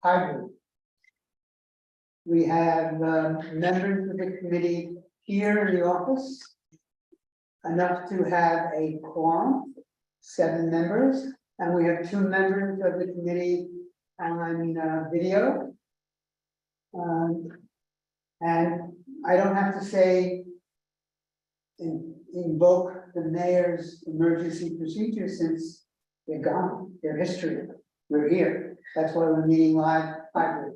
hybrid. We have members of the committee here in the office, enough to have a quorum, 7 members, and we have 2 members of the committee on video. And I don't have to say, invoke the mayor's emergency procedure since they're gone, they're history. We're here. That's why we're meeting live hybrid.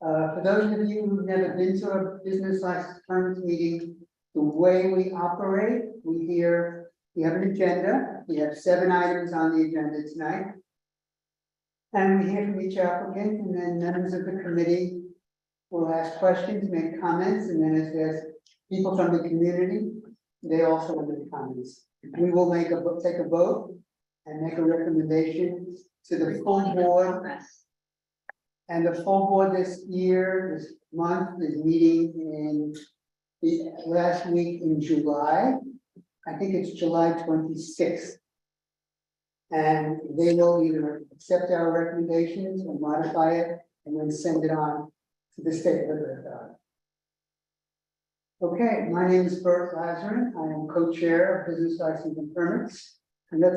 For those of you who've never been to a business license permit meeting, the way we operate, we have an agenda. We have 7 items on the agenda tonight. And we hear from each applicant, and then members of the committee will ask questions, make comments, and then as there's people from the community, they also will make comments. We will take a vote and make a recommendation to the full board. And the full board this month is meeting in the last week in July. I think it's July 26th. And they will either accept our recommendations or modify it and then send it on to the state liquor authority. Okay, my name is Bert Lazarin. I am co-chair of Business License and Permits. And I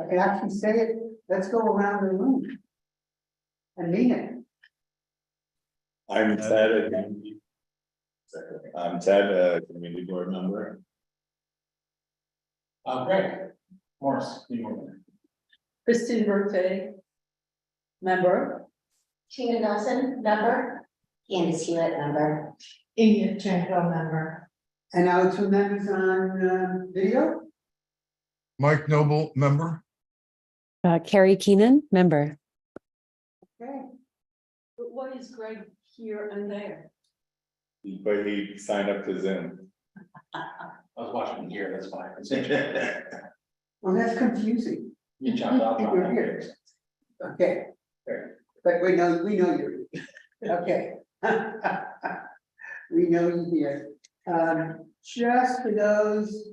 can actually say it, let's go around the room and mean it. I'm Ted. I'm Ted, community board member. Greg Morris, Christine Birthday, member. Tina Nelson, member. Candace Hewitt, member. Inge Chanko, member. And our 2 members on video. Mike Noble, member. Carrie Keenan, member. Okay. But why is Greg here and there? But he signed up to Zoom. I was watching here, that's fine. Well, that's confusing. You jumped off. You're here. Okay. But we know you're here. Okay. We know you're here. Just for those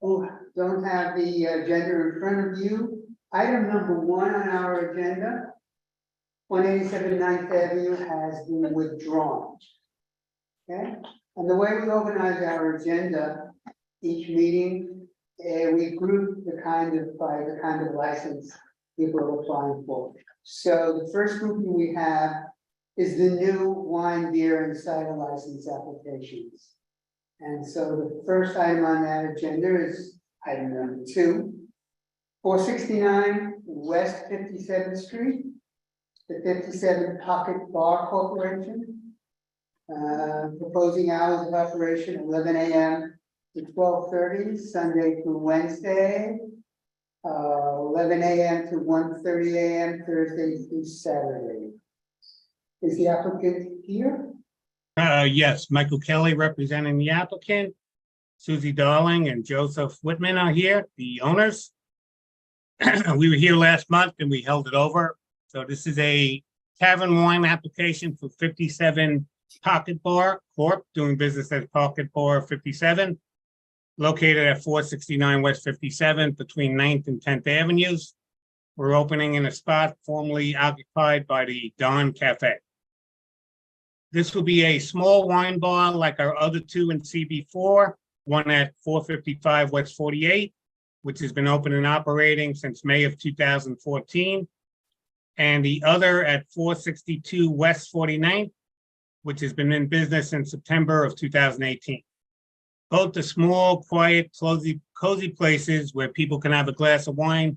who don't have the agenda in front of you, item number 1 on our agenda, 187 9th Avenue has been withdrawn. Okay, and the way we organize our agenda, each meeting, we group by the kind of license people are applying for. So the first grouping we have is the new wine, beer, and cider license applications. And so the first item on that agenda is item number 2, 469 West 57th Street, the 57 Pocket Bar Corporation. Proposing hours of operation 11 a.m. to 12:30, Sunday through Wednesday. 11 a.m. to 1:30 a.m. Thursday through Saturday. Is the applicant here? Yes, Michael Kelly representing the applicant. Susie Darling and Joseph Whitman are here, the owners. We were here last month and we held it over. So this is a Tavern wine application for 57 Pocket Bar Corp, doing business as Pocket Bar 57, located at 469 West 57th between 9th and 10th Avenues. We're opening in a spot formerly occupied by the Don Cafe. This will be a small wine bar like our other 2 in CB4, one at 455 West 48, which has been open and operating since May of 2014, and the other at 462 West 49th, which has been in business since September of 2018. Both are small, quiet, cozy places where people can have a glass of wine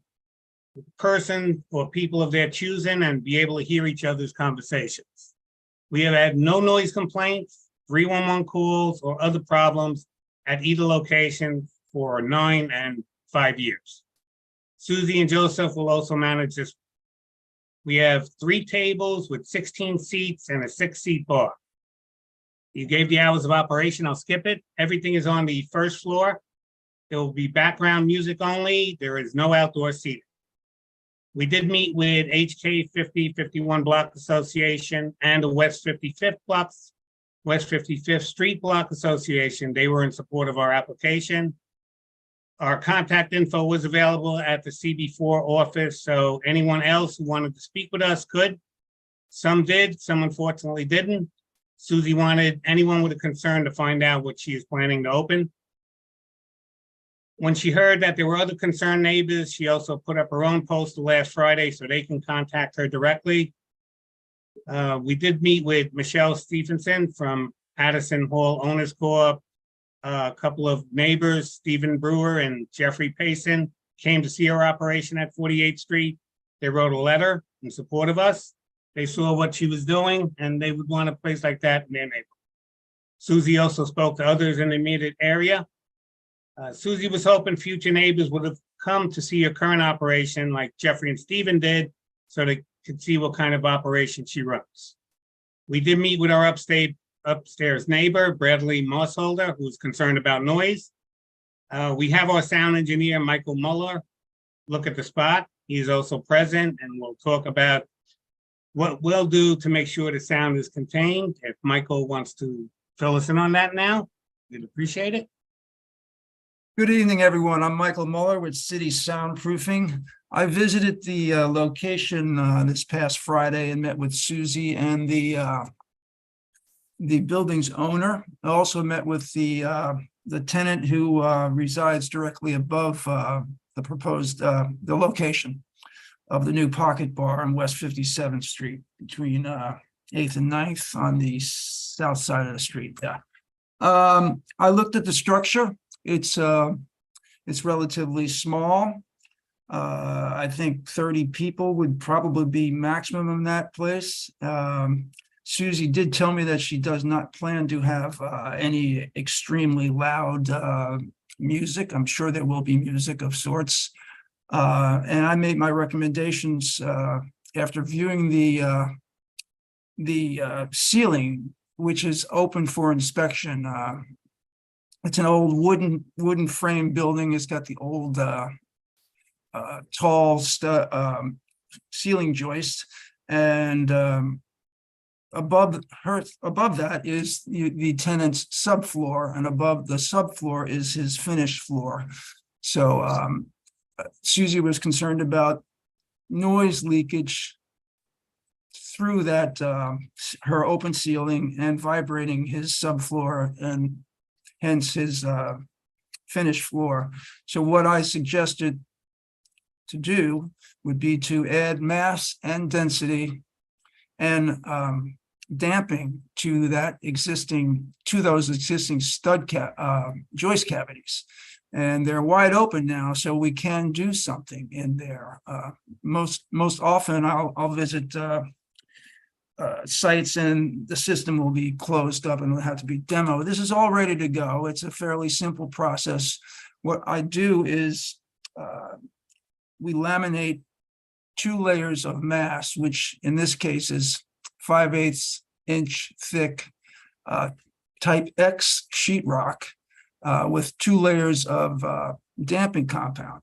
with a person or people of their choosing and be able to hear each other's conversations. We have had no noise complaints, 311 calls, or other problems at either location for 9 and 5 years. Susie and Joseph will also manage this. We have 3 tables with 16 seats and a 6-seat bar. You gave the hours of operation, I'll skip it. Everything is on the first floor. There will be background music only. There is no outdoor seating. We did meet with HK 5051 Block Association and the West 55th Street Block Association. They were in support of our application. Our contact info was available at the CB4 office, so anyone else who wanted to speak with us could. Some did, some unfortunately didn't. Susie wanted anyone with a concern to find out what she is planning to open. When she heard that there were other concerned neighbors, she also put up her own poster last Friday so they can contact her directly. We did meet with Michelle Stevenson from Addison Hall Owners Corp. A couple of neighbors, Stephen Brewer and Jeffrey Payson, came to see our operation at 48th Street. They wrote a letter in support of us. They saw what she was doing and they would want a place like that in their neighborhood. Susie also spoke to others in the immediate area. Susie was hoping future neighbors would have come to see her current operation like Jeffrey and Stephen did, so they could see what kind of operation she runs. We did meet with our upstairs neighbor, Bradley Mossholder, who's concerned about noise. We have our sound engineer, Michael Muller, look at the spot. He's also present and we'll talk about what we'll do to make sure the sound is contained. If Michael wants to fill us in on that now, we'd appreciate it. Good evening, everyone. I'm Michael Muller with City Soundproofing. I visited the location this past Friday and met with Susie and the building's owner. I also met with the tenant who resides directly above the proposed the location of the new Pocket Bar on West 57th Street between 8th and 9th on the south side of the street. Yeah. I looked at the structure. It's relatively small. I think 30 people would probably be maximum in that place. Susie did tell me that she does not plan to have any extremely loud music. I'm sure there will be music of sorts. And I made my recommendations after viewing the ceiling, which is open for inspection. It's an old wooden frame building. It's got the old tall ceiling joist, and above that is the tenant's subfloor, and above the subfloor is his finished floor. So Susie was concerned about noise leakage through that her open ceiling and vibrating his subfloor and hence his finished floor. So what I suggested to do would be to add mass and density and damping to those existing stud joist cavities. And they're wide open now, so we can do something in there. Most often I'll visit sites and the system will be closed up and will have to be demoed. This is all ready to go. It's a fairly simple process. What I do is we laminate 2 layers of mass, which in this case is 5/8 inch thick type X sheetrock with 2 layers of damping compound.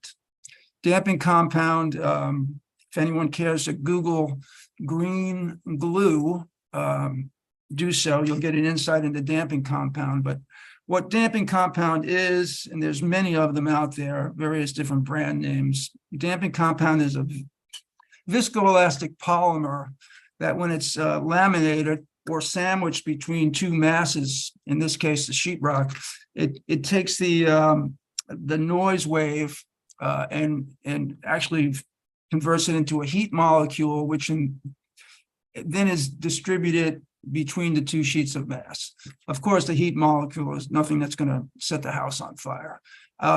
Damping compound, if anyone cares to Google green glue, do so. You'll get an insight into damping compound. But what damping compound is, and there's many of them out there, various different brand names. Damping compound is a viscoelastic polymer that when it's laminated or sandwiched between 2 masses, in this case the sheetrock, it takes the noise wave and actually converts it into a heat molecule, which then is distributed between the 2 sheets of mass. Of course, the heat molecule is nothing that's going to set the house on fire.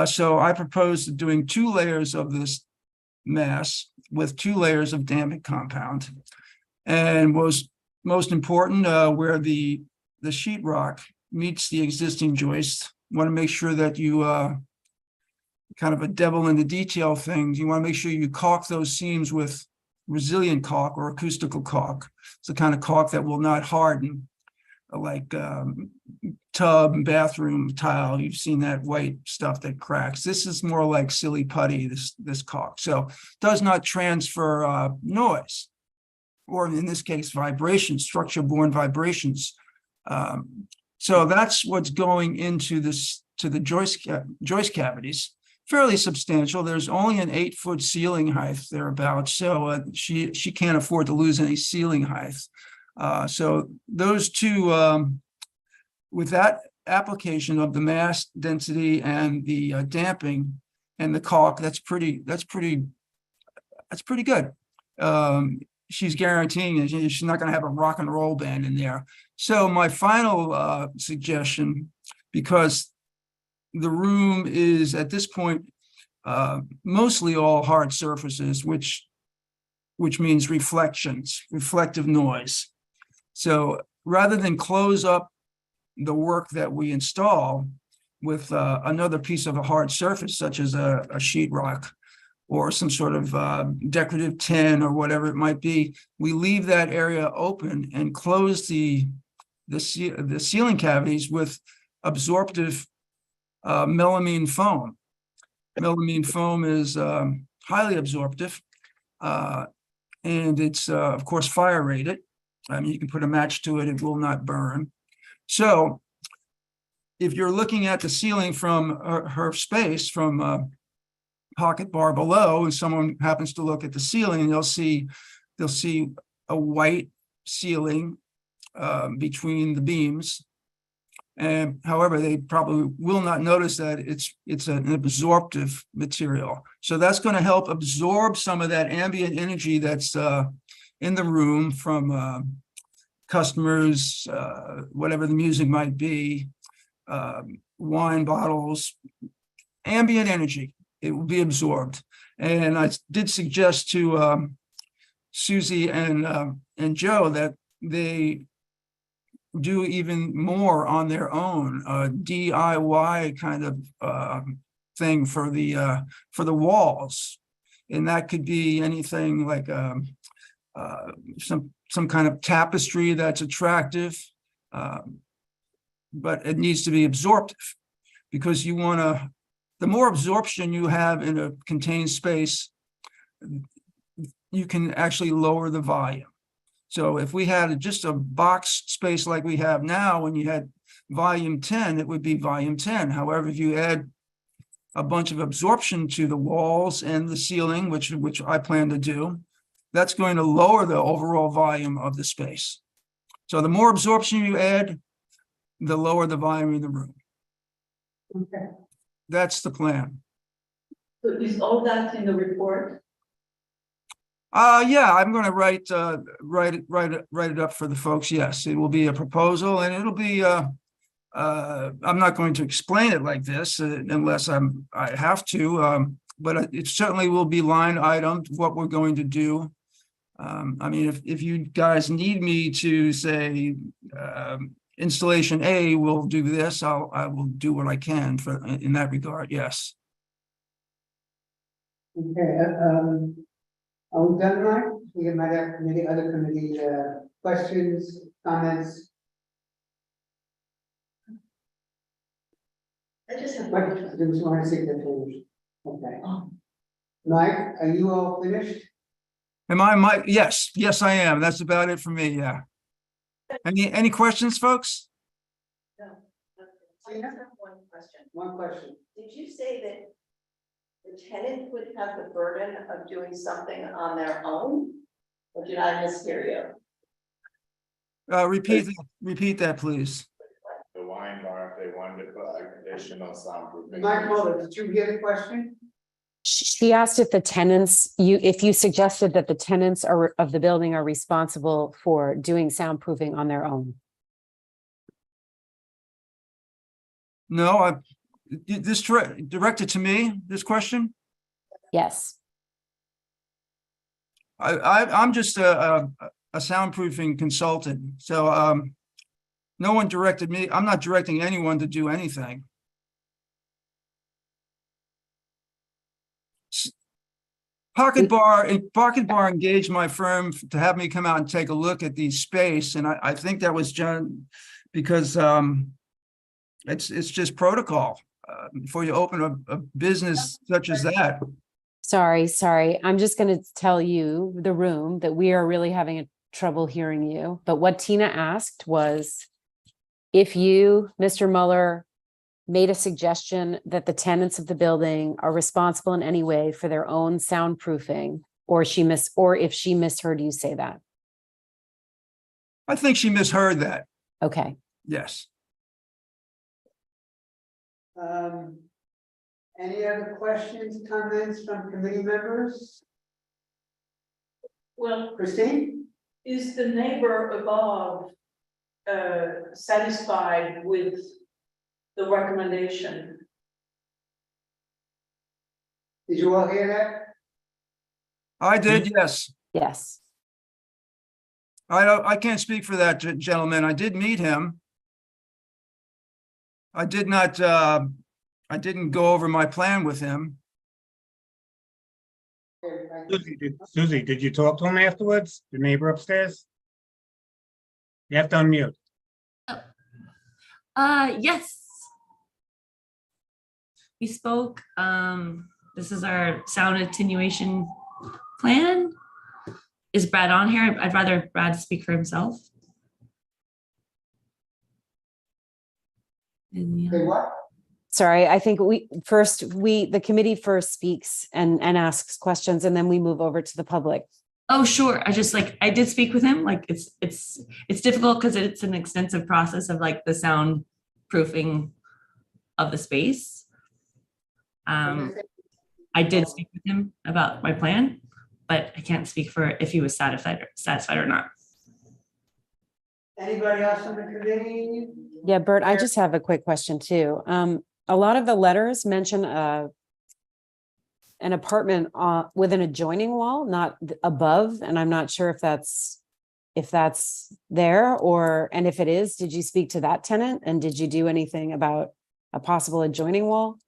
So I propose doing 2 layers of this mass with 2 layers of damping compound. And was most important, where the sheetrock meets the existing joist, you want to make sure that you kind of a devil in the detail things. You want to make sure you caulk those seams with resilient caulk or acoustical caulk. It's the kind of caulk that will not harden, like tub and bathroom tile. You've seen that white stuff that cracks. This is more like silly putty, this caulk. So does not transfer noise, or in this case, vibrations, structure-borne vibrations. So that's what's going into this, to the joist cavities. fairly substantial. There's only an 8-foot ceiling height thereabouts, so she can't afford to lose any ceiling height. So those two, with that application of the mass density and the damping and the caulk, that's pretty good. She's guaranteeing that she's not going to have a rock and roll band in there. So my final suggestion, because the room is at this point mostly all hard surfaces, which means reflective noise. So rather than close up the work that we install with another piece of a hard surface, such as a sheetrock or some sort of decorative tin or whatever it might be, we leave that area open and close the ceiling cavities with absorptive melamine foam. Melamine foam is highly absorptive, and it's of course fire rated. I mean, you can put a match to it; it will not burn. So, if you're looking at the ceiling from her space from Pocket Bar below, and someone happens to look at the ceiling, they'll see a white ceiling between the beams. And however, they probably will not notice that it's an absorptive material. So that's going to help absorb some of that ambient energy that's in the room from customers, whatever the music might be, wine bottles, ambient energy. It will be absorbed. And I did suggest to Susie and Joe that they do even more on their own, DIY kind of thing for the walls, and that could be anything like some kind of tapestry that's attractive, but it needs to be absorptive, because you want to. The more absorption you have in a contained space, you can actually lower the volume. So if we had just a box space like we have now, when you had volume 10, it would be volume 10. However, if you add a bunch of absorption to the walls and the ceiling, which I plan to do, that's going to lower the overall volume of the space. So the more absorption you add, the lower the volume in the room. Okay. That's the plan. So is all that in the report? Yeah, I'm going to write it up for the folks. Yes, it will be a proposal, and it'll be. I'm not going to explain it like this unless I have to. But it certainly will be line itemed what we're going to do. I mean, if you guys need me to say installation A will do this, I will do what I can in that regard. Yes. Okay, are we done, right? We might have committee, other committee, questions, comments. I just have Mike, one. do you want to see the finish? Okay. Oh. Mike, are you all finished? Am I, Mike? Yes, I am. That's about it for me. Yeah. Any questions, folks? No. I just have one question. One question. Did you say that the tenant would have the burden of doing something on their own? Or did I mishear you? Repeat that, please. The wine bar, if they wanted to put additional soundproofing. Mike Muller, did you get a question? She asked if the tenants, if you suggested that the tenants of the building are responsible for doing soundproofing on their own. No, this directed to me, this question? Yes. I'm just a soundproofing consultant, so no one directed me. I'm not directing anyone to do anything. Pocket Bar engaged my firm to have me come out and take a look at the space, and I think that was done because it's just protocol before you open a business such as that. Sorry. I'm just going to tell you, the room, that we are really having trouble hearing you. But what Tina asked was, if you, Mr. Muller, made a suggestion that the tenants of the building are responsible in any way for their own soundproofing, or if she misheard you say that? I think she misheard that. Okay. Yes. Any other questions, comments from committee members? Well, Christine? is the neighbor above satisfied with the recommendation? Did you all hear that? I did, yes. Yes. I can't speak for that gentleman. I did meet him. I did not, I didn't go over my plan with him. Susie, did you talk to him afterwards? The neighbor upstairs? You have to unmute. Yes. We spoke, this is our sound attenuation plan. Is Brad on here? I'd rather Brad speak for himself. Say what? Sorry, I think the committee first speaks and asks questions, and then we move over to the public. Oh, sure. I did speak with him. Like it's difficult because it's an extensive process of like the soundproofing of the space. I did speak with him about my plan, but I can't speak for if he was satisfied or not. Anybody else on the committee? Yeah, Bert, I just have a quick question too. A lot of the letters mention an apartment with an adjoining wall, not above, and I'm not sure if that's there and if it is, did you speak to that tenant and did you do anything about a possible adjoining wall?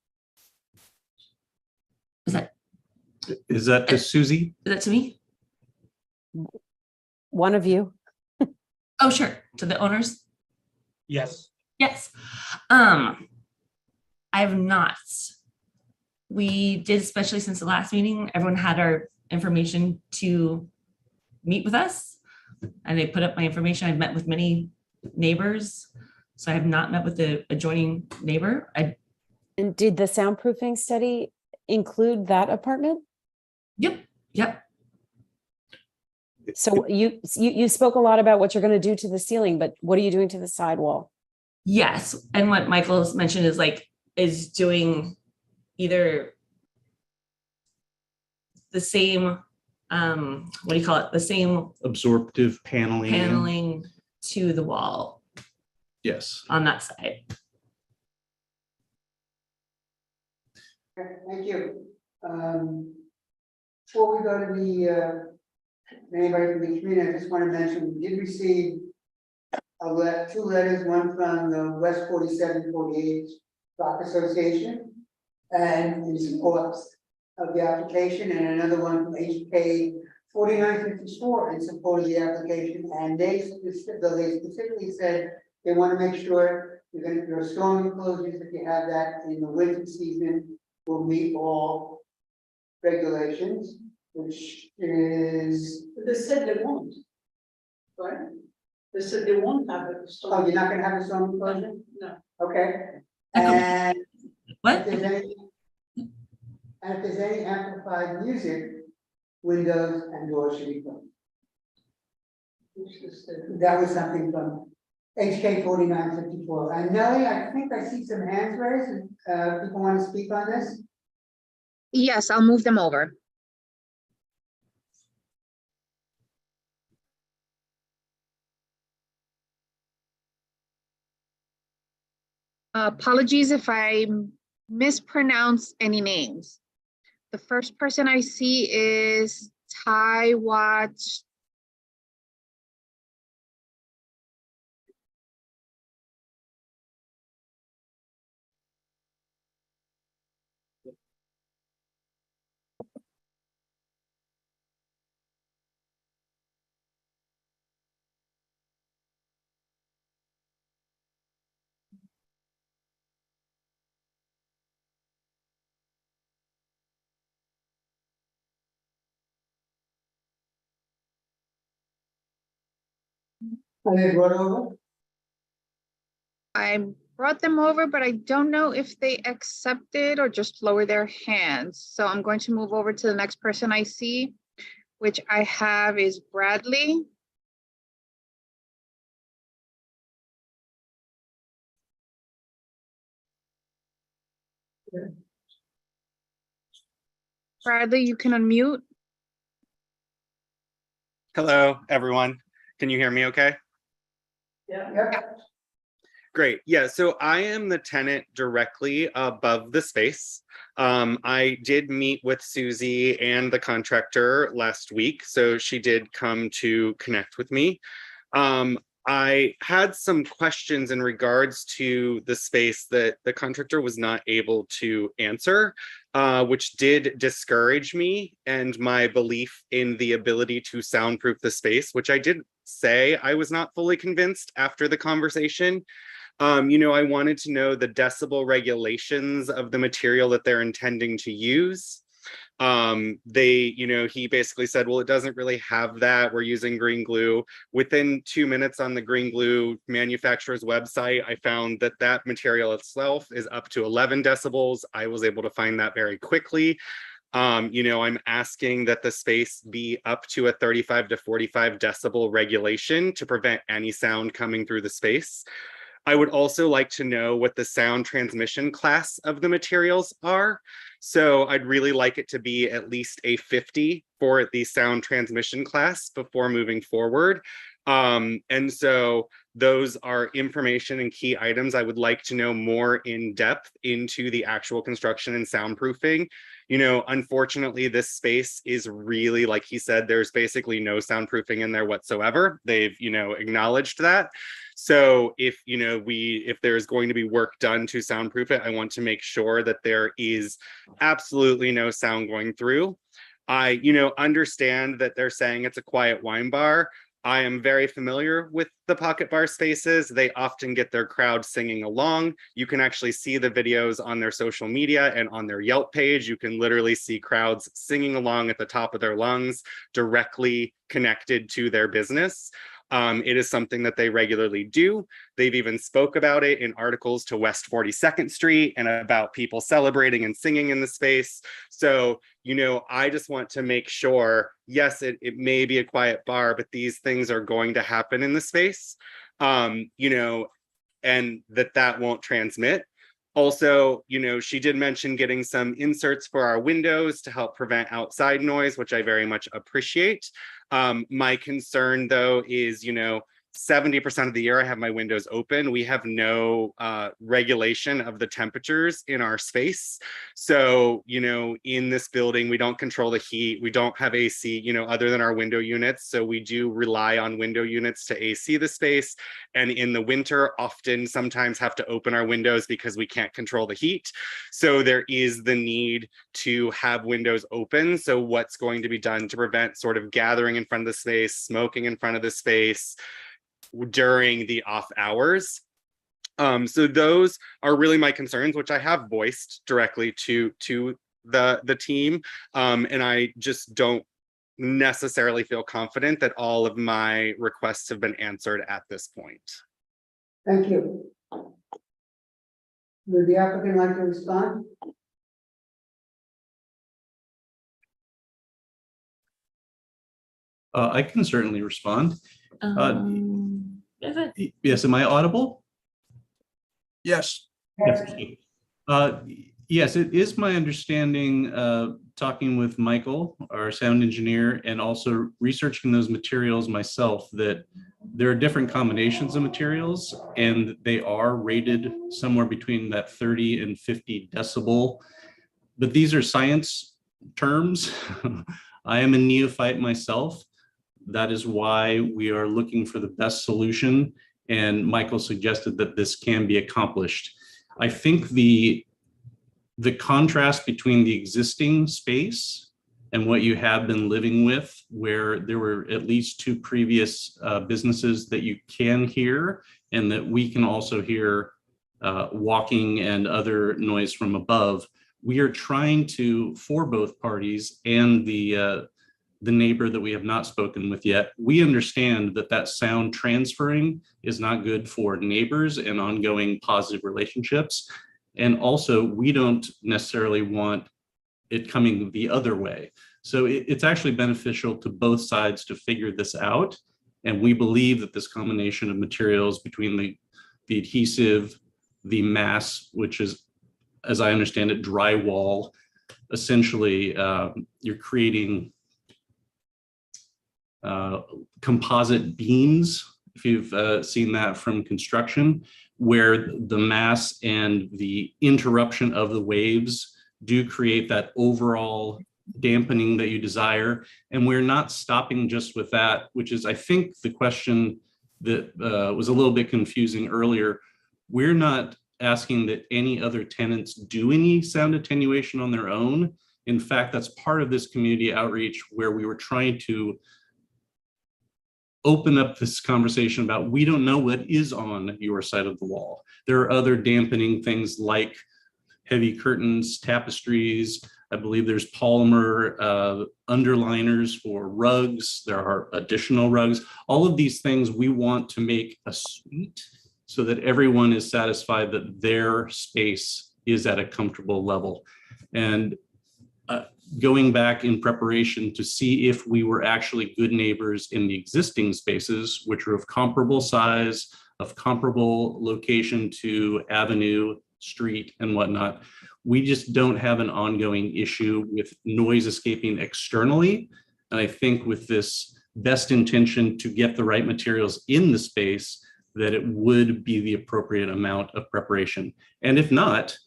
Is that to Susie? Is that to me? One of you. Oh, sure. To the owners? Yes. Yes. I have not. We did, especially since the last meeting, everyone had our information to meet with us. And they put up my information. I've met with many neighbors. So I have not met with the adjoining neighbor. And did the soundproofing study include that apartment? Yep. So you spoke a lot about what you're going to do to the ceiling, but what are you doing to the sidewall? Yes. And what Michael's mentioned is doing either the same, what do you call it? The same Absorptive paneling. To the wall Yes. on that side. Okay, thank you. Before we go to anybody from the community, I just want to mention, we did receive two letters, one from the West 4748 Dock Association and in support of the application, and another one from HK 4954 in support of the application. And they specifically said they want to make sure your storm enclosures, if you have that in the winter season, will meet all regulations, which is. They said they won't, right? They said they won't have it. Oh, you're not gonna have a storm enclosure? No. Okay. And What? if there's any amplified music, windows and doors should be closed. That was something from HK 4954. And Nellie, I think I see some hands raised. People want to speak on this? Yes, I'll move them over. Apologies if I mispronounce any names. The first person I see is Ty Watch. And then what over? I'm brought them over, but I don't know if they accepted or just lower their hands. So I'm going to move over to the next person I see, which I have is Bradley. Bradley, you can unmute. Hello, everyone. Can you hear me okay? Yeah. Great. Yeah, so I am the tenant directly above the space. I did meet with Susie and the contractor last week, so she did come to connect with me. I had some questions in regards to the space that the contractor was not able to answer, which did discourage me and my belief in the ability to soundproof the space, which I did say I was not fully convinced after the conversation. I wanted to know the decibel regulations of the material that they're intending to use. He basically said, well, it doesn't really have that. We're using green glue. Within 2 minutes on the green glue manufacturer's website, I found that that material itself is up to 11 decibels. I was able to find that very quickly. I'm asking that the space be up to a 35 to 45 decibel regulation to prevent any sound coming through the space. I would also like to know what the sound transmission class of the materials are. So I'd really like it to be at least a 50 for the sound transmission class before moving forward. And so those are information and key items I would like to know more in depth into the actual construction and soundproofing. Unfortunately, this space is really, like he said, there's basically no soundproofing in there whatsoever. They've, acknowledged that. So if there's going to be work done to soundproof it, I want to make sure that there is absolutely no sound going through. I, understand that they're saying it's a quiet wine bar. I am very familiar with the Pocket Bar spaces. They often get their crowd singing along. You can actually see the videos on their social media and on their Yelp page. You can literally see crowds singing along at the top of their lungs, directly connected to their business. It is something that they regularly do. They've even spoke about it in articles to West 42nd Street and about people celebrating and singing in the space. So, I just want to make sure, yes, it may be a quiet bar, but these things are going to happen in the space, and that won't transmit. Also, she did mention getting some inserts for our windows to help prevent outside noise, which I very much appreciate. My concern, though, is, 70% of the year I have my windows open. We have no regulation of the temperatures in our space. So, in this building, we don't control the heat. We don't have AC, other than our window units. So we do rely on window units to AC the space. And in the winter, sometimes have to open our windows because we can't control the heat. So there is the need to have windows open. So what's going to be done to prevent sort of gathering in front of the space, smoking in front of the space during the off hours. So those are really my concerns, which I have voiced directly to the team. And I just don't necessarily feel confident that all of my requests have been answered at this point. Thank you. Would the applicant like to respond? I can certainly respond. Yes, am I audible? Yes. Yes, it is my understanding, talking with Michael, our sound engineer, and also researching those materials myself, that there are different combinations of materials and they are rated somewhere between that 30 and 50 decibel. But these are science terms. I am a neophyte myself. That is why we are looking for the best solution. And Michael suggested that this can be accomplished. I think the contrast between the existing space and what you have been living with, where there were at least 2 previous businesses that you can hear, and that we can also hear walking and other noise from above. We are trying to, for both parties and the the neighbor that we have not spoken with yet. We understand that that sound transferring is not good for neighbors and ongoing positive relationships. And also, we don't necessarily want it coming the other way. So it's actually beneficial to both sides to figure this out. And we believe that this combination of materials between the adhesive, the mass, which is, as I understand it, drywall, essentially you're creating composite beams, if you've seen that from construction, where the mass and the interruption of the waves do create that overall dampening that you desire. And we're not stopping just with that, which is, I think, the question that was a little bit confusing earlier. We're not asking that any other tenants do any sound attenuation on their own. In fact, that's part of this community outreach where we were trying to open up this conversation about, we don't know what is on your side of the wall. There are other dampening things like heavy curtains, tapestries. I believe there's polymer underliners for rugs. There are additional rugs. All of these things we want to make a suite so that everyone is satisfied that their space is at a comfortable level. And going back in preparation to see if we were actually good neighbors in the existing spaces, which are of comparable size, of comparable location to avenue, street, and whatnot. We just don't have an ongoing issue with noise escaping externally. And I think with this best intention to get the right materials in the space, that it would be the appropriate amount of preparation. And if not,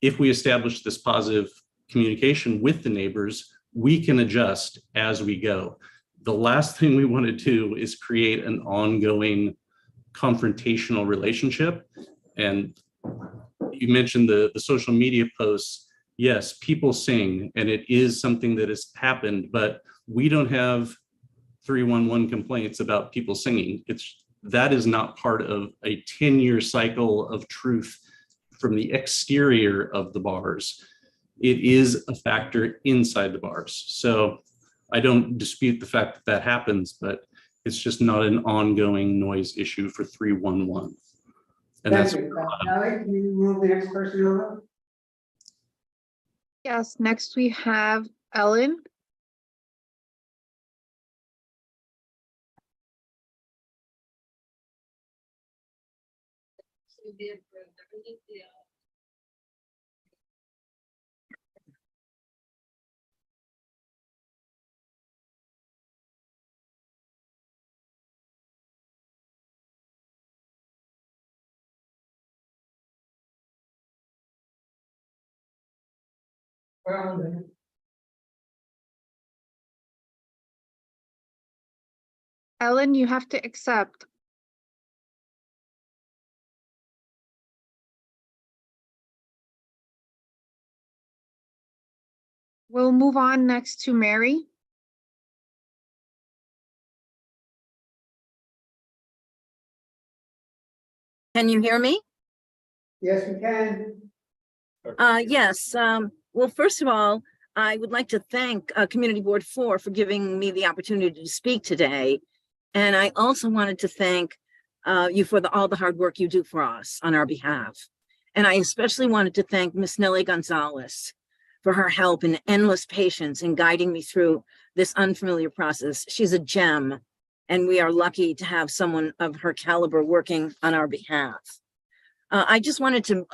if we establish this positive communication with the neighbors, we can adjust as we go. The last thing we want to do is create an ongoing confrontational relationship. And you mentioned the social media posts. Yes, people sing, and it is something that has happened, but we don't have 311 complaints about people singing. That is not part of a 10-year cycle of truth from the exterior of the bars. It is a factor inside the bars. So I don't dispute the fact that that happens, but it's just not an ongoing noise issue for 311. And Thank that's you. Ellie, can you move the next person over? Yes, next we have Ellen. Ellen, you have to accept. We'll move on next to Mary. Can you hear me? Yes, we can. Yes. Well, first of all, I would like to thank Community Board 4 for giving me the opportunity to speak today. And I also wanted to thank you for all the hard work you do for us on our behalf. And I especially wanted to thank Miss Nellie Gonzalez for her help and endless patience in guiding me through this unfamiliar process. She's a gem, and we are lucky to have someone of her caliber working on our behalf. I just wanted to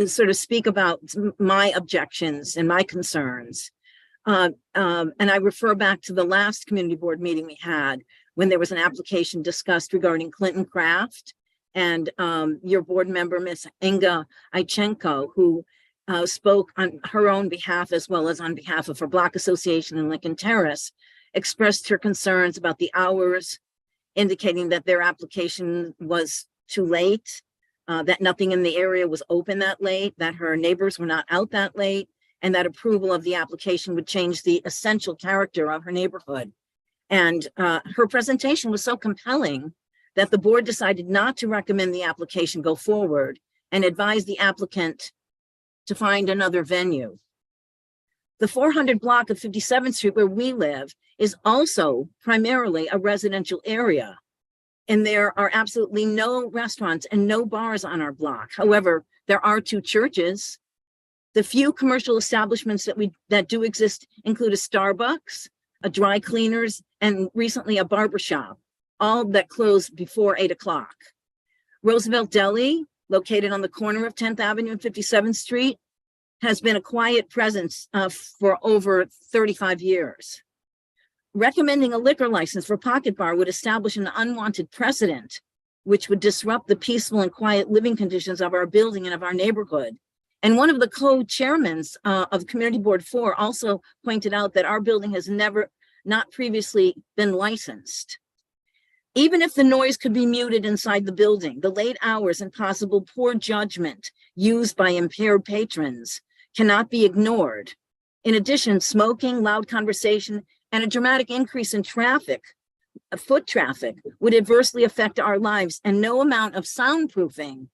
sort of speak about my objections and my concerns. And I refer back to the last community board meeting we had when there was an application discussed regarding Clinton Craft and your board member, Miss Inga Ichenko, who spoke on her own behalf as well as on behalf of her Block Association in Lincoln Terrace, expressed her concerns about the hours, indicating that their application was too late, that nothing in the area was open that late, that her neighbors were not out that late, and that approval of the application would change the essential character of her neighborhood. And her presentation was so compelling that the board decided not to recommend the application go forward and advised the applicant to find another venue. The 400 block of 57th Street where we live is also primarily a residential area. And there are absolutely no restaurants and no bars on our block. However, there are 2 churches. The few commercial establishments that do exist include a Starbucks, a dry cleaners, and recently a barber shop, all that closed before 8 o'clock. Roosevelt Deli, located on the corner of 10th Avenue and 57th Street, has been a quiet presence for over 35 years. Recommending a liquor license for Pocket Bar would establish an unwanted precedent, which would disrupt the peaceful and quiet living conditions of our building and of our neighborhood. And one of the co-chairmen of Community Board 4 also pointed out that our building has not previously been licensed. Even if the noise could be muted inside the building, the late hours and possible poor judgment used by impaired patrons cannot be ignored. In addition, smoking, loud conversation, and a dramatic increase in traffic, foot traffic, would adversely affect our lives, and no amount of soundproofing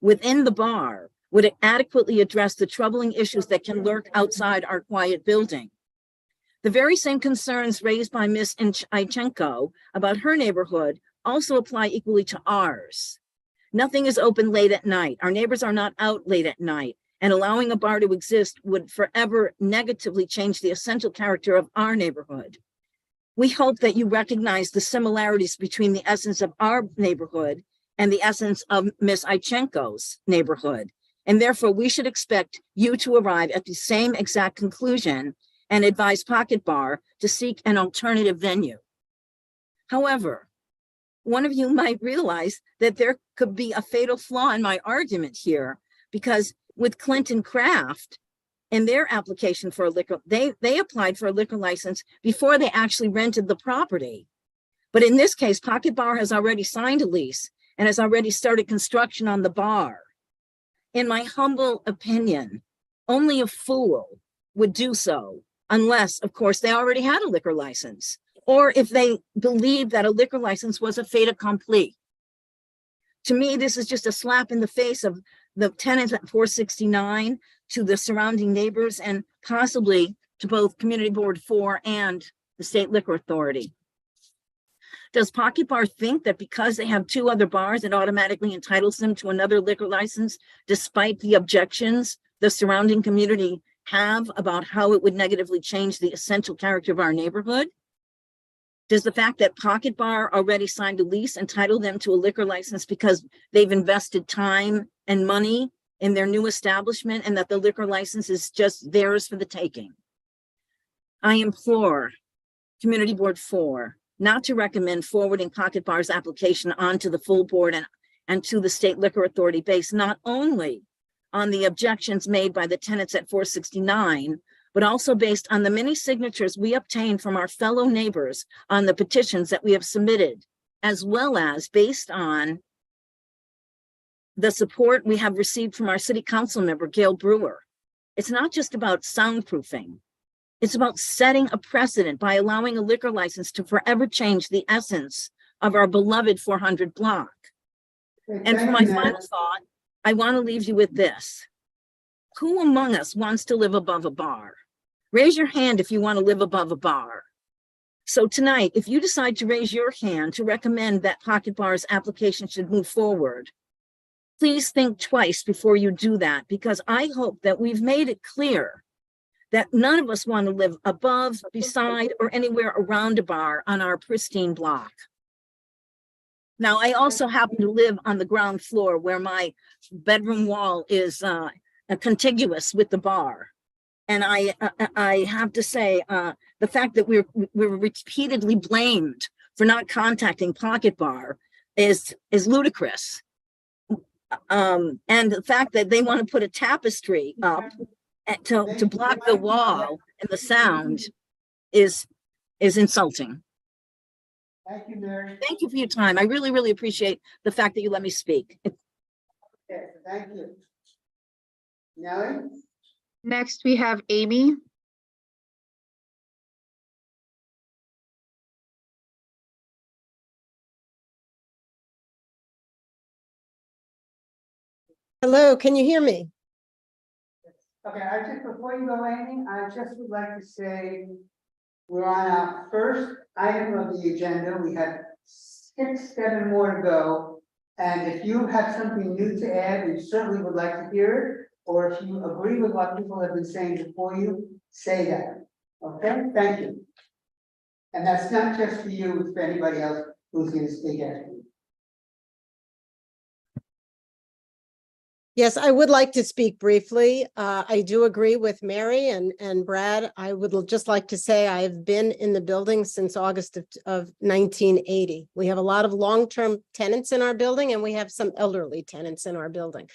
within the bar would adequately address the troubling issues that can lurk outside our quiet building. The very same concerns raised by Ms. Ichenko about her neighborhood also apply equally to ours. Nothing is open late at night. Our neighbors are not out late at night, and allowing a bar to exist would forever negatively change the essential character of our neighborhood. We hope that you recognize the similarities between the essence of our neighborhood and the essence of Ms. Ichenko's neighborhood. And therefore, we should expect you to arrive at the same exact conclusion and advise Pocket Bar to seek an alternative venue. However, one of you might realize that there could be a fatal flaw in my argument here, because with Clinton Craft and their application for a liquor, they applied for a liquor license before they actually rented the property. But in this case, Pocket Bar has already signed a lease and has already started construction on the bar. In my humble opinion, only a fool would do so, unless, of course, they already had a liquor license, or if they believed that a liquor license was a fait accompli. To me, this is just a slap in the face of the tenants at 469, to the surrounding neighbors, and possibly to both Community Board 4 and the State Liquor Authority. Does Pocket Bar think that because they have 2 other bars, it automatically entitles them to another liquor license, despite the objections the surrounding community have about how it would negatively change the essential character of our neighborhood? Does the fact that Pocket Bar already signed a lease entitle them to a liquor license because they've invested time and money in their new establishment, and that the liquor license is just theirs for the taking? I implore Community Board 4 not to recommend forwarding Pocket Bar's application onto the full board and to the State Liquor Authority, based not only on the objections made by the tenants at 469, but also based on the many signatures we obtained from our fellow neighbors on the petitions that we have submitted, as well as based on the support we have received from our city council member, Gail Brewer. It's not just about soundproofing. It's about setting a precedent by allowing a liquor license to forever change the essence of our beloved 400 block. And for my final thought, I want to leave you with this. Who among us wants to live above a bar? Raise your hand if you want to live above a bar. So tonight, if you decide to raise your hand to recommend that Pocket Bar's application should move forward, please think twice before you do that, because I hope that we've made it clear that none of us want to live above, beside, or anywhere around a bar on our pristine block. Now, I also happen to live on the ground floor where my bedroom wall is contiguous with the bar. And I have to say, the fact that we're repeatedly blamed for not contacting Pocket Bar is ludicrous. And the fact that they want to put a tapestry up to block the wall and the sound is insulting. Thank you, Mary. Thank you for your time. I really, really appreciate the fact that you let me speak. Okay, thank you. Nellie? Next, we have Amy. Hello, can you hear me? Okay, before you go, Amy, I just would like to say, we're on our first item of the agenda. We have 6, 7 more to go. And if you have something new to add, we certainly would like to hear it. Or if you agree with what people have been saying before you, say that. Okay, thank you. And that's not just for you, it's for anybody else who's going to speak after you. Yes, I would like to speak briefly. I do agree with Mary and Brad. I would just like to say I've been in the building since August of 1980. We have a lot of long-term tenants in our building, and we have some elderly tenants in our building.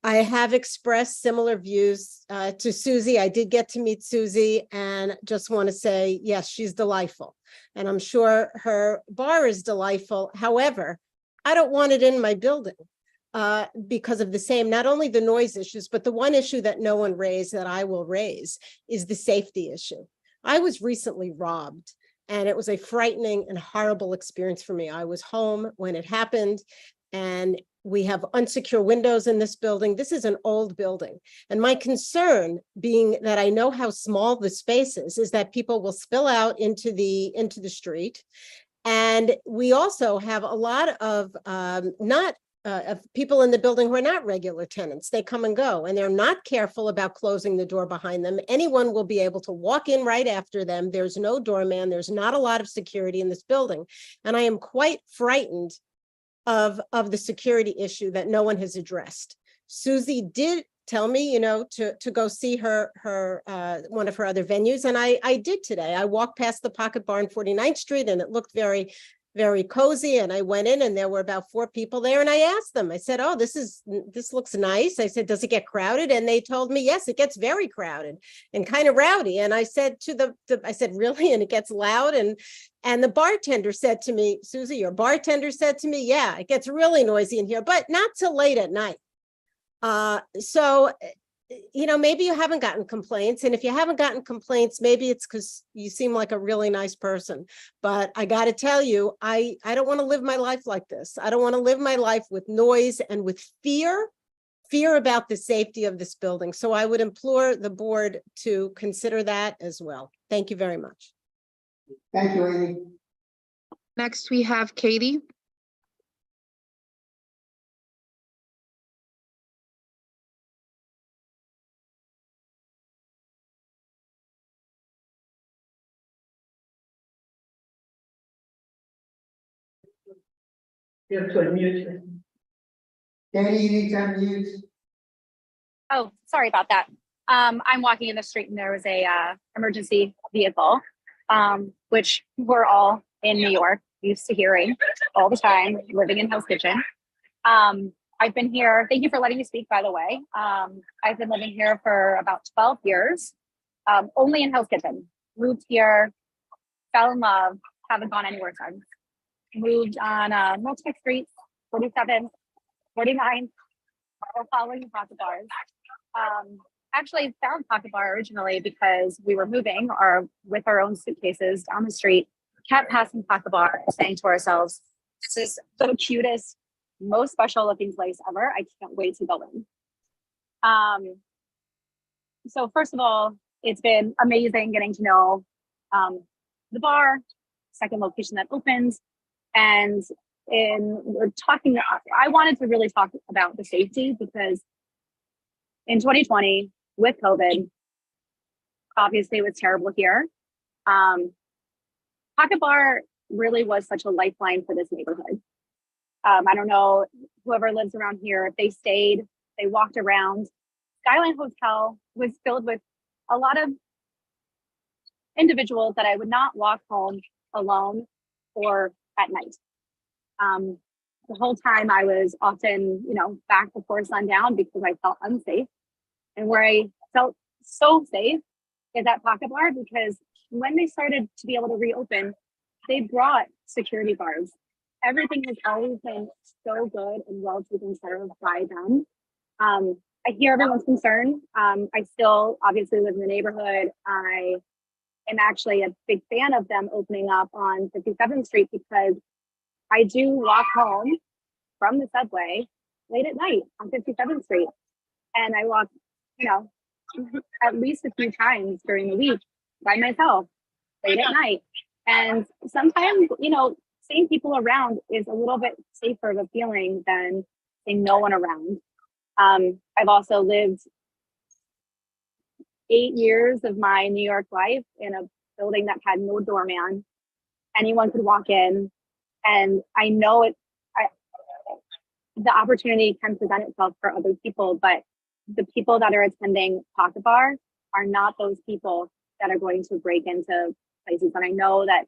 I have expressed similar views to Susie. I did get to meet Susie, and just want to say, yes, she's delightful. And I'm sure her bar is delightful. However, I don't want it in my building. Because of the same, not only the noise issues, but the one issue that no one raised that I will raise is the safety issue. I was recently robbed, and it was a frightening and horrible experience for me. I was home when it happened, and we have unsecure windows in this building. This is an old building. And my concern, being that I know how small the space is that people will spill out into the street. And we also have a lot of of people in the building who are not regular tenants. They come and go, and they're not careful about closing the door behind them. Anyone will be able to walk in right after them. There's no doorman. There's not a lot of security in this building. And I am quite frightened of the security issue that no one has addressed. Susie did tell me, to go see her one of her other venues. And I did today. I walked past the Pocket Bar on 49th Street, and it looked very, very cozy. And I went in, and there were about 4 people there. And I asked them, I said, oh, this looks nice. I said, does it get crowded? And they told me, yes, it gets very crowded and kind of rowdy. And I said I said, really? And it gets loud. And the bartender said to me, Susie, your bartender said to me, yeah, it gets really noisy in here, but not till late at night. So, maybe you haven't gotten complaints. And if you haven't gotten complaints, maybe it's because you seem like a really nice person. But I got to tell you, I don't want to live my life like this. I don't want to live my life with noise and with fear about the safety of this building. So I would implore the board to consider that as well. Thank you very much. Thank you, Amy. Next, we have Katie. You have to unmute it. Katie, you need to unmute. Oh, sorry about that. I'm walking in the street and there was a emergency vehicle, which we're all in New York used to hearing all the time, living in Hell's Kitchen. I've been here. Thank you for letting me speak, by the way. I've been living here for about 12 years, only in Hell's Kitchen. Moved here, fell in love, haven't gone anywhere since. Moved on multiple streets, 47, 49, following Pocket Bars. Actually found Pocket Bar originally because we were moving with our own suitcases down the street, kept passing Pocket Bar, saying to ourselves, this is the cutest, most special looking place ever. I can't wait to go in. So first of all, it's been amazing getting to know the bar, second location that opened. And we're talking, I wanted to really talk about the safety because in 2020 with COVID, obviously it was terrible here. Pocket Bar really was such a lifeline for this neighborhood. I don't know, whoever lives around here, if they stayed, they walked around. Skyline Hotel was filled with a lot of individuals that I would not walk home alone or at night. The whole time I was often, back before sundown because I felt unsafe. And where I felt so safe is at Pocket Bar because when they started to be able to reopen, they brought security guards. Everything has always been so good and well taken care of by them. I hear everyone's concern. I still obviously live in the neighborhood. I am actually a big fan of them opening up on 57th Street because I do walk home from the subway late at night on 57th Street. And I walk you know, at least a few times during the week by myself, late at night. And sometimes, you know, seeing people around is a little bit safer of a feeling than seeing no one around. I've also lived 8 years of my New York life in a building that had no doorman. Anyone could walk in, and I know the opportunity can present itself for other people, but the people that are attending Pocket Bar are not those people that are going to break into places. And I know that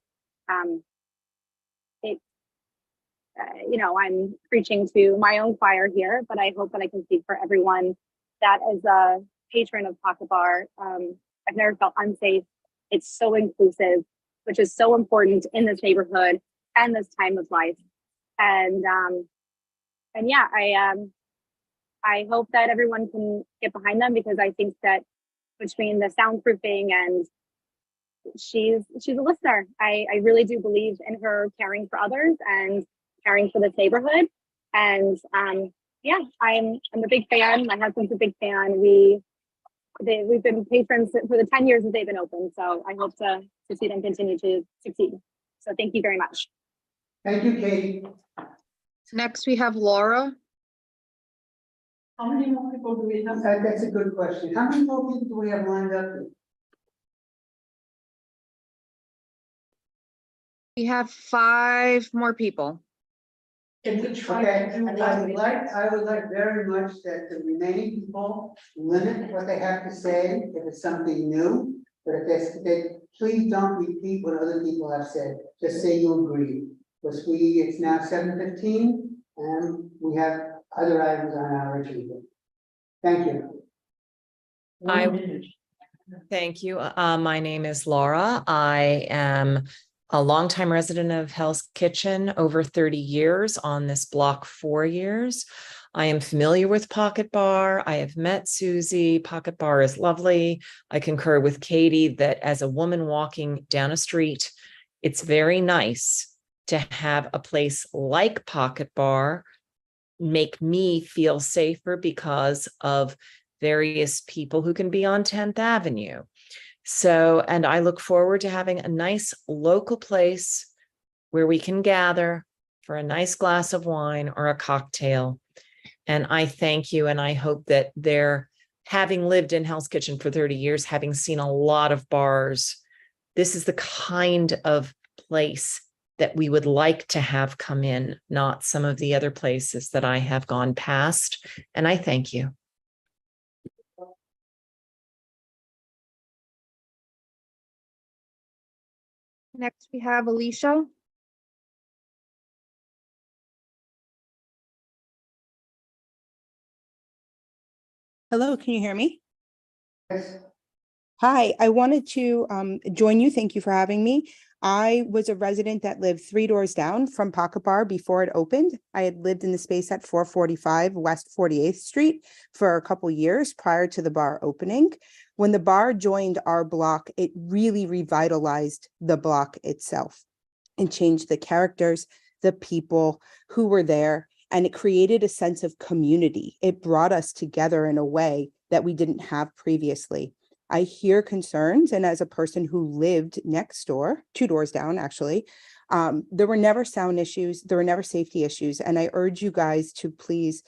you know, I'm preaching to my own choir here, but I hope that I can speak for everyone that is a patron of Pocket Bar. I've never felt unsafe. It's so inclusive, which is so important in this neighborhood and this time of life. And yeah, I hope that everyone can get behind them, because I think that between the soundproofing and she's a listener. I really do believe in her caring for others and caring for this neighborhood. And yeah, I'm a big fan. My husband's a big fan. We've been patrons for the 10 years that they've been open. So I hope to see them continue to succeed. So thank you very much. Thank you, Katie. Next, we have Laura. How many more people do we have? That's a good question. How many more people do we have lined up? We have 5 more people. Can we try Okay, to do I would like very much that the remaining people limit what they have to say if it's something new. But if they please don't repeat what other people have said. Just say you agree. Because it's now 7:15 and we have other items on our agenda. Thank you. Thank you. My name is Laura. I am a longtime resident of Hell's Kitchen, over 30 years, on this block 4 years. I am familiar with Pocket Bar. I have met Susie. Pocket Bar is lovely. I concur with Katie that as a woman walking down a street, it's very nice to have a place like Pocket Bar make me feel safer because of various people who can be on 10th Avenue. So, and I look forward to having a nice local place where we can gather for a nice glass of wine or a cocktail. And I thank you. And I hope that having lived in Hell's Kitchen for 30 years, having seen a lot of bars, this is the kind of place that we would like to have come in, not some of the other places that I have gone past. And I thank you. Next, we have Alicia. Hello, can you hear me? Yes. Hi, I wanted to join you. Thank you for having me. I was a resident that lived 3 doors down from Pocket Bar before it opened. I had lived in the space at 445 West 48th Street for a couple years prior to the bar opening. When the bar joined our block, it really revitalized the block itself and changed the characters, the people who were there, and it created a sense of community. It brought us together in a way that we didn't have previously. I hear concerns, and as a person who lived next door, 2 doors down actually, there were never sound issues, there were never safety issues, and I urge you guys to please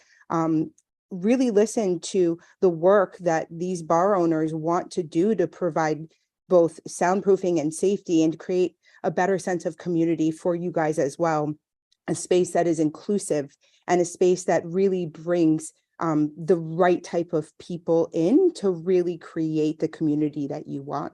really listen to the work that these bar owners want to do to provide both soundproofing and safety and create a better sense of community for you guys as well. A space that is inclusive and a space that really brings the right type of people in to really create the community that you want.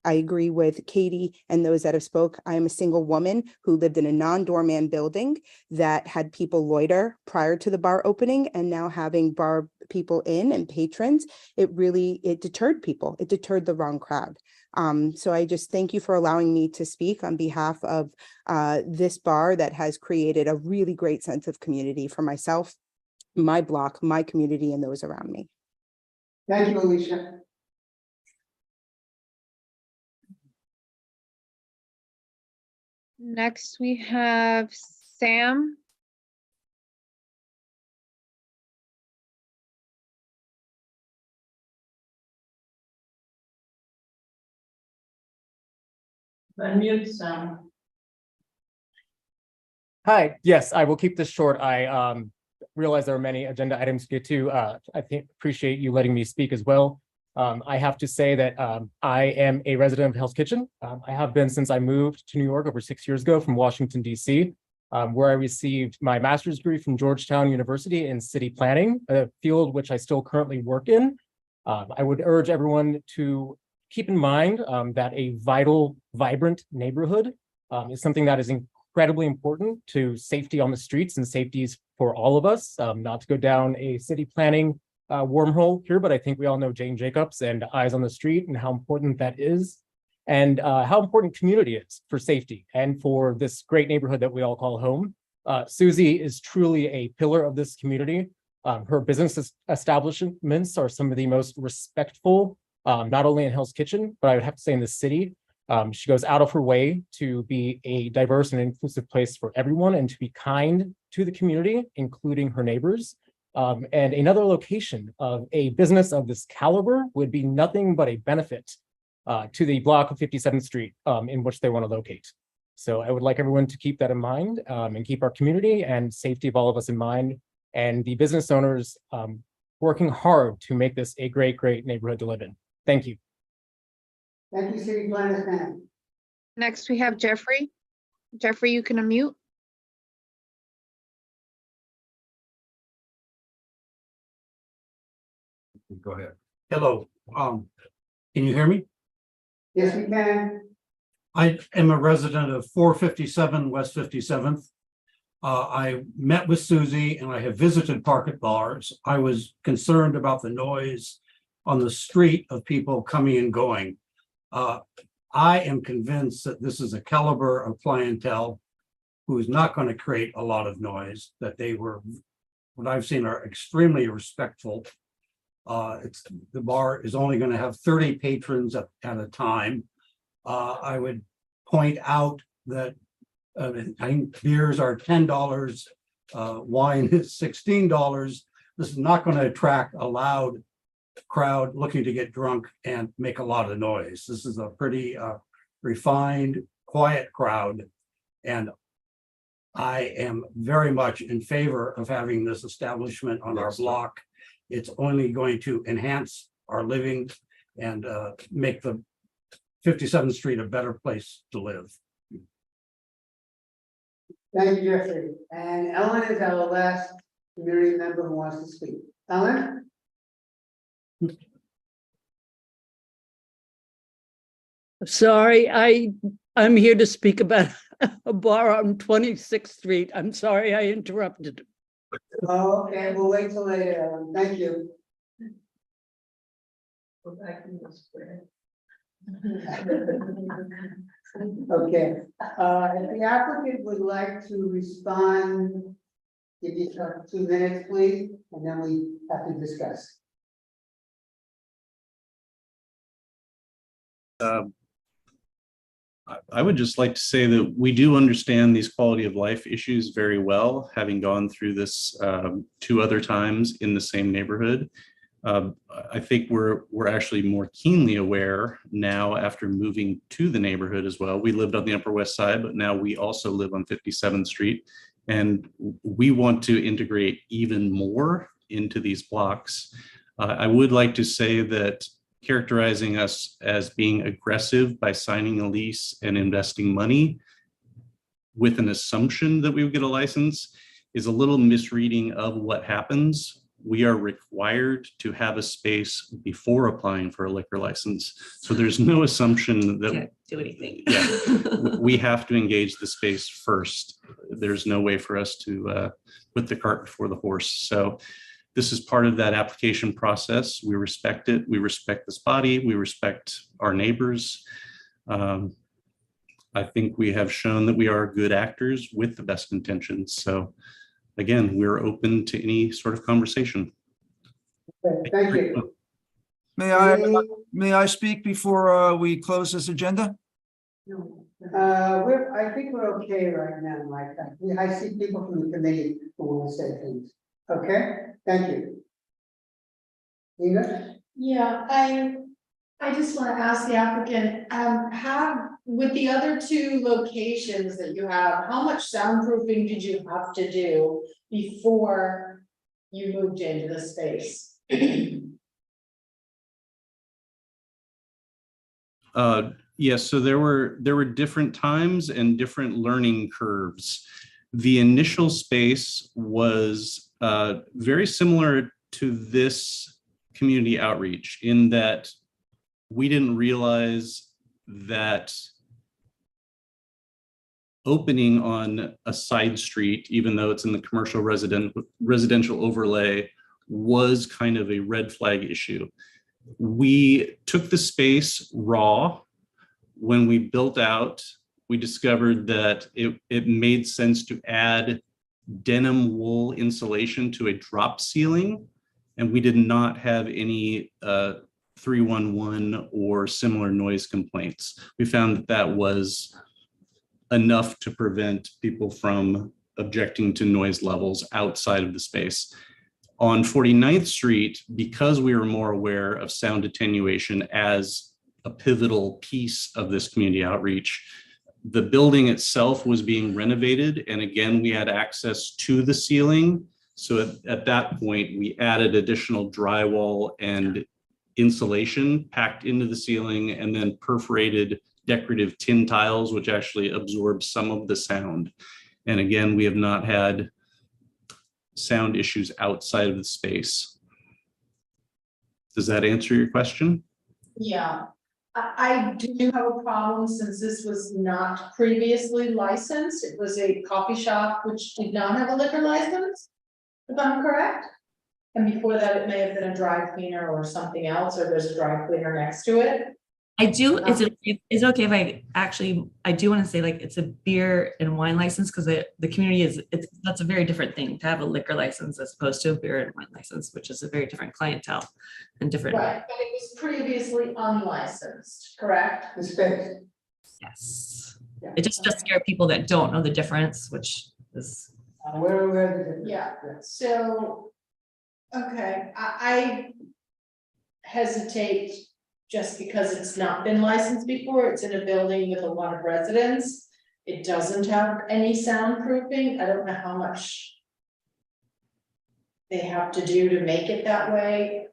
I agree with Katie and those that have spoke. I am a single woman who lived in a non-doorman building that had people loiter prior to the bar opening, and now having bar people in and patrons, it deterred people. It deterred the wrong crowd. So I just thank you for allowing me to speak on behalf of this bar that has created a really great sense of community for myself, my block, my community, and those around me. Thank you, Alicia. Next, we have Sam. Unmute sound. Hi, yes, I will keep this short. I realize there are many agenda items to get to. I appreciate you letting me speak as well. I have to say that I am a resident of Hell's Kitchen. I have been since I moved to New York over 6 years ago from Washington, D.C., where I received my master's degree from Georgetown University in city planning, a field which I still currently work in. I would urge everyone to keep in mind that a vital, vibrant neighborhood is something that is incredibly important to safety on the streets and safeties for all of us. Not to go down a city planning wormhole here, but I think we all know Jane Jacobs and Eyes on the Street and how important that is, and how important community is for safety and for this great neighborhood that we all call home. Susie is truly a pillar of this community. Her business establishments are some of the most respectful, not only in Hell's Kitchen, but I would have to say in the city. She goes out of her way to be a diverse and inclusive place for everyone and to be kind to the community, including her neighbors. And another location of a business of this caliber would be nothing but a benefit to the block of 57th Street in which they want to locate. So I would like everyone to keep that in mind and keep our community and safety of all of us in mind, and the business owners working hard to make this a great, great neighborhood to live in. Thank you. Thank you, City Planner Sam. Next, we have Jeffrey. Jeffrey, you can unmute. Go ahead. Hello, can you hear me? Yes, we can. I am a resident of 457 West 57th. I met with Susie and I have visited Pocket Bars. I was concerned about the noise on the street of people coming and going. I am convinced that this is a caliber of clientele who is not going to create a lot of noise, that they were, what I've seen, are extremely respectful. The bar is only going to have 30 patrons at a time. I would point out that I think beers are $10, wine is $16. This is not going to attract a loud crowd looking to get drunk and make a lot of noise. This is a pretty refined, quiet crowd, and I am very much in favor of having this establishment on our block. It's only going to enhance our living and make the 57th Street a better place to live. Thank you, Jeffrey. And Ellen is our last community member who wants to speak. Ellen? Sorry, I'm here to speak about a bar on 26th Street. I'm sorry I interrupted. Oh, okay, we'll wait till later, Ellen. Thank you. Go back in the square. Okay, if the applicant would like to respond, give you 2 minutes, please, and then we have to discuss. I would just like to say that we do understand these quality of life issues very well, having gone through this 2 other times in the same neighborhood. I think we're actually more keenly aware now after moving to the neighborhood as well. We lived on the Upper West Side, but now we also live on 57th Street, and we want to integrate even more into these blocks. I would like to say that characterizing us as being aggressive by signing a lease and investing money with an assumption that we would get a license is a little misreading of what happens. We are required to have a space before applying for a liquor license. So there's no assumption that Can't do anything. Yeah, we have to engage the space first. There's no way for us to put the cart before the horse. So this is part of that application process. We respect it. We respect this body. We respect our neighbors. I think we have shown that we are good actors with the best intentions. So again, we're open to any sort of conversation. Okay, thank you. May I speak before we close this agenda? I think we're okay right now, Mike. I see people from the committee who want to say things. Okay, thank you. Ina? Yeah, I just want to ask the applicant, with the other two locations that you have, how much soundproofing did you have to do before you moved into the space? Yes, so there were different times and different learning curves. The initial space was very similar to this community outreach in that we didn't realize that opening on a side street, even though it's in the commercial residential overlay, was kind of a red flag issue. We took the space raw. When we built out, we discovered that it made sense to add denim wool insulation to a drop ceiling, and we did not have any 311 or similar noise complaints. We found that that was enough to prevent people from objecting to noise levels outside of the space. On 49th Street, because we were more aware of sound attenuation as a pivotal piece of this community outreach, the building itself was being renovated. And again, we had access to the ceiling. So at that point, we added additional drywall and insulation packed into the ceiling, and then perforated decorative tin tiles, which actually absorb some of the sound. And again, we have not had sound issues outside of the space. Does that answer your question? Yeah, I do have a problem since this was not previously licensed. It was a coffee shop which did not have a liquor license, if I'm correct. And before that, it may have been a dry cleaner or something else, or there's a dry cleaner next to it. I do, it's okay if I do want to say, like, it's a beer and wine license, because the community that's a very different thing to have a liquor license as opposed to a beer and wine license, which is a very different clientele and different. Right, but it was previously unlicensed, correct? The space. Yes. It just scare people that don't know the difference, which is. We're aware of the difference. Yeah, so, okay, I hesitate just because it's not been licensed before. It's in a building with a lot of residents. It doesn't have any soundproofing. I don't know how much they have to do to make it that way.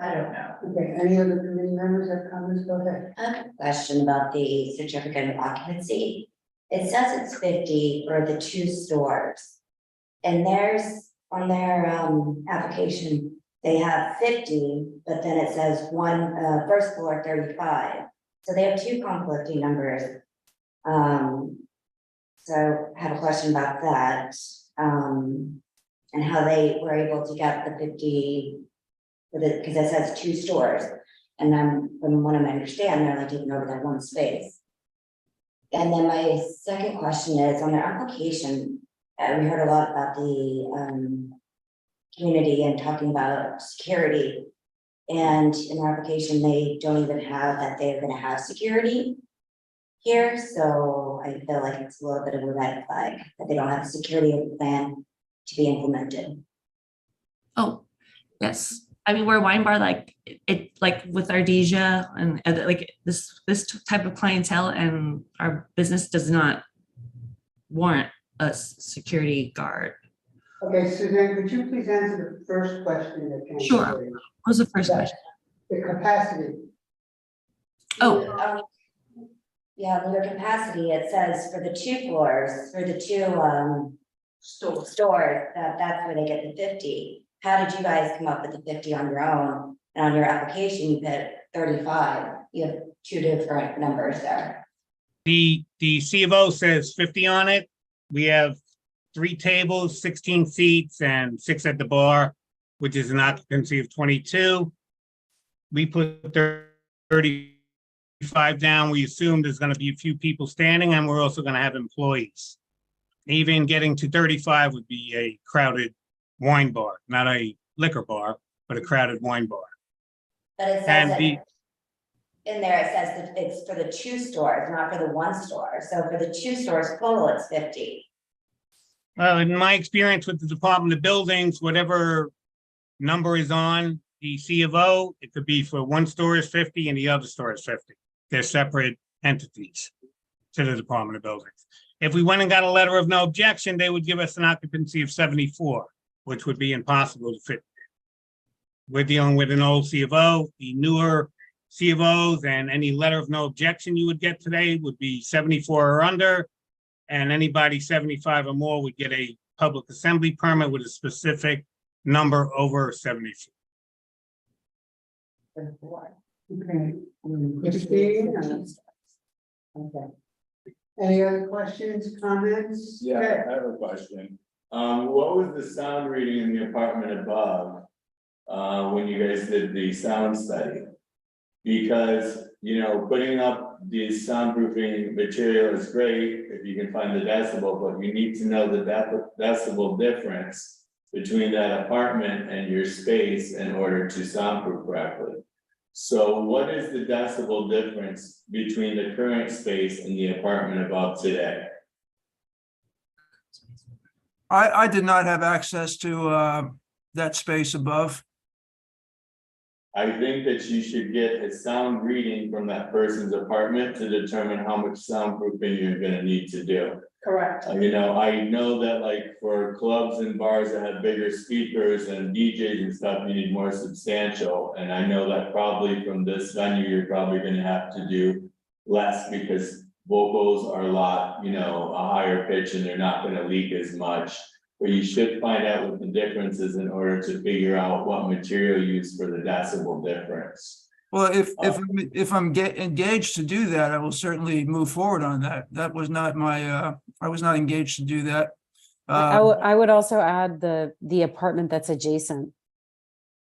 I don't know. Okay, any other committee members have comments? Go ahead. I have a question about the certificate of occupancy. It says it's 50 for the 2 stores. And there's on their application, they have 50, but then it says first floor 35. So they have 2 conflicting numbers. So I have a question about that. And how they were able to get the 50, because it says 2 stores. And then from what I understand, they're only taking over that 1 space. And then my second question is on their application, we heard a lot about the community and talking about security. And in their application, they don't even have that they're going to have security here. So I feel like it's a little bit of a red flag that they don't have a security plan to be implemented. Oh, yes. I mean, we're a wine bar, like with Ardesia and like this type of clientele, and our business does not warrant a security guard. Okay, Suzanne, could you please answer the first question that came? Sure. What was the first question? The capacity. Oh. Yeah, under capacity, it says for the 2 floors, for the 2 stores, that's where they get the 50. How did you guys come up with the 50 on your own? And on your application, you put 35. You have 2 different numbers there. The C of O says 50 on it. We have 3 tables, 16 seats, and 6 at the bar, which is an occupancy of 22. We put 35 down. We assume there's going to be a few people standing, and we're also going to have employees. Even getting to 35 would be a crowded wine bar, not a liquor bar, but a crowded wine bar. But it says in there, it says that it's for the 2 stores, not for the 1 store. So for the 2 stores total, it's 50. Well, in my experience with the Department of Buildings, whatever number is on the C of O, it could be for one store is 50 and the other store is 50. They're separate entities to the Department of Buildings. If we went and got a letter of no objection, they would give us an occupancy of 74, which would be impossible to fit. We're dealing with an old C of O. The newer C of Os and any letter of no objection you would get today would be 74 or under, and anybody 75 or more would get a public assembly permit with a specific number over 74. Okay. Christine, okay. Any other questions, comments? Yeah, Okay. I have a question. What was the sound reading in the apartment above? When you guys did the sound study? Because, you know, putting up these soundproofing material is great if you can find the decibel, but you need to know the decibel difference between that apartment and your space in order to soundproof correctly. So what is the decibel difference between the current space and the apartment above today? I did not have access to that space above. I think that you should get a sound reading from that person's apartment to determine how much soundproofing you're gonna need to do. Correct. You know, I know that like for clubs and bars that have bigger speakers and DJs and stuff, you need more substantial. And I know that probably from this venue, you're probably gonna have to do less because vocals are a lot, you know, a higher pitch and they're not gonna leak as much. But you should find out what the difference is in order to figure out what material you use for the decibel difference. Well, if I'm engaged to do that, I will certainly move forward on that. That was not my, I was not engaged to do that. I would also add the apartment that's adjacent.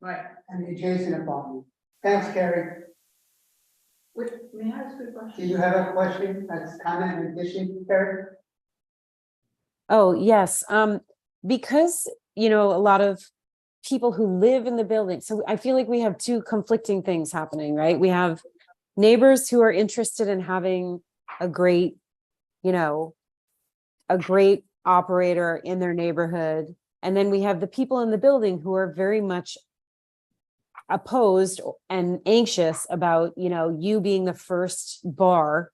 Right, and the adjacent apartment. Thanks, Carrie. Wait, may I ask you a Do question? you have a question, that's comment in addition, Carrie? Oh, yes. Because, you know, a lot of people who live in the building. So I feel like we have two conflicting things happening, right? We have neighbors who are interested in having a great, you know, a great operator in their neighborhood. And then we have the people in the building who are very much opposed and anxious about, you know, you being the first bar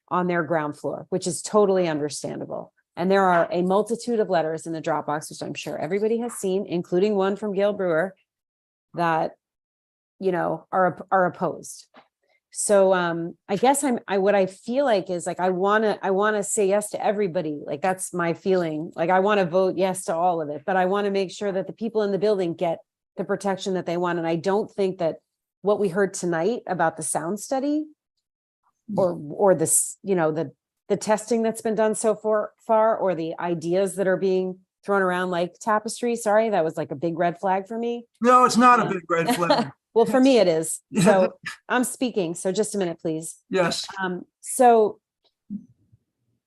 on their ground floor, which is totally understandable. And there are a multitude of letters in the Dropbox, which I'm sure everybody has seen, including one from Gail Brewer, that, you know, are opposed. So I guess what I feel like is like I wanna say yes to everybody. Like that's my feeling. Like I want to vote yes to all of it, but I want to make sure that the people in the building get the protection that they want. And I don't think that what we heard tonight about the sound study or this, you know, the testing that's been done so far, or the ideas that are being thrown around like tapestry. Sorry, that was like a big red flag for me. No, it's not a big red flag. Well, for me it is. So I'm speaking. So just a minute, please. Yes.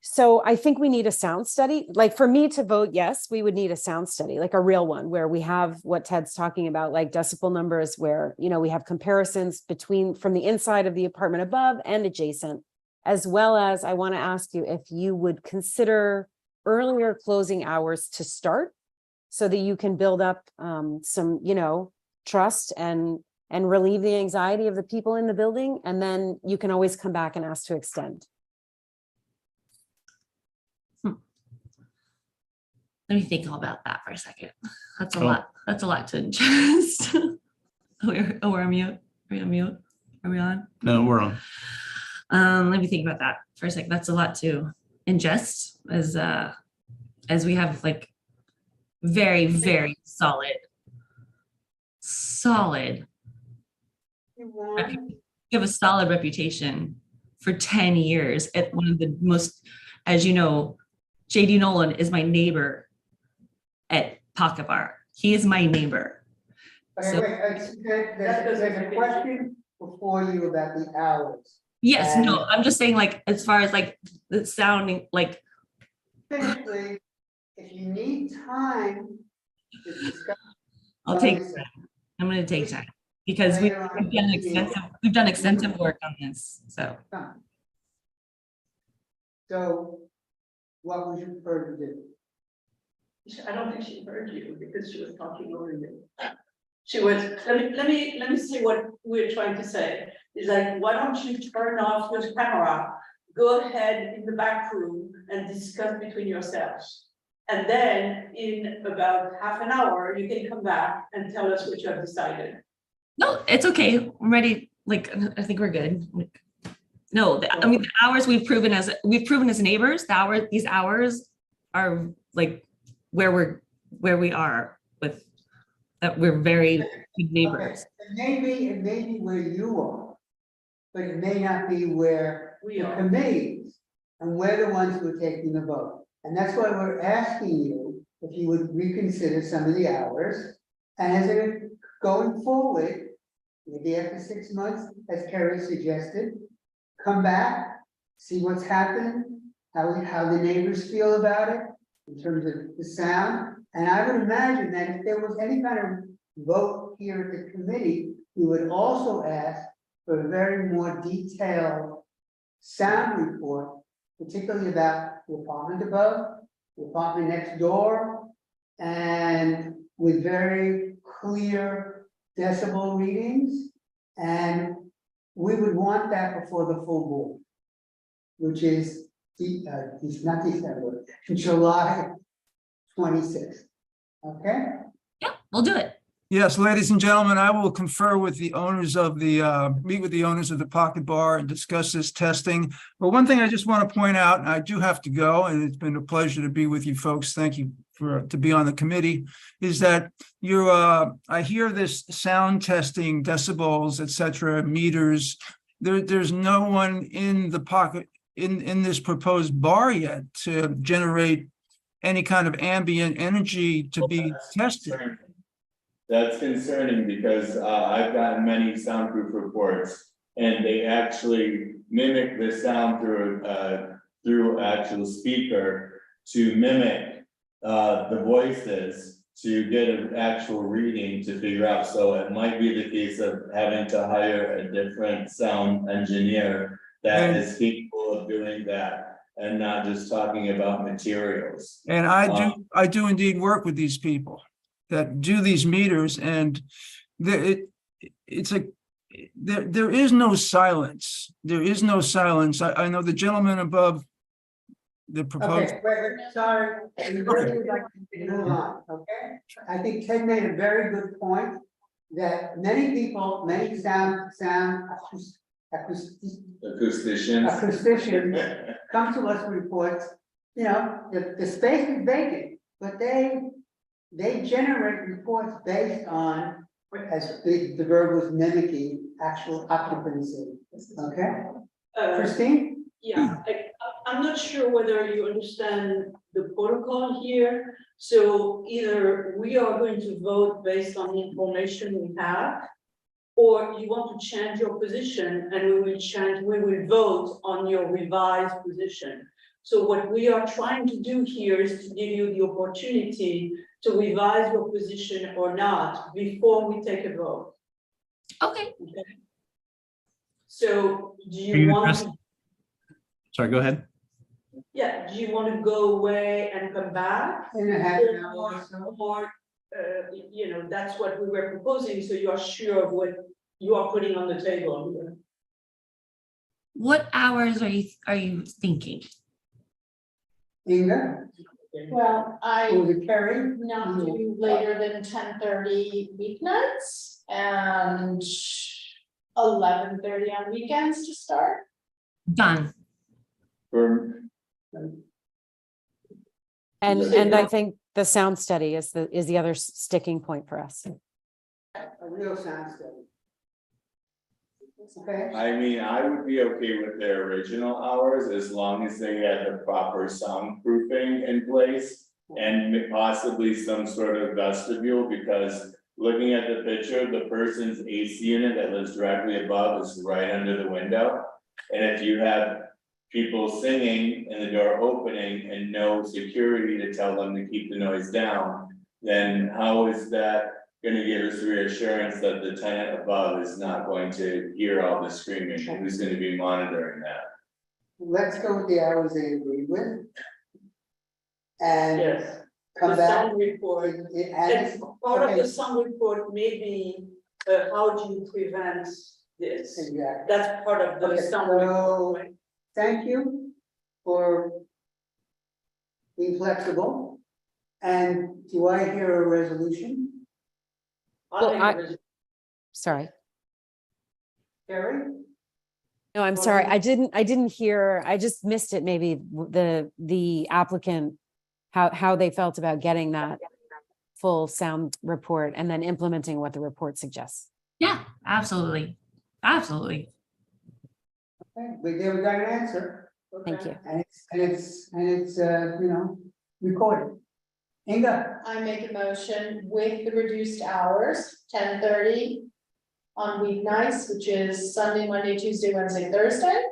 So I think we need a sound study. Like for me to vote yes, we would need a sound study, like a real one where we have what Ted's talking about, like decibel numbers, where, you know, we have comparisons from the inside of the apartment above and adjacent. As well as I want to ask you if you would consider earlier closing hours to start so that you can build up some, you know, trust and relieve the anxiety of the people in the building. And then you can always come back and ask to extend. Let me think all about that for a second. That's a lot. That's a lot to ingest. We're on mute. Are we on mute? Are we on? No, we're on. Let me think about that for a second. That's a lot to ingest as we have like very, very solid. You have a solid reputation for 10 years at one of the most, as you know, JD Nolan is my neighbor at Pocket Bar. He is my neighbor. Okay, So- wait, there's a question before you about the hours. Yes, no, I'm just saying like, as far as like the sounding, like, Typically, if you need time to discuss. I'll take time. I'm gonna take time because we've done extensive work on this, so. So what would you prefer to do? I don't think she heard you because she was talking over you. she was, let me see what we're trying to say. It's like, why don't you turn off your camera, go ahead in the back room and discuss between yourselves. And then in about half an hour, you can come back and tell us what you have decided. No, it's okay. I'm ready. Like, I think we're good. No, I mean, the hours we've proven as neighbors, these hours are like where we are with, that we're very good neighbors. Okay. It may be where you are, but it may not be where We the are. committee is, and we're the ones who are taking the vote. And that's why we're asking you if you would reconsider some of the hours. And as it going forward, maybe after 6 months, as Kerry suggested, come back, see what's happening, how the neighbors feel about it in terms of the sound. And I would imagine that if there was any kind of vote here at the committee, we would also ask for a very more detailed sound report, particularly about the apartment above, the apartment next door, and with very clear decibel readings. And we would want that before the full board, which is not December, July 26th. Okay? Yeah, we'll do it. Yes, ladies and gentlemen, I will confer with the owners of the, meet with the owners of the Pocket Bar and discuss this testing. But one thing I just want to point out, and I do have to go, and it's been a pleasure to be with you folks. Thank you to be on the committee, is that I hear this sound testing, decibels, et cetera, meters. There's no one in the pocket, in this proposed bar yet to generate any kind of ambient energy to be tested. That's concerning because I've gotten many soundproof reports and they actually mimic the sound through actual speaker to mimic the voices to get an actual reading to figure out. So it might be the case of having to hire a different sound engineer that is capable of doing that and not just talking about materials. And I do indeed work with these people that do these meters, and there is no silence. There is no silence. I know the gentleman above the proposed. Okay, wait, sorry, we really would like to move on, okay? I think Ted made a very good point that many people, many acousticians come to us with reports, you know, the space is vacant, but they generate reports based on, as the verb was mimicking, actual occupancy, okay? Christine? Yeah, I'm not sure whether you understand the protocol here. So either we are going to vote based on the information we have, or you want to change your position and we will vote on your revised position. So what we are trying to do here is to give you the opportunity to revise your position or not before we take a vote. Okay. So do you want to? Sorry, go ahead. Yeah, do you want to go away and come back? In a half an hour or so. Or, you know, that's what we were proposing, so you are sure of what you are putting on the table here. What hours are you thinking? Inga? Well, I Or the Kerry? not do later than 10:30 weeknights and 11:30 on weekends to start. Done. And I think the sound study is the other sticking point for us. A real sound study. Okay. I mean, I would be okay with their original hours as long as they had the proper soundproofing in place and possibly some sort of vestibule, because looking at the picture, the person's AC unit that lives directly above is right under the window. And if you have people singing and the door opening and no security to tell them to keep the noise down, then how is that gonna give us reassurance that the tenant above is not going to hear all the screaming? Who's gonna be monitoring that? Let's go with the hours they agreed with. And Yes. come the back. sound report. It And adds, part of okay. the sound report may be, how do you prevent this? Exactly. That's part of the Okay, sound so report, right? thank you for being flexible. And do I hear a resolution? I'll Well, make I- a resolution. Sorry. Carrie? No, I'm sorry. I didn't hear, I just missed it. Maybe the applicant, how they felt about getting that full sound report and then implementing what the report suggests. Yeah, absolutely. Absolutely. Okay, we got an answer. Thank you. And it's, you know, recorded. Inga, I make a motion with the reduced hours, 10:30 on weeknights, which is Sunday, Monday, Tuesday, Wednesday, Thursday.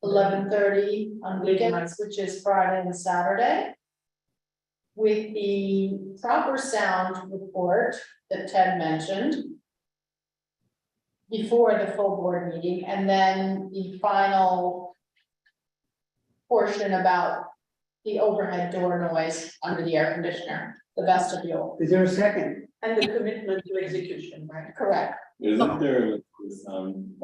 11:30 on weekends, which is Friday and Saturday. With the proper sound report that Ted mentioned before the full board meeting, and then the final portion about the overhead door noise under the air conditioner, the vestibule. is there a second? And the commitment to execution, right? Correct. Isn't there some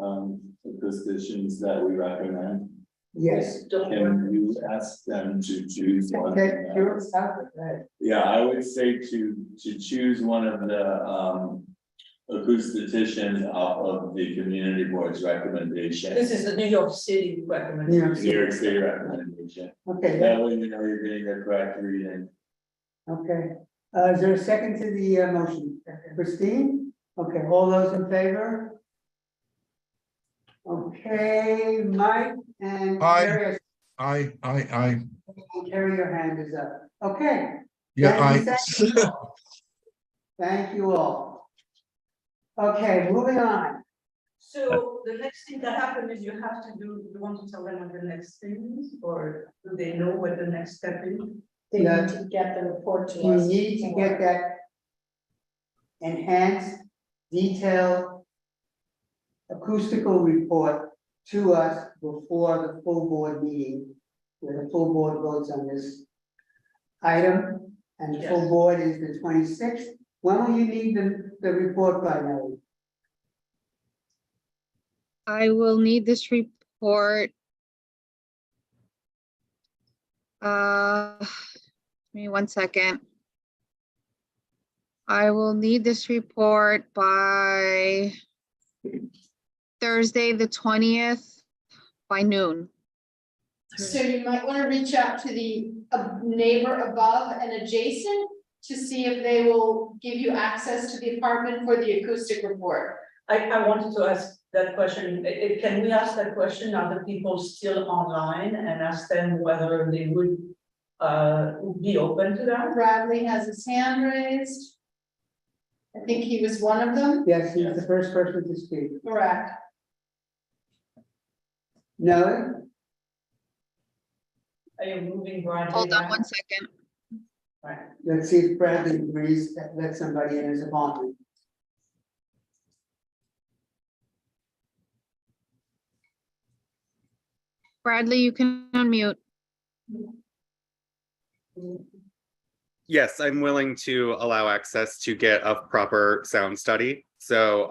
acoustics that we recommend? Yes. Can you ask them to choose one? Okay, sure, right. Yeah, I would say to choose one of the acousticians off of the community board's recommendation. This is the New York City recommendation. New York City recommendation. Okay, That way you know you're getting the correct reading. okay. Is there a second to the motion? Christine? Okay, all those in favor? Okay, Mike and Carrie. I. Carrie, your hand is up. Okay. Yeah, Thank you. Thank you all. Okay, moving on. So the next thing that happened is you have to do, you want to tell them what the next thing is, or do they know what the next step is? They need to get the report to You us. need to get that enhanced, detailed acoustical report to us before the full board meeting, where the full board votes on this item, and the full Yes. board is the 26th. When will you need the report by, Nelly? I will need this report. Give me 1 second. I will need this report by Thursday, the 20th by noon. So you might want to reach out to the neighbor above and adjacent to see if they will give you access to the apartment for the acoustic report. I wanted to ask that question. Can we ask that question? Are the people still online and ask them whether they would be open to that? Bradley has his hand raised. I think he was one of them. Yes, he's the first person to speak. Correct. Nelly? Are you moving Bradley? Hold on out? 1 second. Right. Let's see if Bradley agrees that let somebody in his apartment. Bradley, you can unmute. Yes, I'm willing to allow access to get a proper sound study. So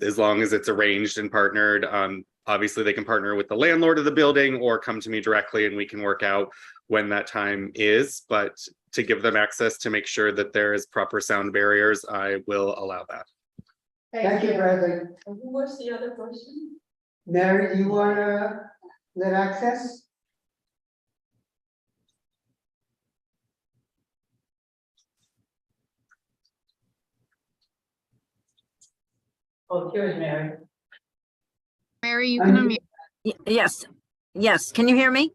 as long as it's arranged and partnered, obviously they can partner with the landlord of the building or come to me directly and we can work out when that time is. But to give them access to make sure that there is proper sound barriers, I will allow that. Thank you, Bradley. And who was the other person? Mary, do you wanna let access? Oh, here's Mary. Mary, you can unmute. Yes, yes. Can you hear me?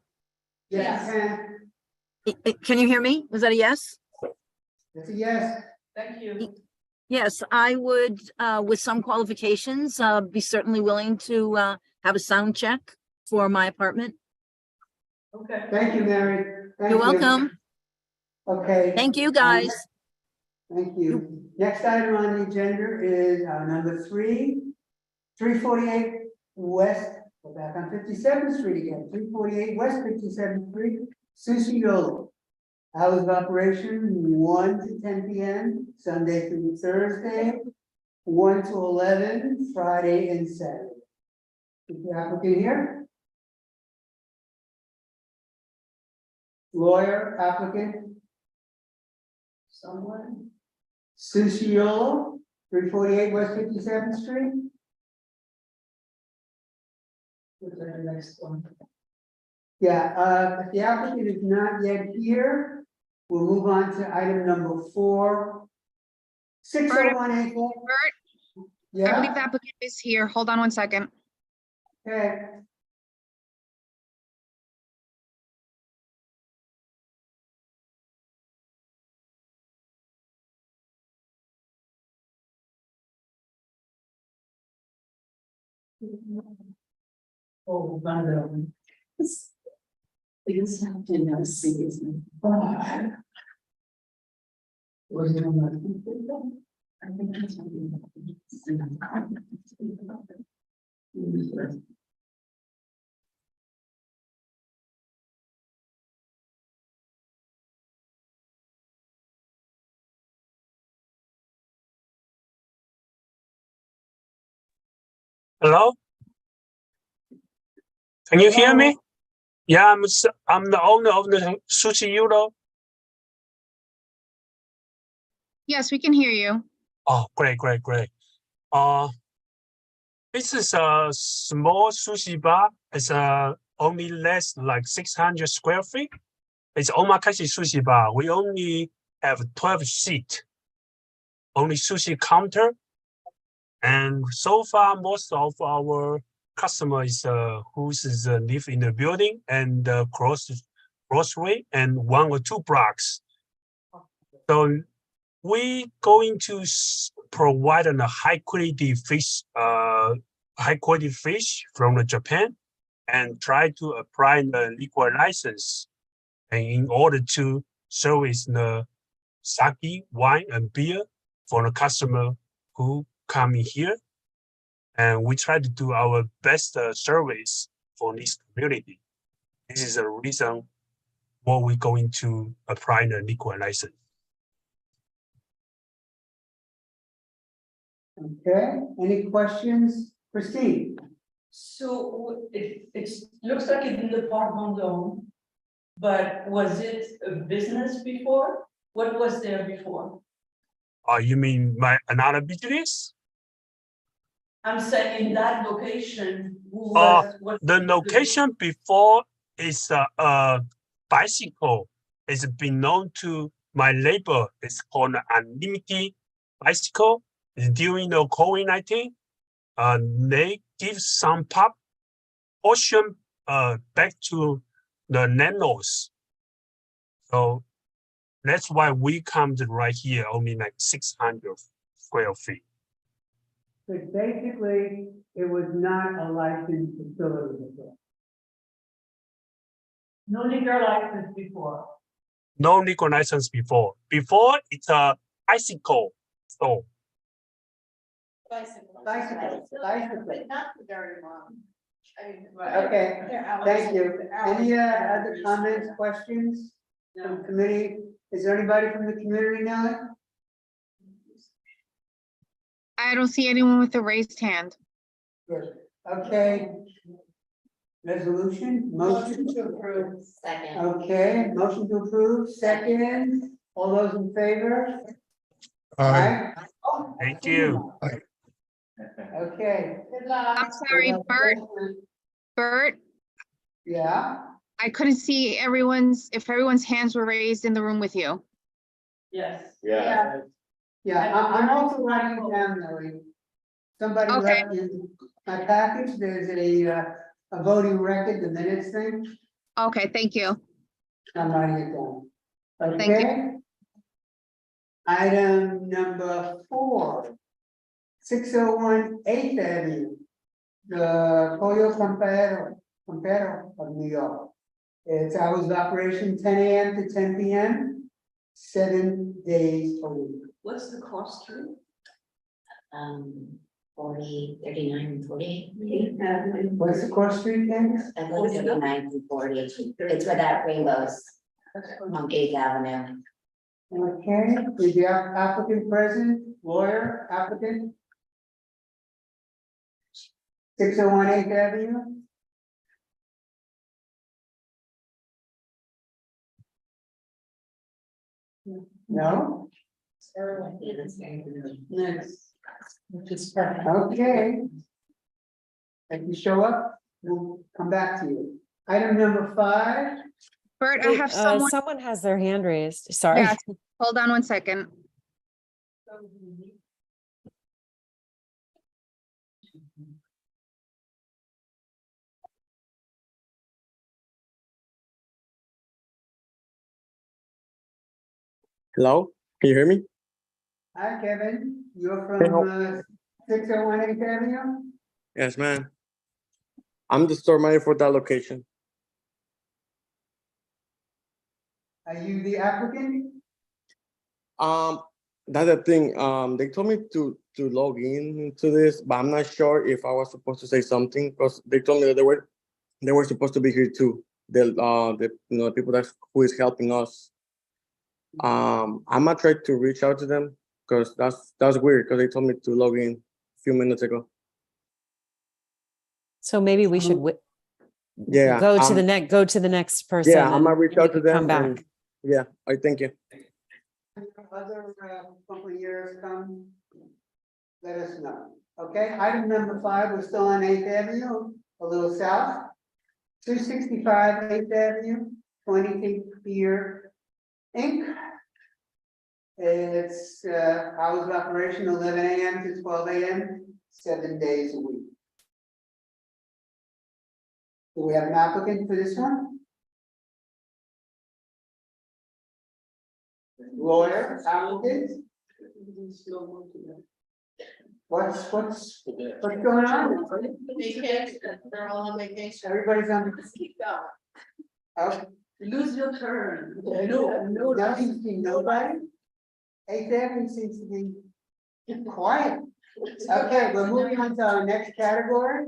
Yes. Can you hear me? Was that a yes? It's a yes. Thank you. Yes, I would, with some qualifications, be certainly willing to have a sound check for my apartment. Okay. Thank you, Mary. Thank You're you. welcome. Okay. Thank you, guys. Thank you. Next item on the agenda is number 348 West, go back on 57th Street again, 348 West 57th Street, Sushi Yolo Hours of operation, 1 to 10 p.m., Sunday through Thursday, 1 to 11, Friday and Saturday. Is the applicant here? Lawyer, applicant? Someone? Sushi Yolo, 348 West 57th Street. What's the next one? Yeah, if the applicant is not yet here, we'll move on to item number 4. 601 Bert, I Yeah. believe the applicant is here. Hold on one second. Okay. Oh, Vando. Because I didn't know seriously. Was it on my? I think that's what Hello? Can you hear me? Yeah, I'm the owner of the Sushi Yolo. Yes, we can hear you. Oh, great. This is a small sushi bar. It's only less like 600 square feet. It's omakase sushi bar. We only have 12 seats, only sushi counter. And so far, most of our customers who live in the building and grocery and 1 or 2 blocks. So we going to provide a high quality fish from Japan and try to apply the liquor license, and in order to service the sake, wine, and beer for the customer who come in here. And we try to do our best service for this community. This is the reason why we're going to apply the liquor license. Okay, any questions? Christine? So it looks like it's in the Park Vendôme, but was it a business before? What was there before? You mean another business? I'm saying in that location, who was, what? The location before is a bicycle. It's been known to my neighbor. It's called Unlimited Bicycle. During the COVID-19, they give some portion back to the landlords. So that's why we come to right here, only like 600 square feet. But basically, it was not a licensed facility before. No liquor license before. No liquor license before. Before, it's a bicycle store. Bicycle. Not very long. Okay, thank you. Any other comments, questions from committee? Is there anybody from the community now? I don't see anyone with a raised hand. Good. Okay. Resolution, motion to approve. Second. Okay, motion to approve, second. All those in favor? Aye. Thank you. Okay. I'm sorry, Bert, Yeah, I couldn't see if everyone's hands were raised in the room with you. Yes. Yeah. I'm also writing it down, Lily. Somebody Okay. left in my package, there's a voting record, the minutes thing. Okay, thank you. I'm writing it down. Thank you. Okay. Item number 4. 601 8th Avenue. The Pollo Campero of New York. It's hours of operation 10 a.m. to 10 p.m. 7 days a week. What's the cost to it? 40, 39, and 40. What's the cross street, Candace? I believe 39 and 40. It's where that rainbows. on 8th Avenue. Okay, is the applicant present, lawyer, applicant? 601 8th Avenue? No? Next. Okay. If you show up, we'll come back to you. Item number 5. Bert, I Wait, have someone, someone has their hand raised. Sorry. yes, hold on one second. Hello, can you hear me? Hi, Kevin. You're Hello. from 601 8th Avenue? Yes, ma'am. I'm the store manager for that location. Are you the applicant? That's the thing. They told me to log in to this, but I'm not sure if I was supposed to say something because they told me that they were supposed to be here too. The people who is helping us. I'm gonna try to reach out to them because that's weird because they told me to log in a few minutes ago. So maybe we should Yeah. go to the next person. Yeah, I'm gonna and reach we out to can them. Come back. and- yeah, I thank you. Other couple of years come, let us know. Okay, item number 5, we're still on 8th Avenue, a little south. 265 8th Avenue, 20 Beer Inc. It's hours of operation 11 a.m. to 12 a.m., 7 days a week. Do we have an applicant for this one? Lawyer, applicant? What's going on? Vacation, they're all on vacation. Everybody's on. Keep going. Oh, Lose your turn. no, nothing's seen nobody. 8th Avenue seems to be quiet. Okay, we're moving on to our next category.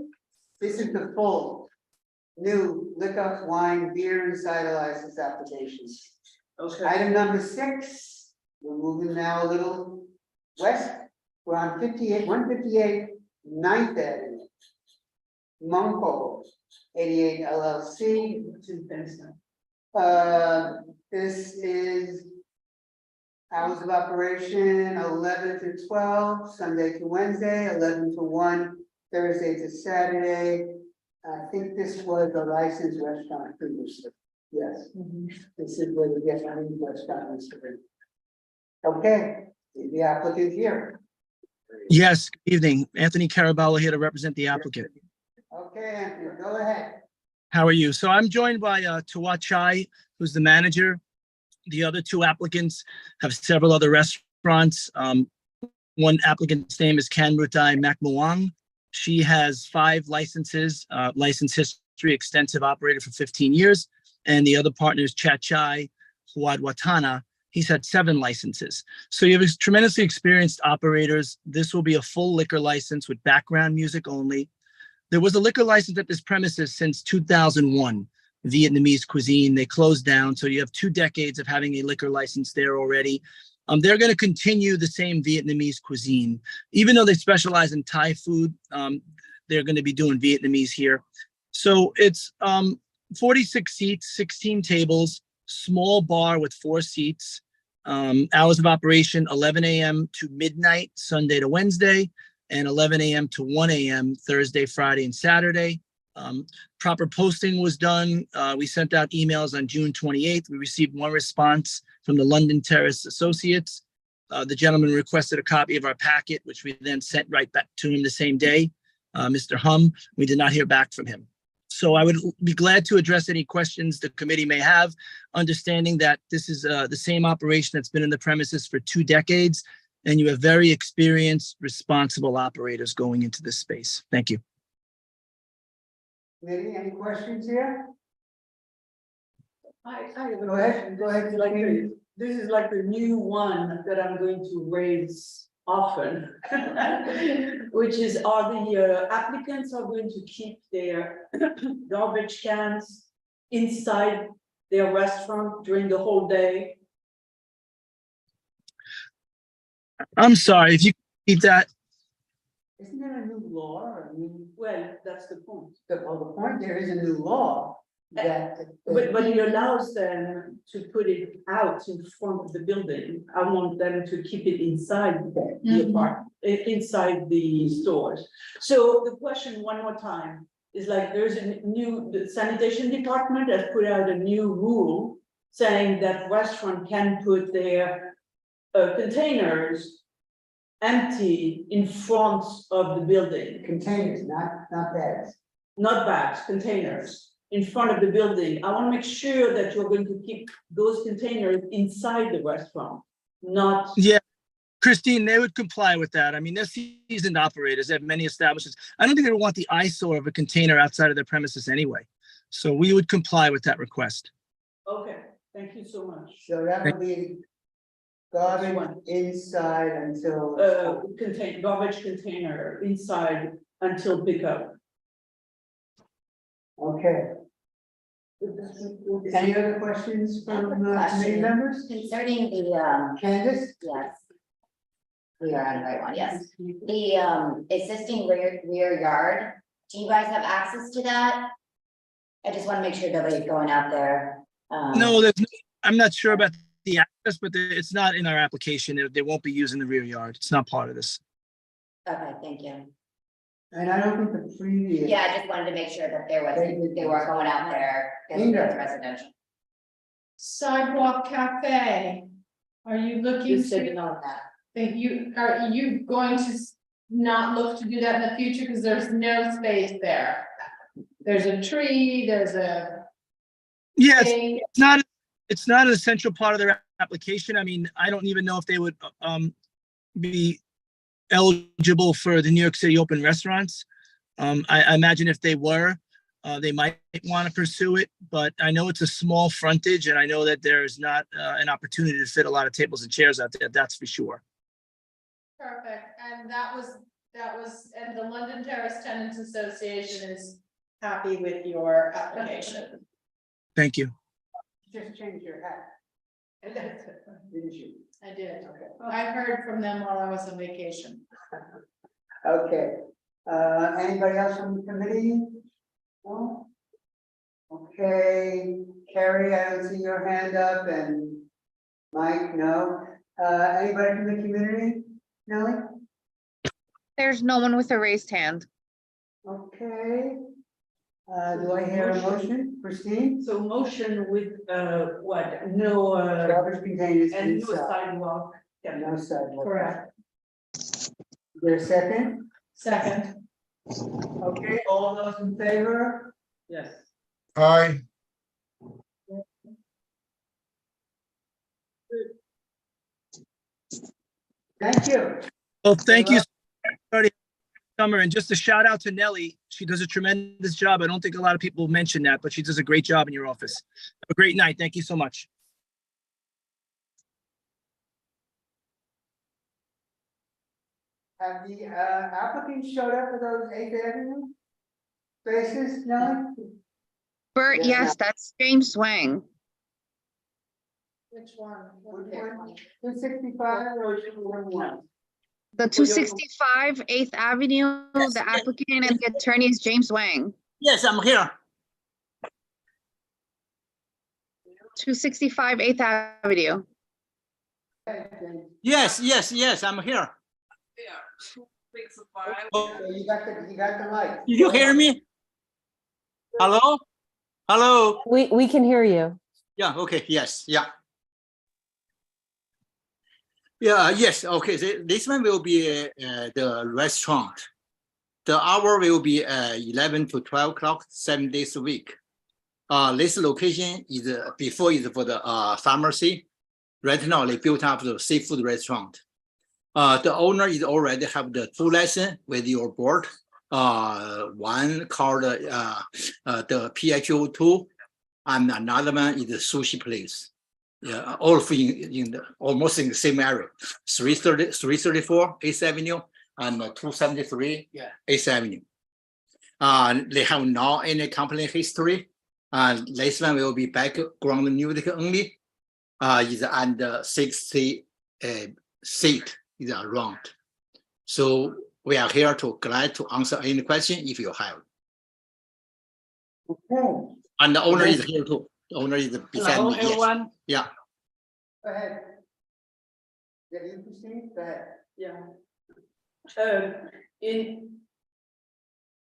This is the full new liquor, wine, beer, and cider license applications. Okay. Item number 6, we're moving now a little west. We're on 158 9th Avenue. Monco, 88 LLC. This is hours of operation 11 to 12, Sunday to Wednesday, 11 to 1, Thursday to Saturday. I think this was a licensed restaurant previously. Yes. This is where we get our new restaurant. Okay, the applicant here. Yes, good evening. Anthony Carabello here to represent the applicant. Okay, Anthony, go ahead. How are you? So I'm joined by Tawat Chai, who's the manager. The other 2 applicants have several other restaurants. One applicant's name is Kanrutai Makmuang. She has 5 licenses, license history, extensive operator for 15 years. And the other partner is Chachai Huad Watana. He's had 7 licenses. So you have tremendously experienced operators. This will be a full liquor license with background music only. There was a liquor license at this premises since 2001, Vietnamese cuisine. They closed down. So you have 2 decades of having a liquor license there already. They're going to continue the same Vietnamese cuisine. Even though they specialize in Thai food, they're going to be doing Vietnamese here. So it's 46 seats, 16 tables, small bar with 4 seats. Hours of operation 11 a.m. to midnight, Sunday to Wednesday, and 11 a.m. to 1 a.m. Thursday, Friday, and Saturday. Proper posting was done. We sent out emails on June 28th. We received 1 response from the London Terrace Associates. The gentleman requested a copy of our packet, which we then sent right back to him the same day. Mr. Hum, we did not hear back from him. So I would be glad to address any questions the committee may have, understanding that this is the same operation that's been in the premises for 2 decades, and you have very experienced, responsible operators going into this space. Thank you. Any questions here? I have a Go ahead, question. go ahead. This is like the new one that I'm going to raise often. Which is, are the applicants are going to keep their garbage cans inside their restaurant during the whole day? I'm sorry, if you keep that, Isn't there a new law or a new, Well, that's the point. the point, there is a new law that. But it allows them to put it out in front of the building. I want them to keep it inside the apartment, inside the stores. So the question one more time is like, there's a new, the sanitation department has put out a new rule saying that restaurant can put their containers empty in front of the building. Containers, not bags. Not bags, containers in front of the building. I want to make sure that you're going to keep those containers inside the restaurant, not. yeah, Christine, they would comply with that. I mean, they're seasoned operators. They have many establishments. I don't think they would want the eyesore of a container outside of their premises anyway. So we would comply with that request. Okay, thank you so much. So that would be garbage inside until. Garbage container inside until pickup. Okay. Any other questions from committee members? Concerning the, Candace? yes. We are on the right one, yes. The existing rear yard, do you guys have access to that? I just want to make sure nobody's going out there. No, I'm not sure about the access, but it's not in our application. They won't be using the rear yard. It's not part of this. Okay, thank you. And I don't think the previous. Yeah, I just wanted to make sure that they weren't going out there because it's residential. Sidewalk cafe, are you looking You said to, no on that. are you going to not look to do that in the future, because there's no space there? There's a tree, there's a. Yes, thing. it's not an essential part of their application. I mean, I don't even know if they would be eligible for the New York City open restaurants. I imagine if they were, they might want to pursue it, but I know it's a small frontage and I know that there's not an opportunity to fit a lot of tables and chairs out there, that's for sure. Perfect, and that was, and the London Terrace Tenants Association is happy with your application. Thank you. Just change your hat. Didn't you? I did. Okay. I heard from them while I was on vacation. Okay, anybody else from the committee? No? Okay, Carrie, I don't see your hand up, and Mike, no. Anybody from the community? Nellie? There's no one with a raised hand. Okay. Do I hear a motion, Christine? So motion with, what, no, Garbage containers and no inside. sidewalk. Yeah, No sidewalk. correct. There's a second? Second. Okay, all those in favor? Yes. Aye. Thank you. Well, thank you, everybody. Summer, and just a shout out to Nellie. She does a tremendous job. I don't think a lot of people mention that, but she does a great job in your office. Have a great night. Thank you so much. Have the applicants showed up for those 8th Avenue spaces, Nellie? Bert, Yeah. yes, that's James Wang. Which one? Which one? 265 or 211? The 265 8th Avenue, the applicant and the attorney is James Wang. Yes, I'm here. 265 8th Avenue. Yes, I'm here. So you got the mic. Did you hear me? Hello? Hello? We can hear you. Yeah, okay, yes, yeah. Yeah, yes, okay, this one will be the restaurant. The hour will be 11 to 12 o'clock, 7 days a week. This location is before is for the pharmacy. Right now, they built up the seafood restaurant. The owner is already have the 2 license with your board. One called the PHO2, and another one is the sushi place. Yeah, all in the almost in the same area. 334 8th Avenue and 273 8th Avenue. They have no any complaint history. This one will be background music only. Is under 60 seat is around. So we are here to glad to answer any question if you have. Okay, And the owner is here too. The owner is beside Hello, me. Yes. everyone. Yeah. go ahead. Yeah, you proceed, go ahead. Yeah.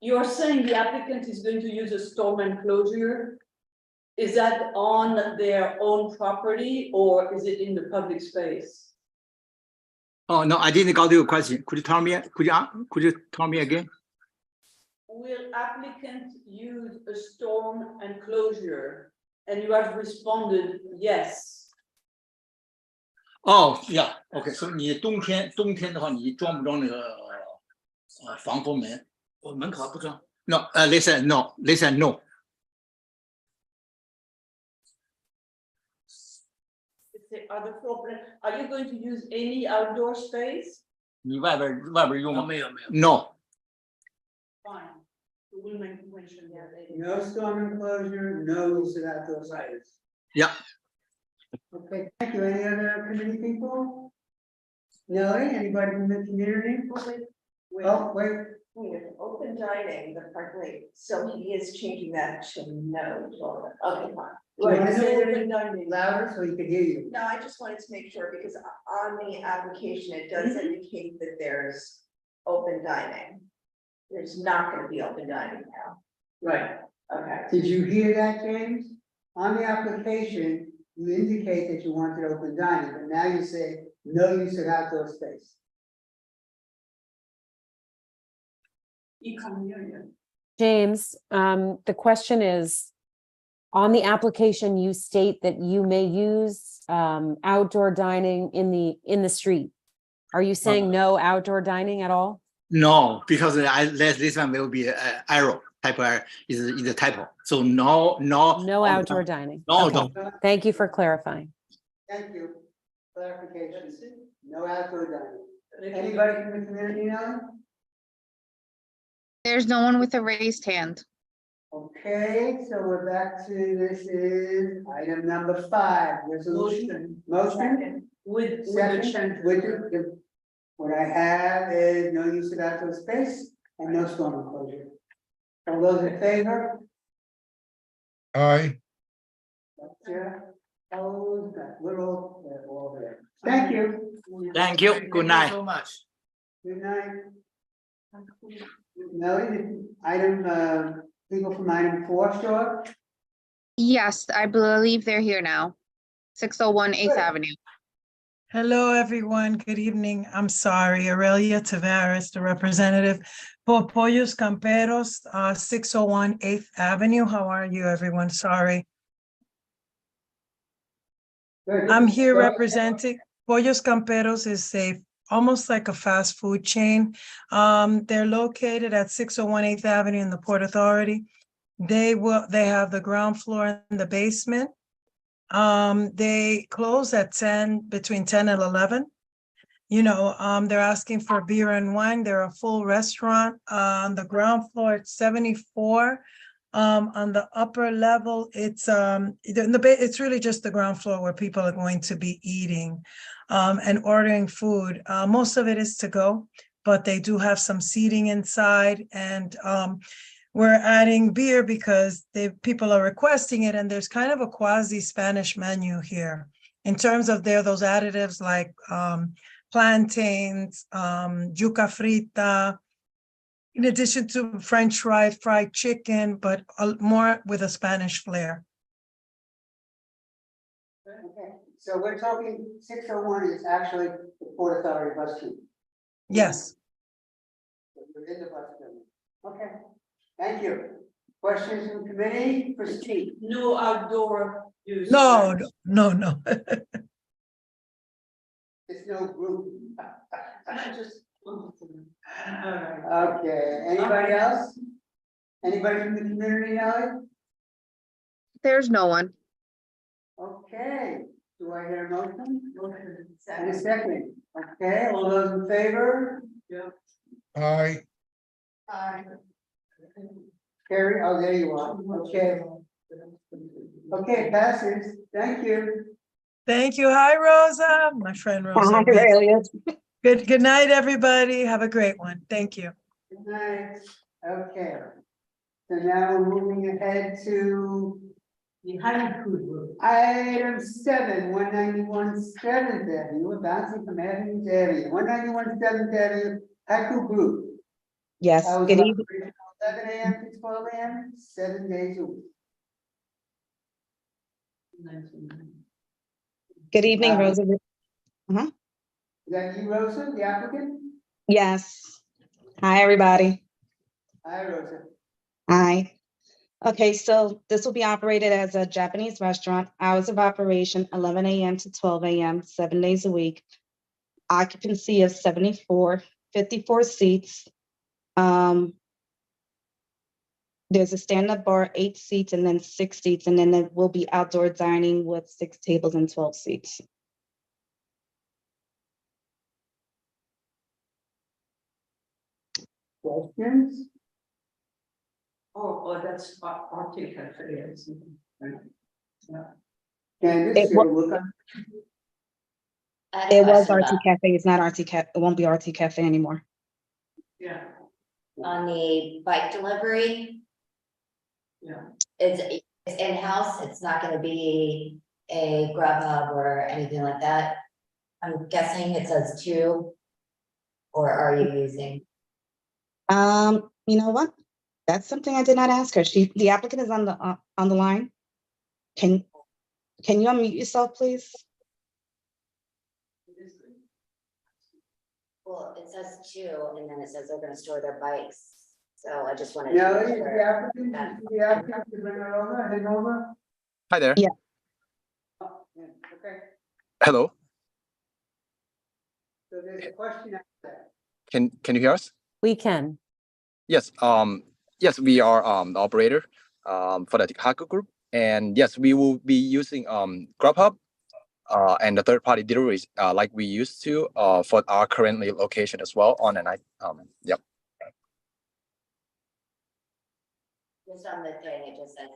You're saying the applicant is going to use a storm enclosure? Is that on their own property or is it in the public space? Oh no, I didn't got your question. Could you tell me? Could you tell me again? Will applicant use a storm enclosure? And you have responded yes. Oh yeah. OK， 所以你冬天的话，你装不装那个防风门？我门口不装。No, listen, no, listen, no. Are you going to use any outdoor space? 你外边用吗？没有。No. Fine. We'll mention that later. No storm enclosure, no use of outdoor space. Yeah. Okay, thank you. Any other committee people? No, anybody from the community? Oh, wait. Open dining, the park lake, so he is changing that to no. Okay, fine. Do you want to say it louder so he can hear you? No, I just wanted to make sure because on the application, it does indicate that there's open dining. There's not gonna be open dining now. Right. Okay. Did you hear that, James? On the application, you indicate that you wanted open dining, but now you say no use of outdoor space. James, the question is, on the application, you state that you may use outdoor dining in the street. Are you saying no outdoor dining at all? No, because this one will be arrow type is the typo. So no. No outdoor dining. No, Okay. no. Thank you for clarifying. Thank you. Clarification. No outdoor dining. Anybody from the community now? There's no one with a raised hand. Okay, so we're back to, this is item number 5, resolution. Motion? With the Second, change. what I have is no use of outdoor space and no storm enclosure. All those in favor? Aye. Yeah. Opposed? We're all there. Thank you. Thank you. Good night. So much. Good night. Melody, item, people from item 4, sure? Yes, I believe they're here now. 601 8th Avenue. Hello, everyone. Good evening. I'm sorry, Aurelia Tavares, the representative for Pollos Camperos, 601 8th Avenue. How are you, everyone? Sorry. I'm here representing Pollos Camperos is almost like a fast food chain. They're located at 601 8th Avenue in the Port Authority. They have the ground floor and the basement. They close at between 10 and 11. They're asking for beer and wine. They're a full restaurant. On the ground floor, it's 74. On the upper level, it's it's really just the ground floor where people are going to be eating and ordering food. Most of it is to go, but they do have some seating inside, and we're adding beer because people are requesting it, and there's kind of a quasi-Spanish menu here in terms of those additives like plantains, yuca frita, in addition to French fried chicken, but more with a Spanish flair. Okay, so we're talking 601 is actually the Port Authority bus route. Yes. Within the bus building. Okay, thank you. Questions from committee? Proceed. No outdoor use. No. There's no group. Okay, anybody else? Anybody from the community, Ally? There's no one. Okay, do I hear a motion? And a second. Okay, all those in favor? Yeah. Aye. Aye. Carrie, oh, there you are. Okay. Okay, passes. Thank you. Thank you. Hi, Rosa, my friend Rosa. Good night, everybody. Have a great one. Thank you. Good night. Okay. So now we're moving ahead to The Haiku Group. item 7, 191 7th Avenue. We're bouncing from avenue to avenue. 191 7th Avenue, Haiku Group. Yes, Hours good of evening. operation, 11 a.m. to 12 a.m., 7 days a week. Good evening, Rosa. Is that you, Rosa, the applicant? Yes. Hi, everybody. Hi, Rosa. Hi. Okay, so this will be operated as a Japanese restaurant. Hours of operation, 11 a.m. to 12 a.m., 7 days a week. Occupancy of 74, 54 seats. There's a stand-up bar, 8 seats, and then 6 seats, and then there will be outdoor dining with 6 tables and 12 seats. Questions? Oh, that's Arctic Cafe, isn't it? Yeah. Candace, It you wa- look up. I had a It was question RT about, Cafe. It's not RT Cafe. It won't be RT Cafe anymore. Yeah, on the bike delivery, yeah. it's in-house, it's not gonna be a Grubhub or anything like that. I'm guessing it says 2, or are you using? You know what? That's something I did not ask her. The applicant is on the line. Can you unmute yourself, please? Well, it says 2, and then it says they're gonna store their bikes, so I just wanted No, to is make the sure. applicant, to bring her over, head over? Hi there. Yeah. Oh, yeah, okay, Hello. so there's a question after that. Can you hear us? We can. Yes. Yes, we are the operator for the Haiku Group, and yes, we will be using Grubhub and the third-party deliveries like we used to for our currently location as well on and yep. Just on the thing, it just says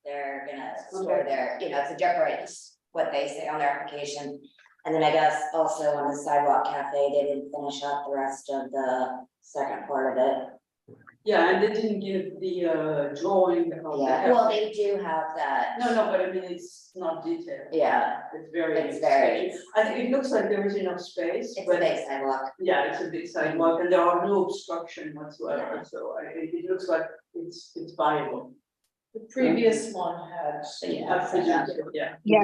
they're gonna store their, it's a different, what they say on their application. And then I guess also on the sidewalk cafe, they didn't finish up the rest of the second part of it. Yeah, and they didn't give the drawing of the. Yeah, well, they do have that. No, but I mean, it's not detailed. Yeah. It's very. It's very- sketchy. I think it looks like there is enough space. It's a but big sidewalk. Yeah, it's a big sidewalk and there are no obstruction whatsoever, so it looks like it's viable. The previous one had. Yeah. Yeah,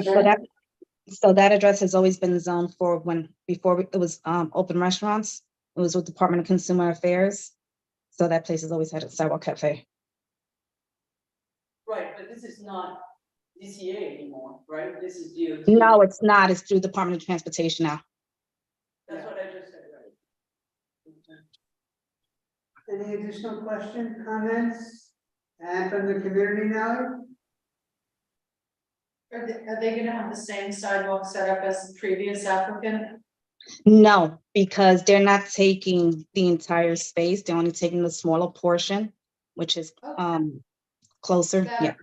so that address has always been zoned for before it was open restaurants. It was with Department of Consumer Affairs. So that place has always had a sidewalk cafe. Right, but this is not DCA anymore, right? This is DOT. No, it's not. It's through Department of Transportation now. That's what I just said, right? Any additional questions, comments? And from the community now? Are they gonna have the same sidewalk setup as the previous applicant? No, because they're not taking the entire space. They're only taking the smaller portion, which is closer. Yeah.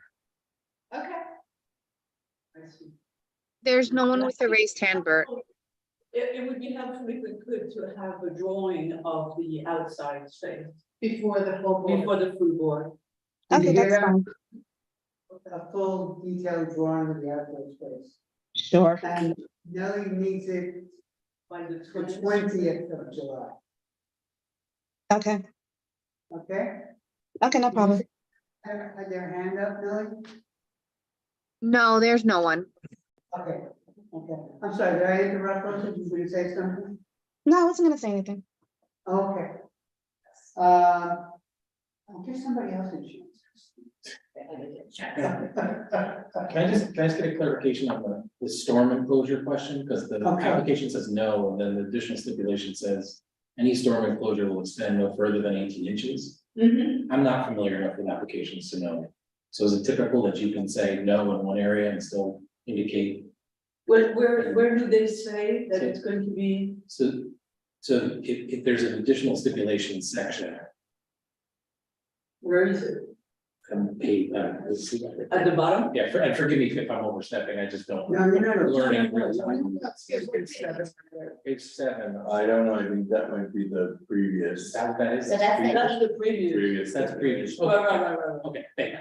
Okay. There's no one with a raised hand, Bert. It would be helpful if we could to have a drawing of the outside space. Before the full board. Before the full board. Okay, that's fine. A full detailed drawing of the outdoor space. Sure. And Nellie needs it by the 20th of July, Okay. okay? Okay, no problem. Had their hand up, Nellie? No, there's no one. Okay, I'm sorry, did I interrupt, Rosa? Did you want to say something? No, I wasn't gonna say anything. Okay. I'll give somebody else a chance. Can I just get a clarification on the storm enclosure question? Because the Okay. application says no, and then the additional stipulation says any storm enclosure will extend no further than 18 inches. I'm not familiar enough with applications to know. So is it typical that you can say no in one area and still indicate? Well, where do they say that it's going to be? So if there's an additional stipulation section, Where is it? At the bottom? Yeah, and forgive me if I'm overstepping, I just don't. No, you're not. Learning. No, Page 7. I don't know, I think that might be the previous. That is. So that's it. That's the previous. Previous. That's previous. Right. Okay, thank you.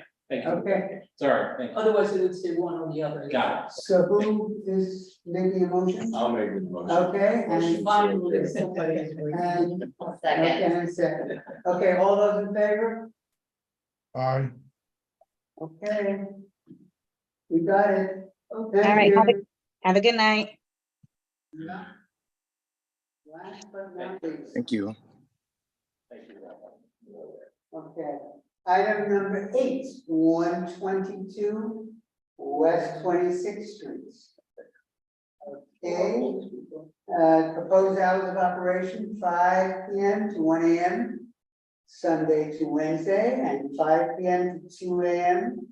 Okay, Sorry, thank you. Otherwise, it would say one or the other. Got it. so who is making a motion? I'll make the motion. Okay, and. Finally, somebody has. And, Second. okay, and a second. Okay, all those in favor? aye. Okay. We got it. All right, have a good night. Last but not least. Thank you. Okay, item number 8, 122 West 26th Street. Okay, proposed hours of operation 5 p.m. to 1 a.m. Sunday to Wednesday, and 5 p.m. to 2 a.m.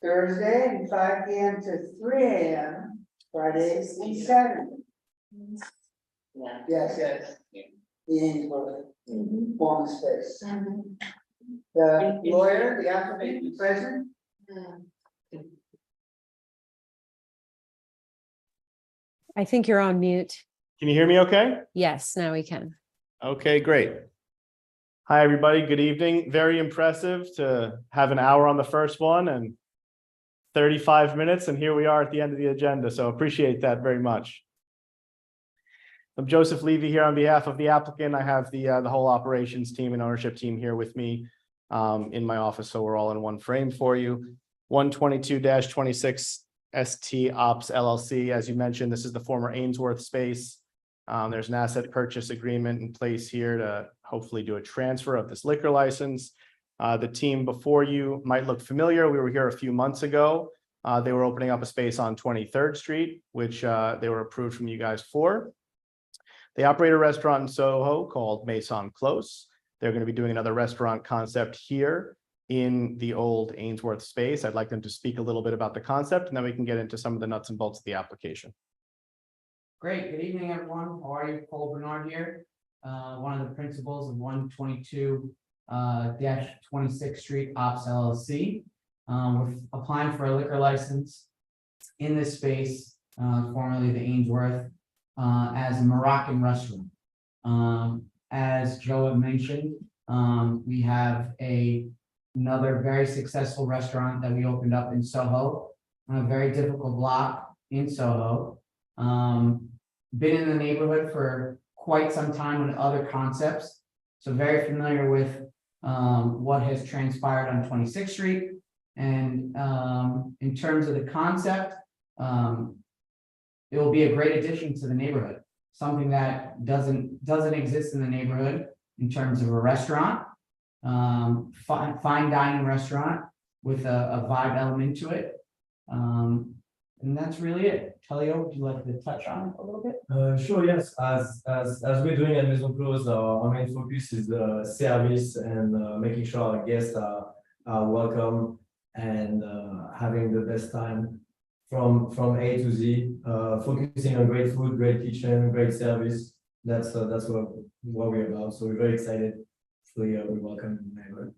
Thursday, and 5 p.m. to 3 a.m. Friday and Saturday. Yeah. Yes, the Ainsworth former space. The lawyer, the applicant present? I think you're on mute. Can you hear me okay? Yes, now we can. Okay, great. Hi, everybody. Good evening. Very impressive to have an hour on the first one and 35 minutes, and here we are at the end of the agenda. So appreciate that very much. I'm Joseph Levy here on behalf of the applicant. I have the whole operations team and ownership team here with me in my office, so we're all in one frame for you. 122-26 ST Ops LLC. As you mentioned, this is the former Ainsworth space. There's an asset purchase agreement in place here to hopefully do a transfer of this liquor license. The team before you might look familiar. We were here a few months ago. They were opening up a space on 23rd Street, which they were approved from you guys for. They operate a restaurant in Soho called Maison Close. They're going to be doing another restaurant concept here in the old Ainsworth space. I'd like them to speak a little bit about the concept, and then we can get into some of the nuts and bolts of the application. Great, good evening, everyone. How are you? Paul Bernard here, one of the principals of 122-26th Street Ops LLC. We're applying for a liquor license in this space, formerly the Ainsworth, as a Moroccan restaurant. As Joe had mentioned, we have another very successful restaurant that we opened up in Soho, on a very difficult block in Soho. Been in the neighborhood for quite some time with other concepts, so very familiar with what has transpired on 26th Street. And in terms of the concept, it will be a great addition to the neighborhood, something that doesn't exist in the neighborhood in terms of a restaurant, fine dining restaurant with a vibe element to it. And that's really it. Telio, would you like to touch on it a little bit? Sure, yes. As we're doing at Maison Close, our main focus is the service and making sure our guests are welcome and having the best time from A to Z, focusing on great food, great kitchen, great service. That's what we're about. So we're very excited. We welcome the neighborhood.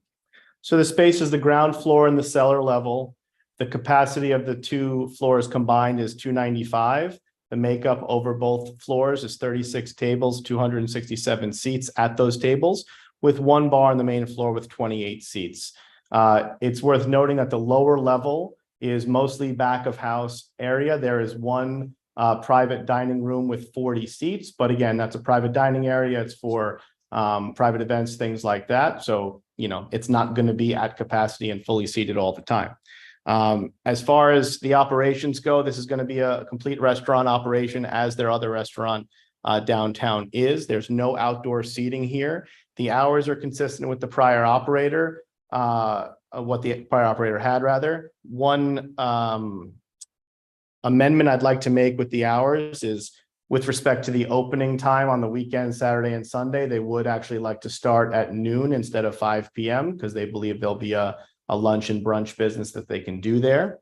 So the space is the ground floor and the cellar level. The capacity of the two floors combined is 295. The makeup over both floors is 36 tables, 267 seats at those tables, with one bar on the main floor with 28 seats. It's worth noting that the lower level is mostly back of house area. There is one private dining room with 40 seats, but again, that's a private dining area. It's for private events, things like that. So, you know, it's not going to be at capacity and fully seated all the time. As far as the operations go, this is going to be a complete restaurant operation, as their other restaurant downtown is. There's no outdoor seating here. The hours are consistent with the prior operator, what the prior operator had rather. One amendment I'd like to make with the hours is with respect to the opening time on the weekend, Saturday and Sunday. They would actually like to start at noon instead of 5 p.m. because they believe there'll be a lunch and brunch business that they can do there.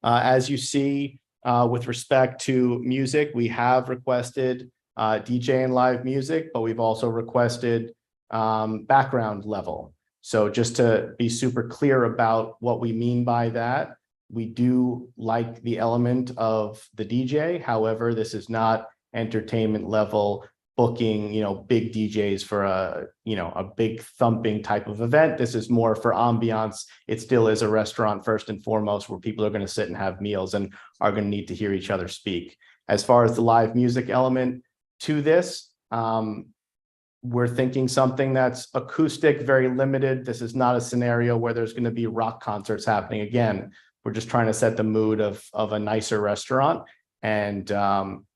As you see, with respect to music, we have requested DJ and live music, but we've also requested background level. So just to be super clear about what we mean by that, we do like the element of the DJ. However, this is not entertainment level booking, big DJs for a big thumping type of event. This is more for ambiance. It still is a restaurant first and foremost, where people are going to sit and have meals and are going to need to hear each other speak. As far as the live music element to this, we're thinking something that's acoustic, very limited. This is not a scenario where there's going to be rock concerts happening. Again, we're just trying to set the mood of a nicer restaurant, and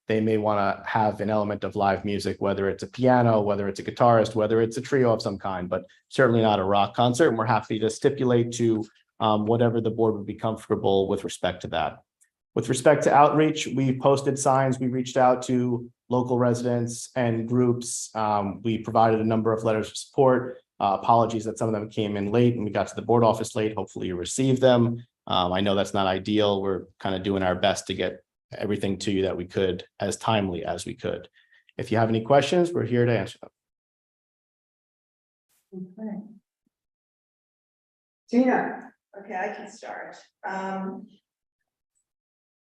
they may want to have an element of live music, whether it's a piano, whether it's a guitarist, whether it's a trio of some kind, but certainly not a rock concert. And we're happy to stipulate to whatever the board would be comfortable with respect to that. With respect to outreach, we posted signs, we reached out to local residents and groups. We provided a number of letters of support. Apologies that some of them came in late and we got to the board office late. Hopefully you received them. I know that's not ideal. We're kind of doing our best to get everything to you that we could as timely as we could. If you have any questions, we're here to answer them. Okay. Tina. Okay, I can start.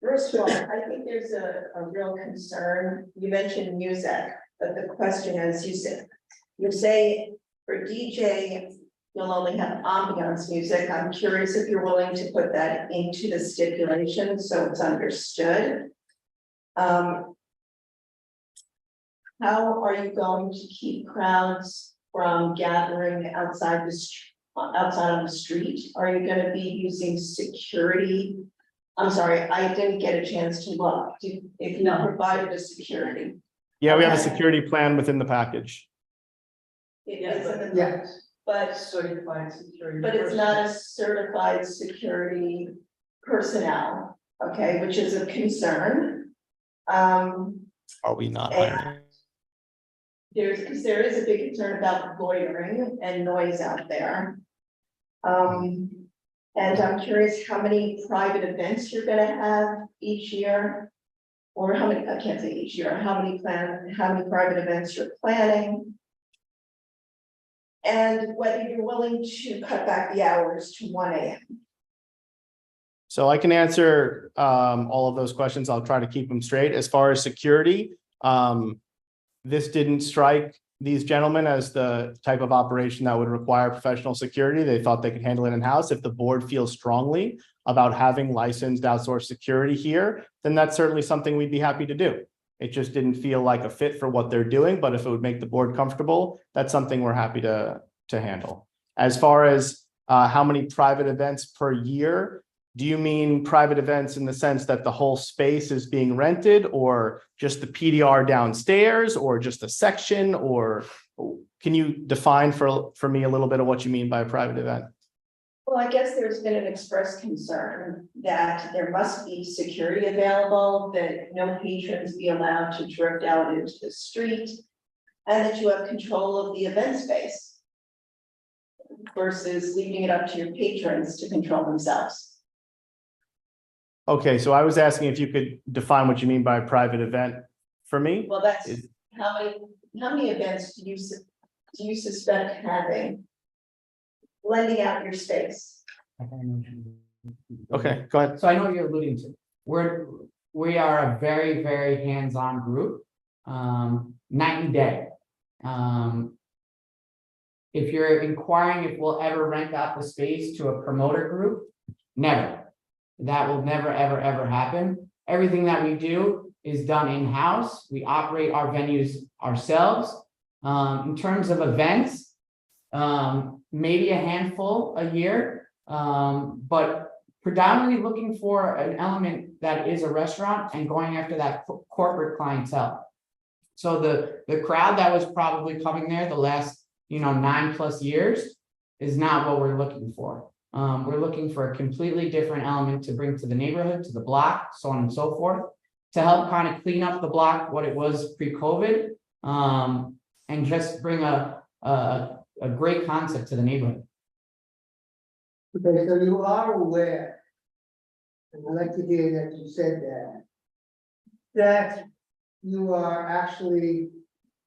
First of all, I think there's a real concern. You mentioned music, but the question is, you say for DJ, you'll only have ambiance music. I'm curious if you're willing to put that into the stipulation so it's understood. How are you going to keep crowds from gathering outside on the street? Are you going to be using security? I'm sorry, I didn't get a chance to look. If you provided a security. Yeah, we have a security plan within the package. Yes. But certified security. But it's not a certified security personnel, okay, which is a concern. Are we not hiring? Because there is a big concern about loitering and noise out there. And I'm curious how many private events you're gonna have each year? Or how many, I can't say each year, how many private events you're planning? And whether you're willing to cut back the hours to 1 a.m. So I can answer all of those questions. I'll try to keep them straight. As far as security, this didn't strike these gentlemen as the type of operation that would require professional security. They thought they could handle it in-house. If the board feels strongly about having licensed outsourced security here, then that's certainly something we'd be happy to do. It just didn't feel like a fit for what they're doing, but if it would make the board comfortable, that's something we're happy to handle. As far as how many private events per year, do you mean private events in the sense that the whole space is being rented, or just the PDR downstairs, or just a section, or can you define for me a little bit of what you mean by a private event? Well, I guess there's been an expressed concern that there must be security available, that no patrons be allowed to drift out into the street, and that you have control of the event space versus leaving it up to your patrons to control themselves. Okay, so I was asking if you could define what you mean by a private event for me. Well, that's how many events do you suspect having? Lending out your space. Okay, go ahead. So I know what you're alluding to. We are a very, very hands-on group, night and day. If you're inquiring if we'll ever rent out the space to a promoter group, never. That will never, ever, ever happen. Everything that we do is done in-house. We operate our venues ourselves. In terms of events, maybe a handful a year, but predominantly looking for an element that is a restaurant and going after that corporate clientele. So the crowd that was probably coming there the last 9+ years is not what we're looking for. We're looking for a completely different element to bring to the neighborhood, to the block, so on and so forth, to help kind of clean up the block what it was pre-COVID, and just bring a great concept to the neighborhood. Okay, so you are aware, and I'd like to hear that you said that you are actually,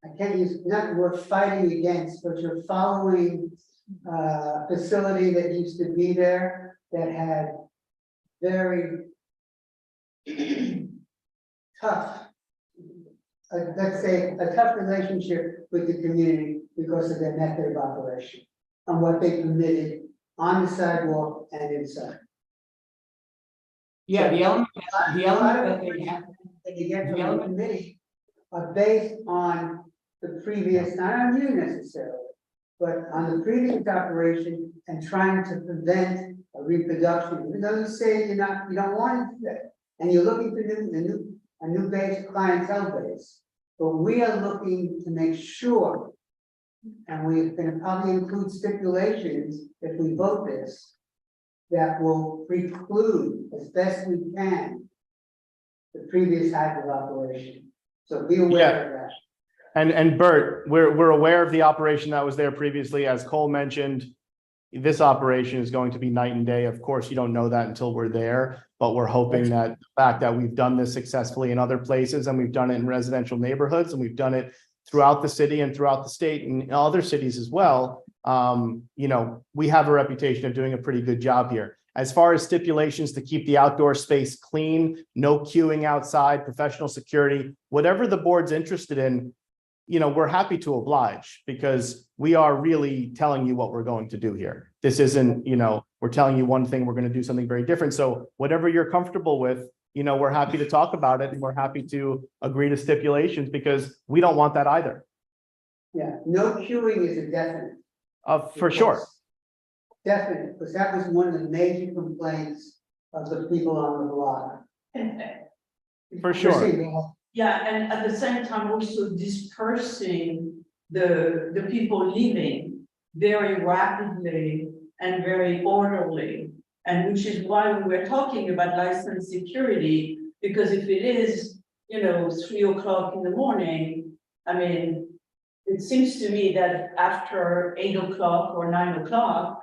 I can't use, not the word fighting against, but you're following facility that used to be there that had very tough, let's say, a tough relationship with the community because of their method of operation and what they permitted on the sidewalk and inside. Yeah, the element A lot of that the they have, that you get the from the element- committee are based on the previous, not on you necessarily, but on the previous operation and trying to prevent a reproduction, even though you say you don't want to do that. And you're looking for a new base, clientele base. But we are looking to make sure, and we're gonna probably include stipulations if we vote this, that will preclude as best we can the previous type of operation. So be aware of that. And Bert, we're aware of the operation that was there previously. As Cole mentioned, this operation is going to be night and day. Of course, you don't know that until we're there, but we're hoping that the fact that we've done this successfully in other places and we've done it in residential neighborhoods and we've done it throughout the city and throughout the state and other cities as well. You know, we have a reputation of doing a pretty good job here. As far as stipulations to keep the outdoor space clean, no queuing outside, professional security, whatever the board's interested in, you know, we're happy to oblige because we are really telling you what we're going to do here. This isn't, you know, we're telling you one thing, we're going to do something very different. So whatever you're comfortable with, you know, we're happy to talk about it and we're happy to agree to stipulations because we don't want that either. Yeah, no queuing is a definite. For sure. Definite, because that was one of the major complaints of the people on the block. For sure. Christine, Yeah, and at the same time also dispersing the people leaving very rapidly and very orderly. And which is why we were talking about license security, because if it is, 3:00 in the morning, I mean, it seems to me that after 8:00 or 9:00,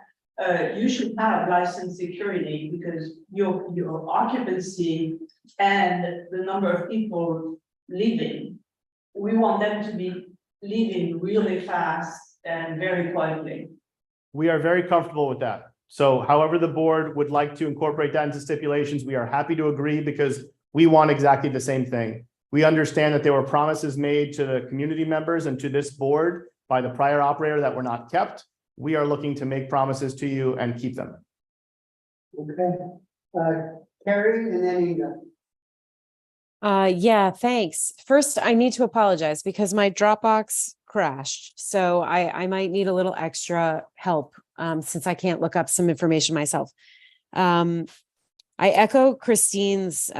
you should have license security because your occupancy and the number of people leaving, we want them to be leaving really fast and very quietly. We are very comfortable with that. So however the board would like to incorporate that into stipulations, we are happy to agree because we want exactly the same thing. We understand that there were promises made to the community members and to this board by the prior operator that were not kept. We are looking to make promises to you and keep them. Okay, Carrie and then Inga. Yeah, thanks. First, I need to apologize because my Dropbox crashed. So I might need a little extra help since I can't look up some information myself. I echo Christine's,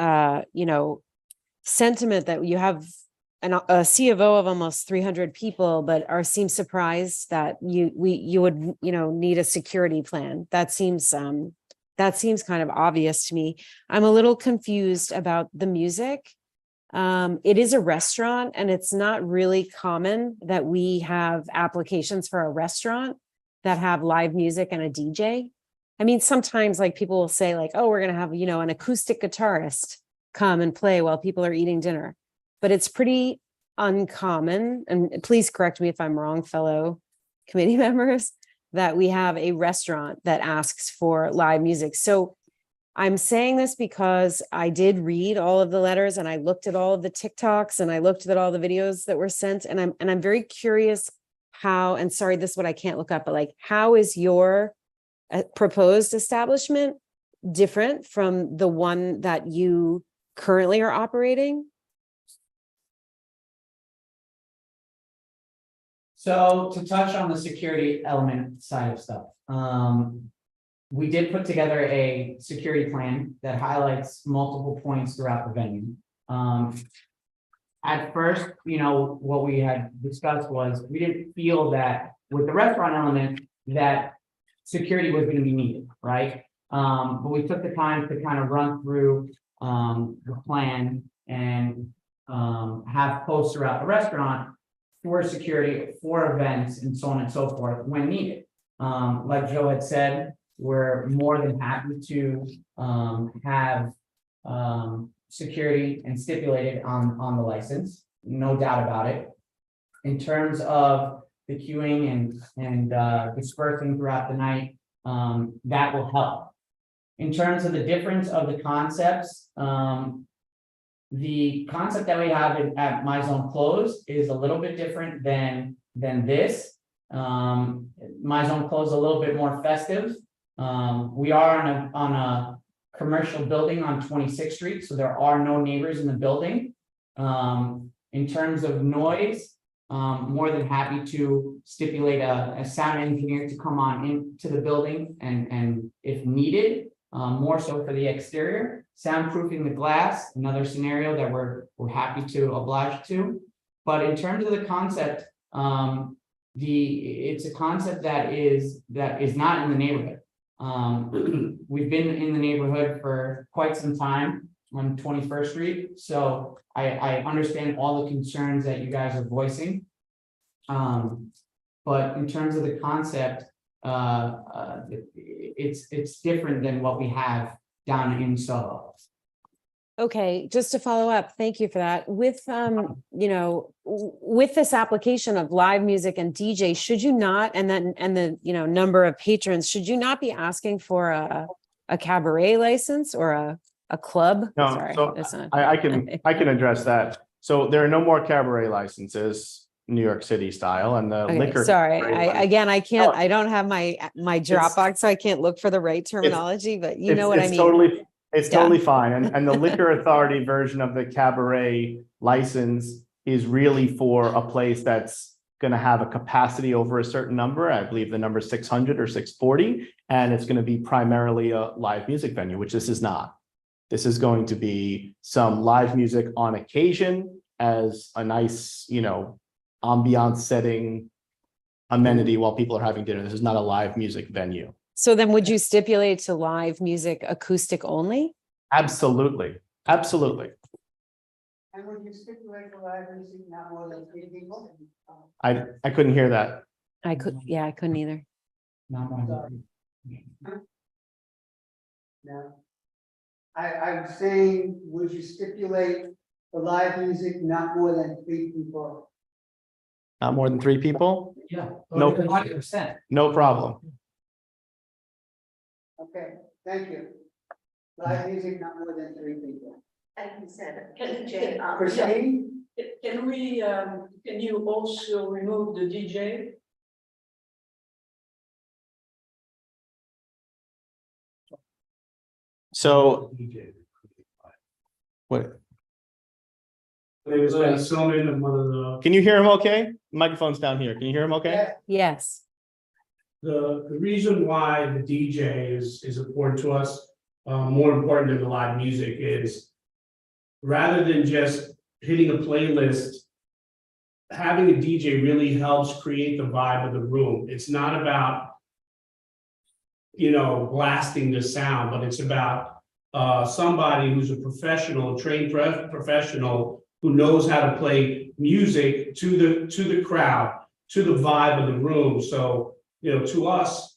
sentiment that you have a C of O of almost 300 people, but seem surprised that you would, need a security plan. That seems kind of obvious to me. I'm a little confused about the music. It is a restaurant and it's not really common that we have applications for a restaurant that have live music and a DJ. I mean, sometimes like people will say like, oh, we're going to have, an acoustic guitarist come and play while people are eating dinner, but it's pretty uncommon. And please correct me if I'm wrong, fellow committee members, that we have a restaurant that asks for live music. So I'm saying this because I did read all of the letters and I looked at all of the TikToks and I looked at all the videos that were sent. And I'm very curious how, and sorry, this is what I can't look up, but like, how is your proposed establishment different from the one that you currently are operating? So to touch on the security element side of stuff, we did put together a security plan that highlights multiple points throughout the venue. At first, what we had discussed was we didn't feel that with the restaurant element that security was going to be needed, right? But we took the time to kind of run through the plan and have posts throughout the restaurant for security, for events, and so on and so forth when needed. Like Joe had said, we're more than happy to have security and stipulated on the license, no doubt about it. In terms of the queuing and dispersing throughout the night, that will help. In terms of the difference of the concepts, the concept that we have at My Zone Close is a little bit different than this. My Zone Close is a little bit more festive. We are on a commercial building on 26th Street, so there are no neighbors in the building. In terms of noise, more than happy to stipulate a sound engineer to come on into the building and if needed, more so for the exterior. Soundproofing the glass, another scenario that we're happy to oblige to. But in terms of the concept, it's a concept that is not in the neighborhood. We've been in the neighborhood for quite some time on 21st Street, so I understand all the concerns that you guys are voicing. But in terms of the concept, it's different than what we have down in Soho. Okay, just to follow up, thank you for that. With, you know, with this application of live music and DJ, should you not, and the, you know, number of patrons, should you not be asking for a cabaret license or a club? No, Sorry, so listen. I can address that. So there are no more cabaret licenses, New York City style, and the Okay, liquor. sorry, I can't, No. I don't have my Dropbox, so I can't look for the right terminology, but you know what I mean. It's totally fine. And the liquor authority version of the cabaret license is really for a place that's going to have a capacity over a certain number. I believe the number is 600 or 640, and it's going to be primarily a live music venue, which this is not. This is going to be some live music on occasion as a nice, you know, ambiance setting amenity while people are having dinner. This is not a live music venue. So then would you stipulate to live music acoustic only? Absolutely. Absolutely. And would you stipulate the live music not more than 3 people? I couldn't hear that. I couldn't either. Not more. No. I'm saying, would you stipulate the live music not more than 3 people? Not more than 3 people? Yeah. No, 100%. no problem. Okay, thank you. Live music not more than 3 people. I consent. Christine? Can you also remove the DJ? So what? Can you hear him okay? Microphone's down here. Can you hear him okay? Yes. The reason why the DJ is important to us, more important than the live music, is rather than just hitting a playlist, having a DJ really helps create the vibe of the room. It's not about, you know, blasting the sound, but it's about somebody who's a professional, trained professional who knows how to play music to the crowd, to the vibe of the room. So, you know, to us,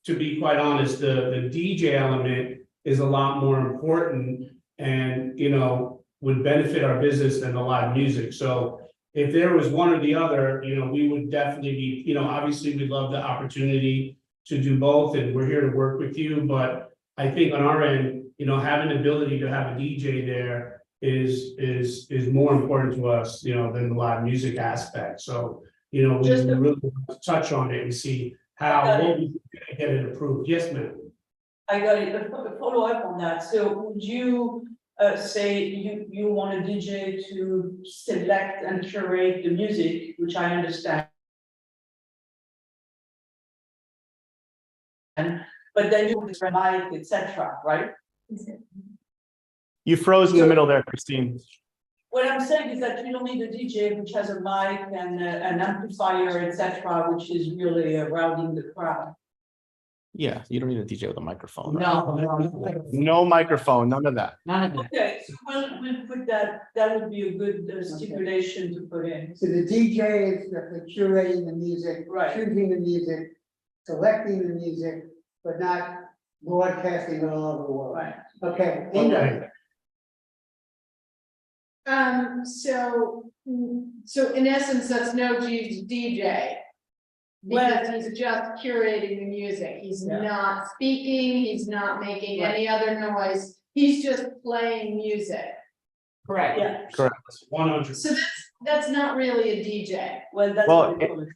to be quite honest, the DJ element is a lot more important and, you know, would benefit our business than the live music. So if there was one or the other, you know, we would definitely be, you know, obviously we'd love the opportunity to do both, and we're here to work with you. But I think on our end, you know, having the ability to have a DJ there is more important to us, you know, than the live music aspect. So, you know, we really want to touch on it and see what we can get it approved. Yes, ma'am. I got it, a follow up on that. So would you say you want a DJ to select and curate the music, which I understand. But then you would mic, etc., right? You froze in the middle there, Christine. What I'm saying is that you don't need a DJ which has a mic and an amplifier, etc., which is really routing the crowd. Yeah, you don't need a DJ with a microphone. No. No microphone, none of that. None of that. Okay, so we'll put that would be a good stipulation to put in. So the DJ is the curating the music, Right. choosing the music, selecting the music, but not broadcasting all over the world. Right. Okay, Inga. So in essence, that's no DJ. Because he's just curating the music, he's not speaking, he's not making any other noise, he's just playing music. Correct. Yeah. Correct. 100. So that's not really a DJ. Well, that's. Well, what they call it.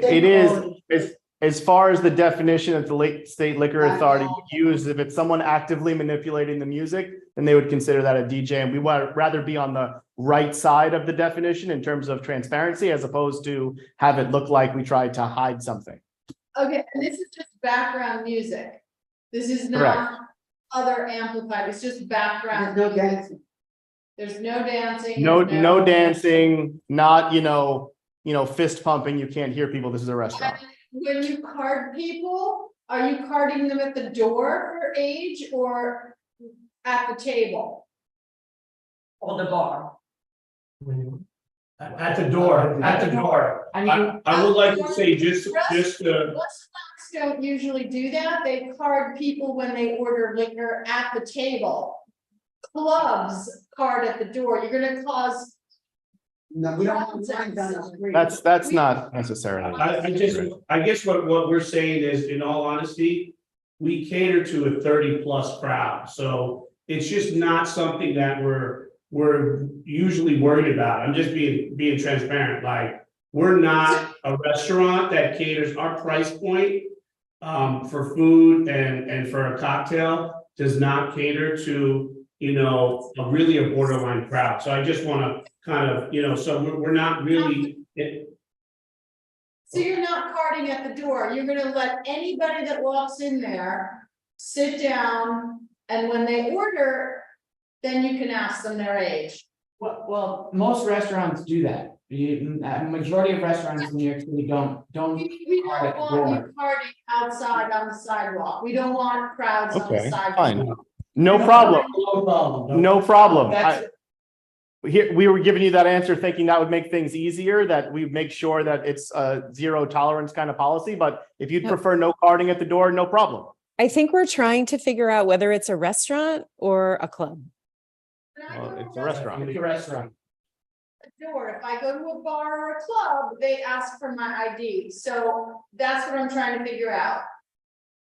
It is, as far as the definition that the state liquor authority would use, if it's someone actively manipulating the music, then they would consider that a DJ, and we would rather be on the right side of the definition in terms of transparency, as opposed to have it look like we tried to hide something. Okay, and this is just background music. This is Correct. not other amplified, it's just background. There's no music. dancing. There's no dancing. No, there's no dancing, not, fist pumping. You can't hear people. This is a restaurant. When you card people, are you carding them at the door for age or at the table? Or the bar. At the door, at the door. I would like to say Restaurants don't usually do that. They card people when they order liquor at the table. Clubs card at the door. You're gonna cause. No, we don't have lines on the street. That's not necessarily. I guess what we're saying is, in all honesty, we cater to a 30+ crowd, so it's just not something that we're usually worried about. I'm just being transparent, like, we're not a restaurant that caters our price point for food and for a cocktail does not cater to, really a borderline crowd. So I just want to kind of, so we're not really. So you're not carding at the door. You're gonna let anybody that walks in there sit down, and when they order, then you can ask them their age. Well, most restaurants do that. Majority of restaurants in New York City don't. We card at don't the want door. you carding outside on the sidewalk. We don't want crowds on the Okay, sidewalk. fine. No problem. No problem. That's- Here, we were giving you that answer thinking that would make things easier, that we make sure that it's a zero tolerance kind of policy, but if you'd prefer no carding at the door, no problem. I think we're trying to figure out whether it's a restaurant or a club. Well, it's a restaurant. It's a restaurant. Door, if I go to a bar or a club, they ask for my ID, so that's what I'm trying to figure out.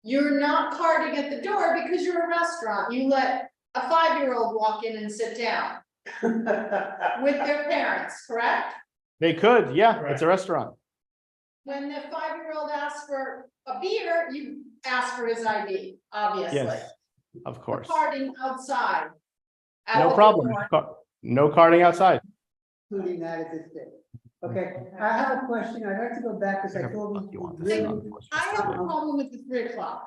You're not carding at the door because you're a restaurant, you let a 5-year-old walk in and sit down with their parents, correct? They could, yeah, it's a restaurant. When the 5-year-old asks for a beer, you ask for his ID, obviously. Yes, of course. Carding outside. No problem. No carding outside. Including that at this stage. Okay, I have a question. I'd like to go back because I told you. I have a problem with the 3 o'clock.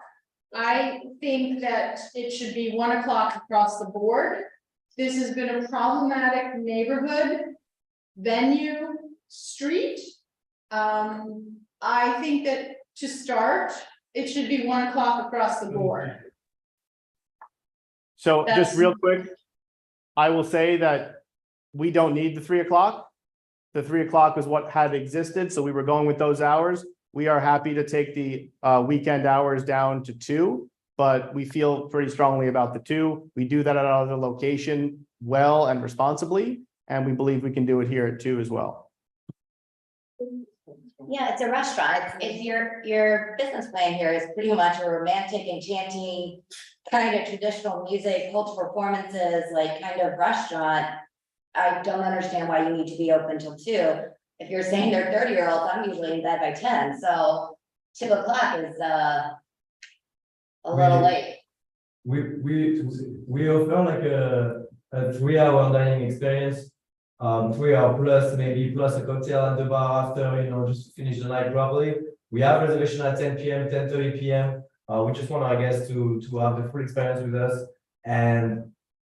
I think that it should be 1 o'clock across the board. This has been a problematic neighborhood, venue, street. I think that to start, it should be 1 o'clock across the board. So That's- just real quick, I will say that we don't need the 3 o'clock. The 3 o'clock is what had existed, so we were going with those hours. We are happy to take the weekend hours down to 2, but we feel pretty strongly about the 2. We do that at another location well and responsibly, and we believe we can do it here at 2 as well. Yeah, it's a restaurant. If your business plan here is pretty much a romantic and chanting kind of traditional music, cultural performances, like kind of restaurant, I don't understand why you need to be open till 2. If you're saying they're 30-year-olds, I'm usually in bed by 10, so 2 o'clock is a little late. We offer like a 3-hour dining experience. 3 hour plus, maybe plus a cocktail at the bar after, just to finish the night properly. We have reservation at 10 p.m., 10:30 p.m. We just want our guests to have the full experience with us. And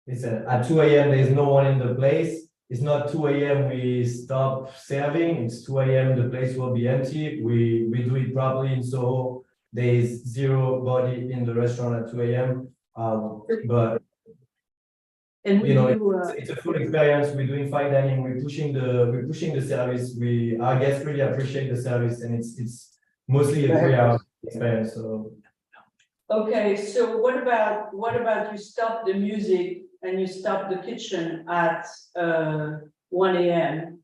listen, at 2 a.m. there's no one in the place. It's not 2 a.m. we stop serving. It's 2 a.m. the place will be empty. We do it properly in Soho. There is 0 body in the restaurant at 2 a.m. But And it's a full experience. We're doing fine dining. We're pushing the service. Our guests really appreciate the service, and it's mostly a 3-hour experience. So okay, so what about you stop the music and you stop the kitchen at 1 a.m.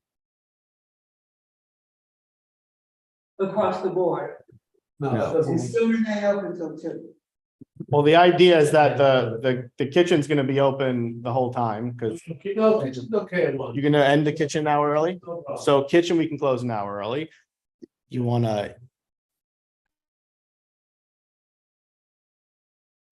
across the board. And still remain open till 2. Well, the idea is that the kitchen's gonna be open the whole time, because you're gonna end the kitchen an hour early. So kitchen, we can close an hour early. You wanna,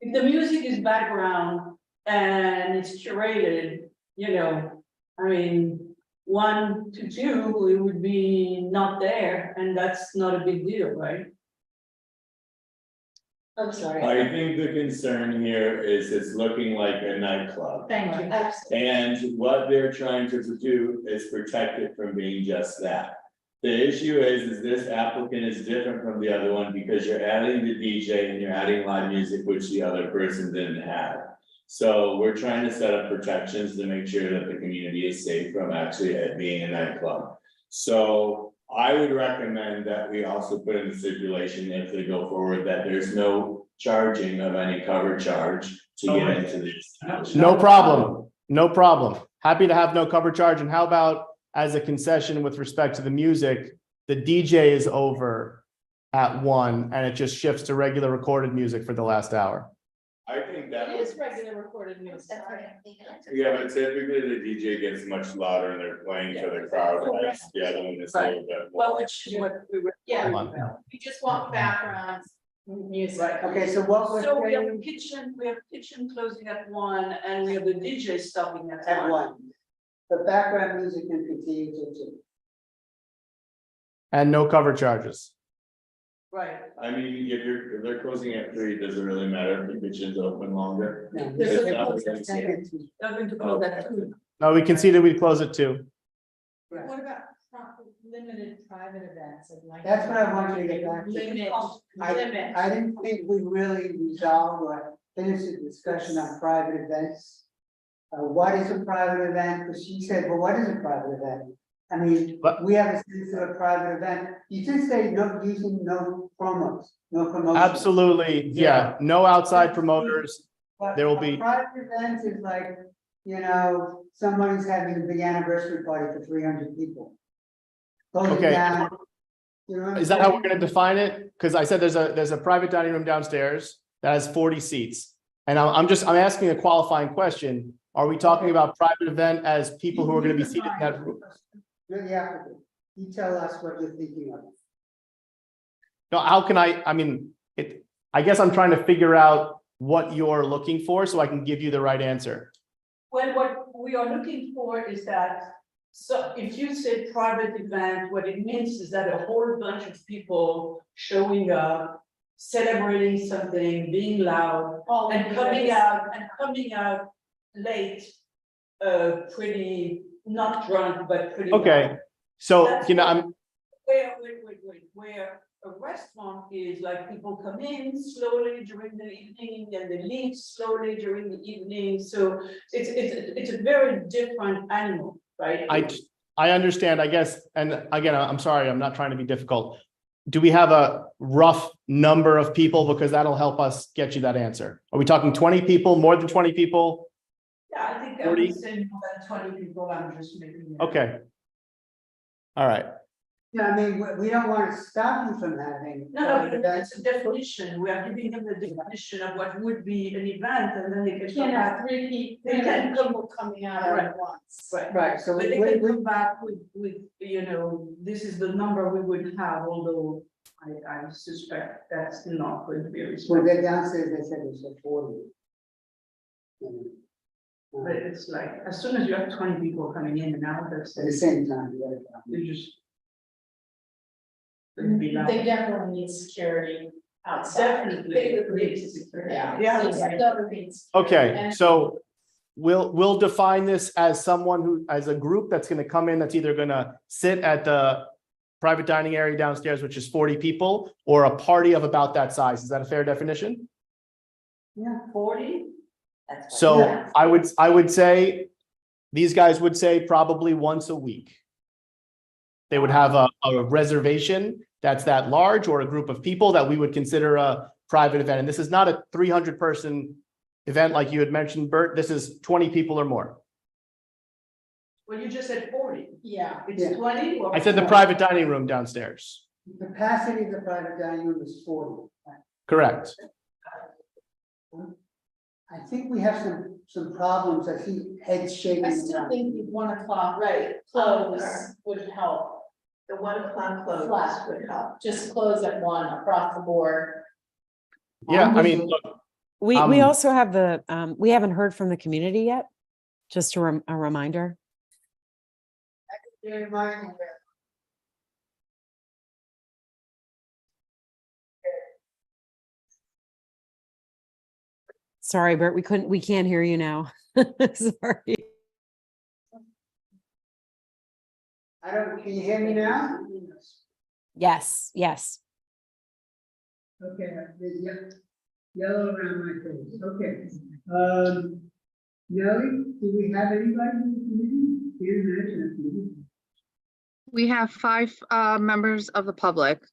If the music is background and it's curated, you know, I mean, 1 to 2, it would be not there, and that's not a big deal, right? I'm sorry. I think the concern here is it's looking like a nightclub. Thank you. And what they're trying to do is protect it from being just that. The issue is this applicant is different from the other one because you're adding the DJ and you're adding live music, which the other person didn't have. So we're trying to set up protections to make sure that the community is safe from actually it being a nightclub. So I would recommend that we also put in the stipulation, if they go forward, that there's no charging of any cover charge to get into this. no problem, no problem. Happy to have no cover charge. And how about as a concession with respect to the music, the DJ is over at 1 and it just shifts to regular recorded music for the last hour. I think that It is regular recorded music. yeah, but typically the DJ gets much louder and they're playing for the crowd. The other one is a little bit more. Well, which is what we were. Yeah. Hold on. We just want background music. Right. Okay, so what we're So we have saying kitchen closing at 1, and we have the DJ stopping at at 1. 1, the background music can continue till 2. And no cover charges. Right. I mean, if they're closing at 3, does it really matter if the kitchen's open longer? No, It's this is- not this gonna is- see it. They're going to close at 2. No, we conceded we'd close at 2. What about limited private events and like? That's what I want you to get back to. Limit. I didn't think we really resolved or finished the discussion on private events. What is a private event? Because she said, well, what is a private event? I mean, But- we have a sense of a private event. You just say no, using no promos, no promotion. Absolutely, yeah, no outside promoters. But There will a be- private event is like, you know, somebody's having a big anniversary party for 300 people. Closing Okay. down, you know what I'm Is that how saying? we're gonna define it? Because I said there's a private dining room downstairs that has 40 seats. And I'm asking a qualifying question. Are we talking about private event as people who are gonna be seated in that room? You're the applicant. You tell us what you're thinking of. No, how can I mean, I guess I'm trying to figure out what you're looking for so I can give you the right answer. Well, what we are looking for is that, so if you say private event, what it means is that a whole bunch of people showing up, celebrating something, being loud, and coming out late, pretty, not drunk, but pretty. Okay, loud. so, That's you know, what- I'm, where a restaurant is like people come in slowly during the evening and they leave slowly during the evening, so it's a very different animal, right? I understand, I guess, and again, I'm sorry, I'm not trying to be difficult. Do we have a rough number of people? Because that'll help us get you that answer. Are we talking 20 people, more than 20 people? Yeah, I think I 40? would say more than 20 people, I'm just making. Okay. All right, Yeah, I mean, we don't want to stop you from having. No, private but events. it's a definition, we are giving them the definition of what would be an event, and then they can. You come can't have back. 3 people, They can come- people coming out at once. Right, so But they we, can come back with, you know, this is the number we would have, although I suspect that's not going to be a when response. they're downstairs, they said it's a 40. But it's like, as soon as you have 20 people coming in and out, that's. At the same time, you gotta- You just. It'd be loud. They definitely need security outside. Definitely. Yeah. Yeah. It's definitely needs- okay, And- so we'll define this as someone who, as a group that's gonna come in, that's either gonna sit at the private dining area downstairs, which is 40 people, or a party of about that size. Is that a fair definition? Yeah. 40? That's So what- I would say, these guys would say probably once a week. They would have a reservation that's that large, or a group of people that we would consider a private event. And this is not a 300-person event like you had mentioned, Bert. This is 20 people or more. Well, you just said 40. Yeah. It's 20 or? I said the 40? private dining room downstairs. The capacity of the private dining room is 40. Correct. I think we have some problems. I see heads shaking. I still around. think 1 o'clock, right, close would help. The 1 o'clock close Flat. would help. Just close at 1 across the board. Yeah, I mean, look, We Um, also have the, we haven't heard from the community yet. Just a reminder. Sorry, Bert, we can't hear you now. Sorry. Can you hear me now? Yes, yes. Okay, there's yellow around my face, okay. Nelly, do we have anybody in the committee? Here's the committee. We have 5 members of the public.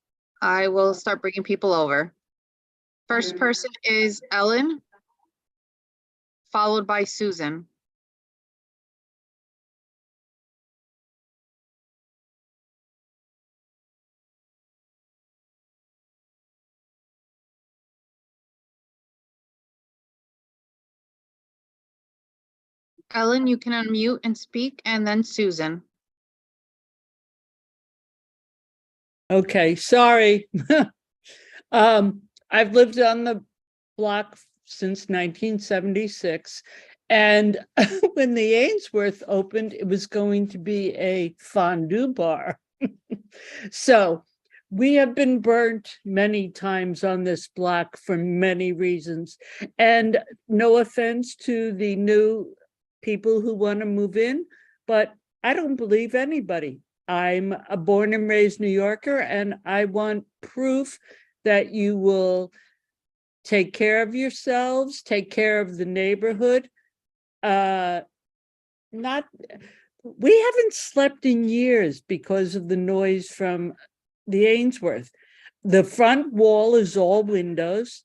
I will start bringing people over. First person is Ellen, followed by Susan. Ellen, you can unmute and speak, and then Susan. Okay, sorry. I've lived on the block since 1976. And when the Ainsworth opened, it was going to be a fondue bar. So we have been burnt many times on this block for many reasons. And no offense to the new people who want to move in, but I don't believe anybody. I'm a born and raised New Yorker, and I want proof that you will take care of yourselves, take care of the neighborhood. We haven't slept in years because of the noise from the Ainsworth. The front wall is all windows.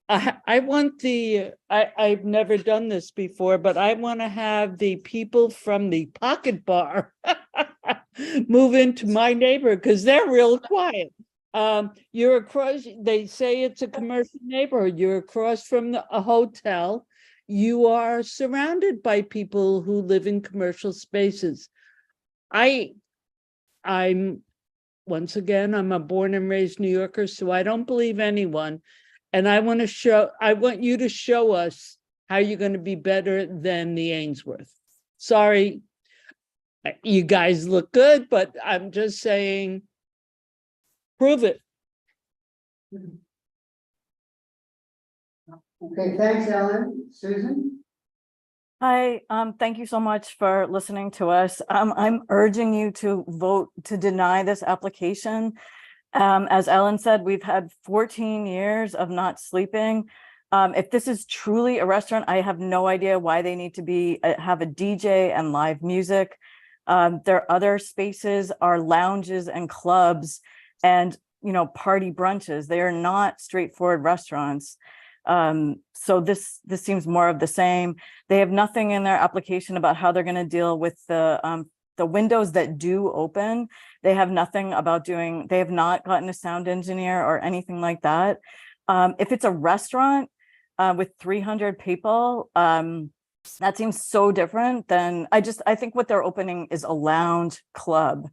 I want I've never done this before, but I want to have the people from the Pocket Bar move into my neighborhood because they're real quiet. You're across, they say it's a commercial neighborhood. You're across from a hotel. You are surrounded by people who live in commercial spaces. I'm once again, I'm a born and raised New Yorker, so I don't believe anyone. And I want you to show us how you're going to be better than the Ainsworth. Sorry, you guys look good, but I'm just saying, prove it. Okay, thanks, Ellen. Susan? Hi, thank you so much for listening to us. I'm urging you to vote to deny this application. As Ellen said, we've had 14 years of not sleeping. If this is truly a restaurant, I have no idea why they need to have a DJ and live music. Their other spaces are lounges and clubs and, party brunches. They are not straightforward restaurants. So this seems more of the same. They have nothing in their application about how they're going to deal with the windows that do open. They have nothing about they have not gotten a sound engineer or anything like that. If it's a restaurant with 300 people, that seems so different than, I think what they're opening is a lounge club.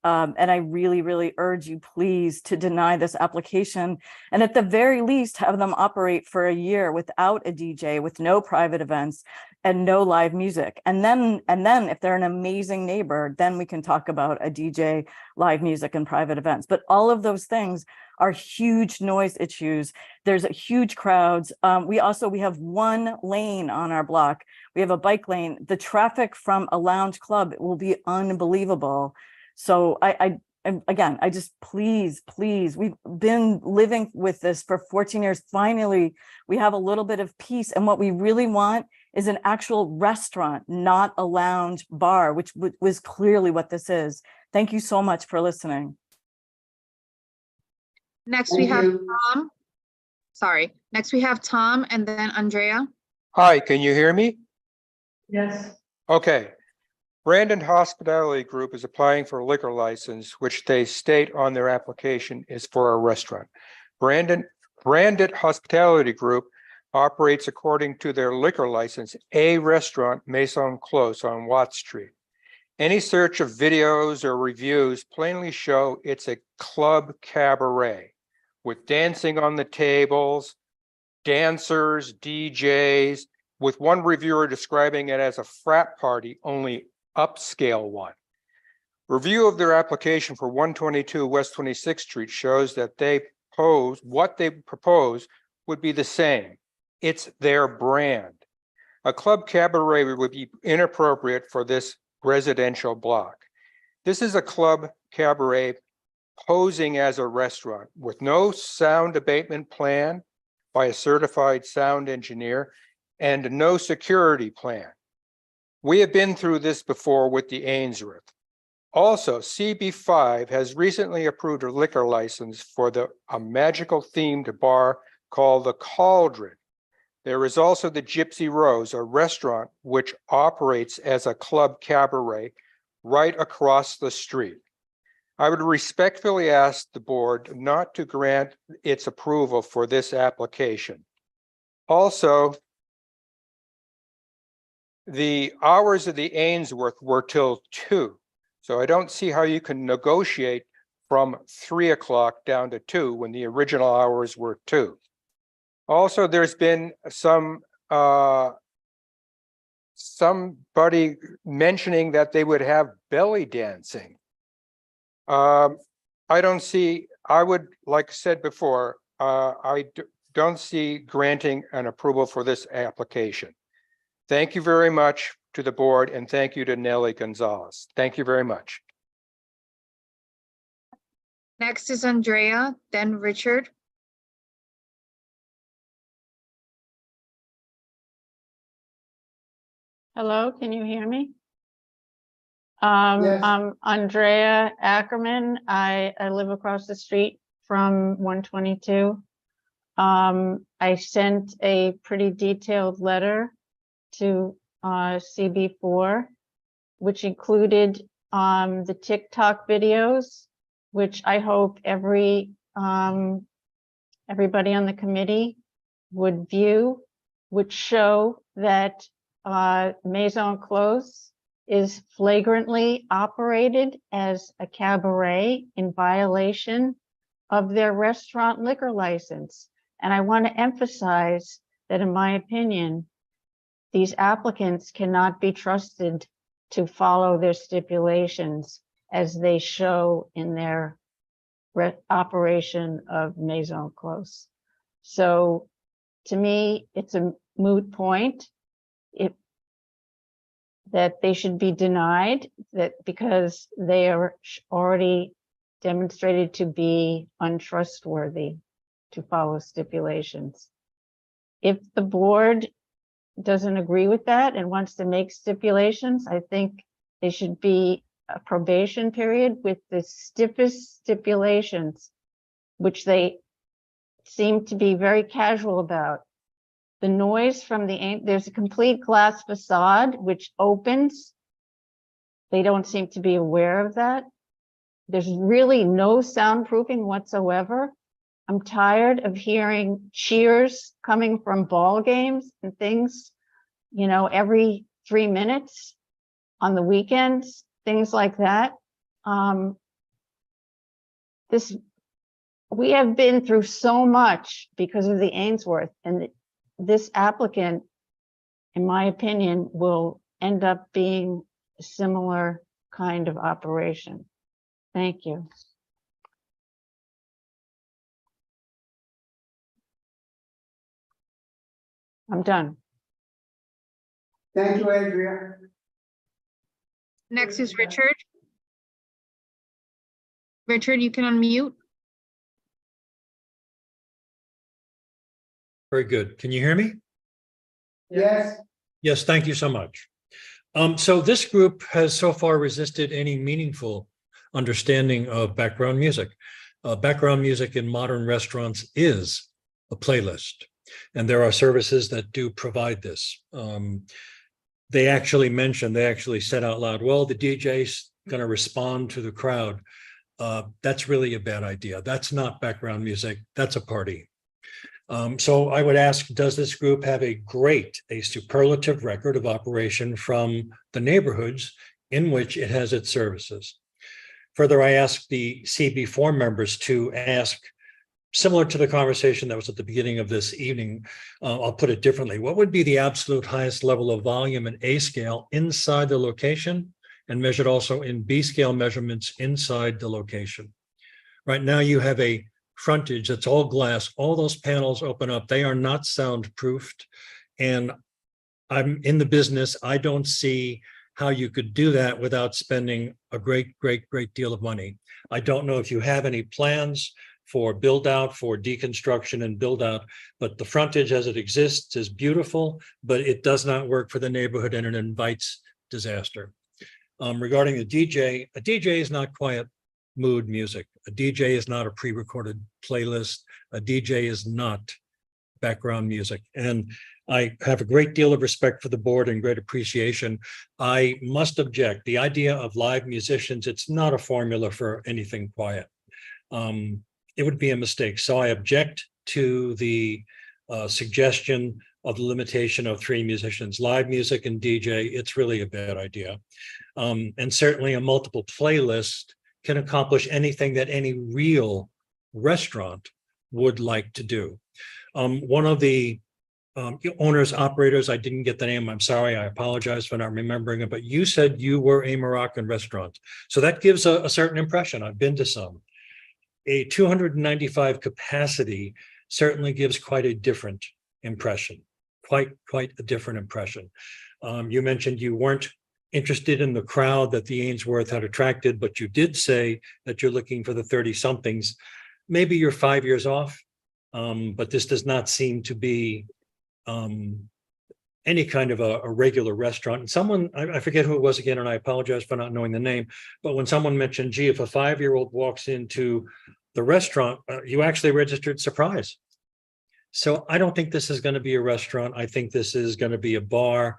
And I really, really urge you, please, to deny this application. And at the very least, have them operate for a year without a DJ, with no private events and no live music. And then if they're an amazing neighbor, then we can talk about a DJ, live music, and private events. But all of those things are huge noise issues. There's huge crowds. We have one lane on our block. We have a bike lane. The traffic from a lounge club will be unbelievable. So I just please, we've been living with this for 14 years. Finally, we have a little bit of peace. And what we really want is an actual restaurant, not a lounge bar, which was clearly what this is. Thank you so much for listening. Next we have Tom. Sorry. Next we have Tom and then Andrea. Hi, can you hear me? Yes. Okay. Brandon Hospitality Group is applying for a liquor license, which they state on their application is for a restaurant. Branded Hospitality Group operates according to their liquor license, a restaurant, Maison Close on Watt Street. Any search of videos or reviews plainly show it's a club cabaret with dancing on the tables, dancers, DJs, with one reviewer describing it as a frat party, only upscale one. Review of their application for 122 West 26th Street shows that what they propose would be the same. It's their brand. A club cabaret would be inappropriate for this residential block. This is a club cabaret posing as a restaurant with no sound abatement plan by a certified sound engineer and no security plan. We have been through this before with the Ainsworth. Also, CB5 has recently approved a liquor license for a magical themed bar called the Cauldron. There is also the Gypsy Rose, a restaurant which operates as a club cabaret right across the street. I would respectfully ask the board not to grant its approval for this application. Also, the hours of the Ainsworth were till 2. So I don't see how you can negotiate from 3 o'clock down to 2 when the original hours were 2. Also, there's been somebody mentioning that they would have belly dancing. I would, like I said before, I don't see granting an approval for this application. Thank you very much to the board, and thank you to Nelly Gonzalez. Thank you very much. Next is Andrea, then Richard. Hello, can you hear me? Yes. I'm Andrea Ackerman. I live across the street from 122. I sent a pretty detailed letter to CB4, which included the TikTok videos, which I hope everybody on the committee would view, which show that Maison Close is flagrantly operated as a cabaret in violation of their restaurant liquor license. And I want to emphasize that, in my opinion, these applicants cannot be trusted to follow their stipulations as they show in their operation of Maison Close. So to me, it's a moot point. That they should be denied, that because they are already demonstrated to be untrustworthy to follow stipulations. If the board doesn't agree with that and wants to make stipulations, I think there should be a probation period with the stiffest stipulations, which they seem to be very casual about. The noise from there's a complete glass facade which opens. They don't seem to be aware of that. There's really no soundproofing whatsoever. I'm tired of hearing cheers coming from ball games and things, every 3 minutes on the weekends, things like that. We have been through so much because of the Ainsworth, and this applicant, in my opinion, will end up being a similar kind of operation. Thank you. I'm done. Thank you, Andrea. Next is Richard. Richard, you can unmute. Very good. Can you hear me? Yes. Yes, thank you so much. So this group has so far resisted any meaningful understanding of background music. Background music in modern restaurants is a playlist, and there are services that do provide this. they actually said out loud, well, the DJ's going to respond to the crowd. That's really a bad idea. That's not background music. That's a party. So I would ask, does this group have a superlative record of operation from the neighborhoods in which it has its services? Further, I ask the CB4 members to ask, similar to the conversation that was at the beginning of this evening, I'll put it differently. What would be the absolute highest level of volume in A scale inside the location and measured also in B scale measurements inside the location? Right now you have a frontage that's all glass, all those panels open up. They are not soundproofed. And I'm in the business. I don't see how you could do that without spending a great deal of money. I don't know if you have any plans for build out, for deconstruction and build out, but the frontage as it exists is beautiful, but it does not work for the neighborhood and it invites disaster. Regarding the DJ, a DJ is not quiet mood music. A DJ is not a pre-recorded playlist. A DJ is not background music. And I have a great deal of respect for the board and great appreciation. I must object. The idea of live musicians, it's not a formula for anything quiet. It would be a mistake. So I object to the suggestion of the limitation of 3 musicians. Live music and DJ, it's really a bad idea. And certainly a multiple playlist can accomplish anything that any real restaurant would like to do. One of the owners, operators, I didn't get the name, I'm sorry, I apologize for not remembering it, but you said you were a Moroccan restaurant. So that gives a certain impression. I've been to some. A 295 capacity certainly gives quite a different impression, quite a different impression. You mentioned you weren't interested in the crowd that the Ainsworth had attracted, but you did say that you're looking for the 30-somethings. Maybe you're 5 years off, but this does not seem to be any kind of a regular restaurant. And someone, I forget who it was again, and I apologize for not knowing the name, but when someone mentioned, gee, if a 5-year-old walks into the restaurant, you actually registered surprise. So I don't think this is going to be a restaurant. I think this is going to be a bar.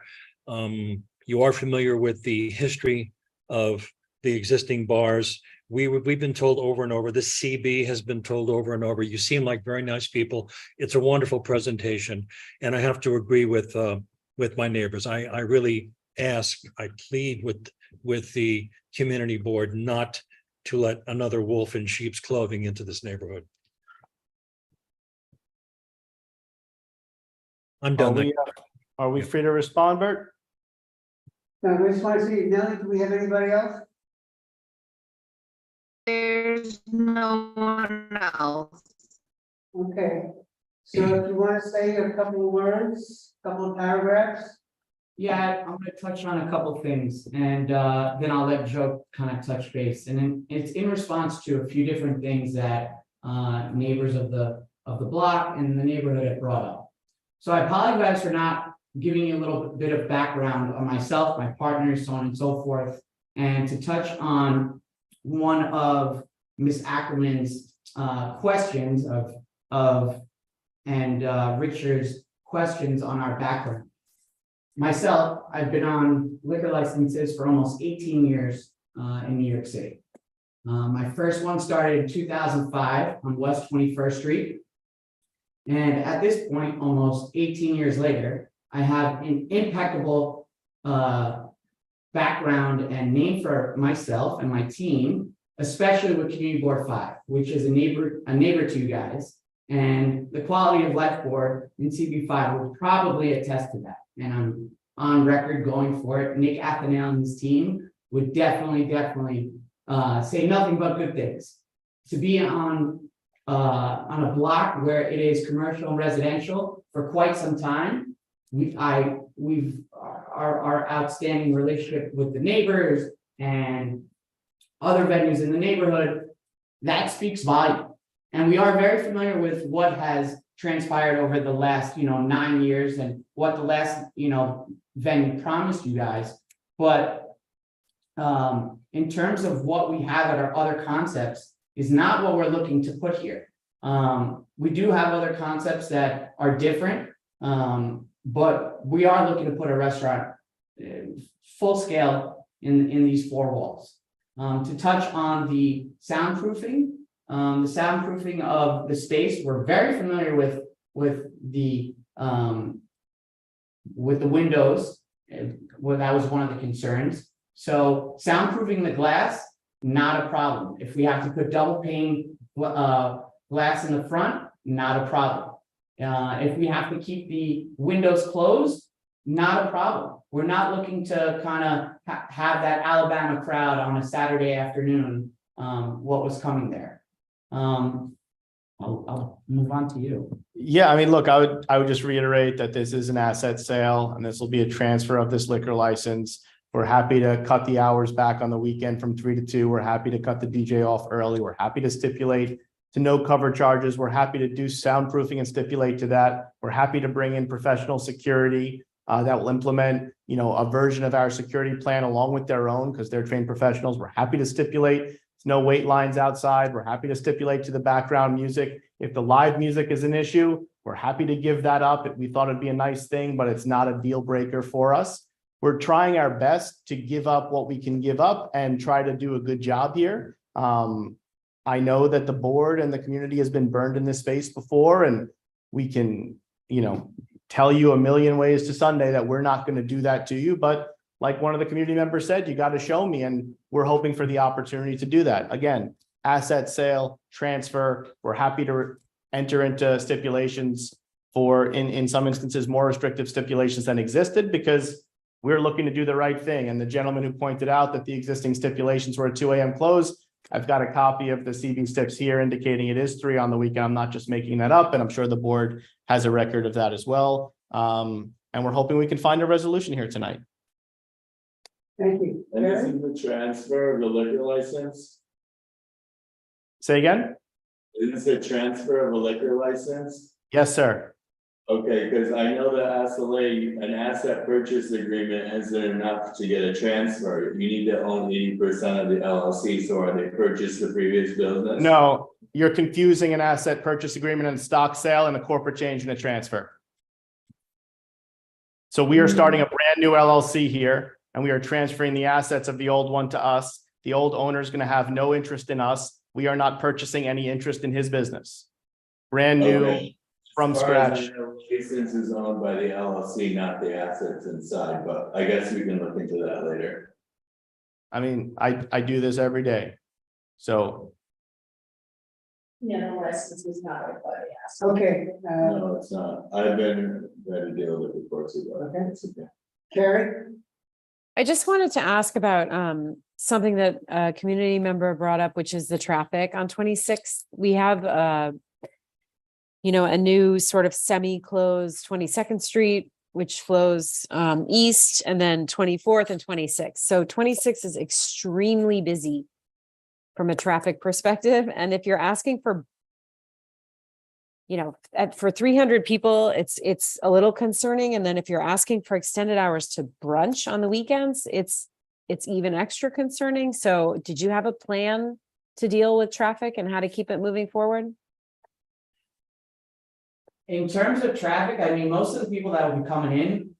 You are familiar with the history of the existing bars. We've been told over and over, the CB has been told over and over, you seem like very nice people. It's a wonderful presentation. And I have to agree with my neighbors. I really ask, I plead with the community board not to let another wolf in sheep's clothing into this neighborhood. I'm done. Are we free to respond, Bert? Now, we just want to see, Nellie, do we have anybody else? There's no one else. Okay, so if you want to say a couple of words, couple of paragraphs. Yeah, I'm gonna touch on a couple things and then I'll let Joe kind of touch base. And then it's in response to a few different things that neighbors of the block and the neighborhood have brought up. So I apologize for not giving you a little bit of background on myself, my partners, so on and so forth, and to touch on one of Ms. Ackerman's questions and Richard's questions on our background. Myself, I've been on liquor licenses for almost 18 years in New York City. My first one started in 2005 on West 21st Street. And at this point, almost 18 years later, I have an impeccable background and name for myself and my team, especially with Community Board 5, which is a neighbor to you guys. And the Quality of Life Board in CB5 would probably attest to that. And I'm on record going for it. Nick Athanel and his team would definitely say nothing but good things. To be on a block where it is commercial and residential for quite some time, our outstanding relationship with the neighbors and other venues in the neighborhood, that speaks volume. And we are very familiar with what has transpired over the last, 9 years and what the last, venue promised you guys. But in terms of what we have at our other concepts is not what we're looking to put here. We do have other concepts that are different, but we are looking to put a restaurant full scale in these four walls. To touch on the soundproofing, of the space, we're very familiar with the windows. Well, that was one of the concerns. So soundproofing the glass, not a problem. If we have to put double pane glass in the front, not a problem. If we have to keep the windows closed, not a problem. We're not looking to kind of have that Alabama crowd on a Saturday afternoon, what was coming there. I'll move on to you. Yeah, I mean, look, I would just reiterate that this is an asset sale and this will be a transfer of this liquor license. We're happy to cut the hours back on the weekend from 3 to 2. We're happy to cut the DJ off early. We're happy to stipulate to no cover charges. We're happy to do soundproofing and stipulate to that. We're happy to bring in professional security that will implement, a version of our security plan along with their own because they're trained professionals. We're happy to stipulate no wait lines outside. We're happy to stipulate to the background music. If the live music is an issue, we're happy to give that up. We thought it'd be a nice thing, but it's not a deal breaker for us. We're trying our best to give up what we can give up and try to do a good job here. I know that the board and the community has been burned in this space before, and we can, tell you a million ways to Sunday that we're not going to do that to you. But like one of the community members said, you got to show me, and we're hoping for the opportunity to do that. Again, asset sale, transfer. We're happy to enter into stipulations for, in some instances, more restrictive stipulations than existed because we're looking to do the right thing. And the gentleman who pointed out that the existing stipulations were a 2 a.m. close, I've got a copy of the CB stips here indicating it is 3 on the weekend. I'm not just making that up, and I'm sure the board has a record of that as well. And we're hoping we can find a resolution here tonight. Thank you. And this is the transfer of the liquor license? Say again? Is this a transfer of a liquor license? Yes, sir. Okay, because I know that SLA, an asset purchase agreement isn't enough to get a transfer. You need to own 80% of the LLC, so are they purchased the previous business? No, you're confusing an asset purchase agreement and stock sale and a corporate change and a transfer. So we are starting a brand new LLC here, and we are transferring the assets of the old one to us. The old owner is going to have no interest in us. We are not purchasing any interest in his business. Brand new. Okay. From As far as scratch. I know, license is owned by the LLC, not the assets inside, but I guess we can look into that later. I mean, I do this every day. So, Yeah, the license is not required, yes. Okay, No, it's not. I've been ready to deal with it before too. But Okay. it's okay. Carrie? I just wanted to ask about something that a community member brought up, which is the traffic on 26th. We have a new sort of semi-closed 22nd Street, which flows east, and then 24th and 26th. So 26 is extremely busy from a traffic perspective. And if you're asking for, for 300 people, it's a little concerning. And then if you're asking for extended hours to brunch on the weekends, it's even extra concerning. So did you have a plan to deal with traffic and how to keep it moving forward? In terms of traffic, I mean, most of the people that will be coming in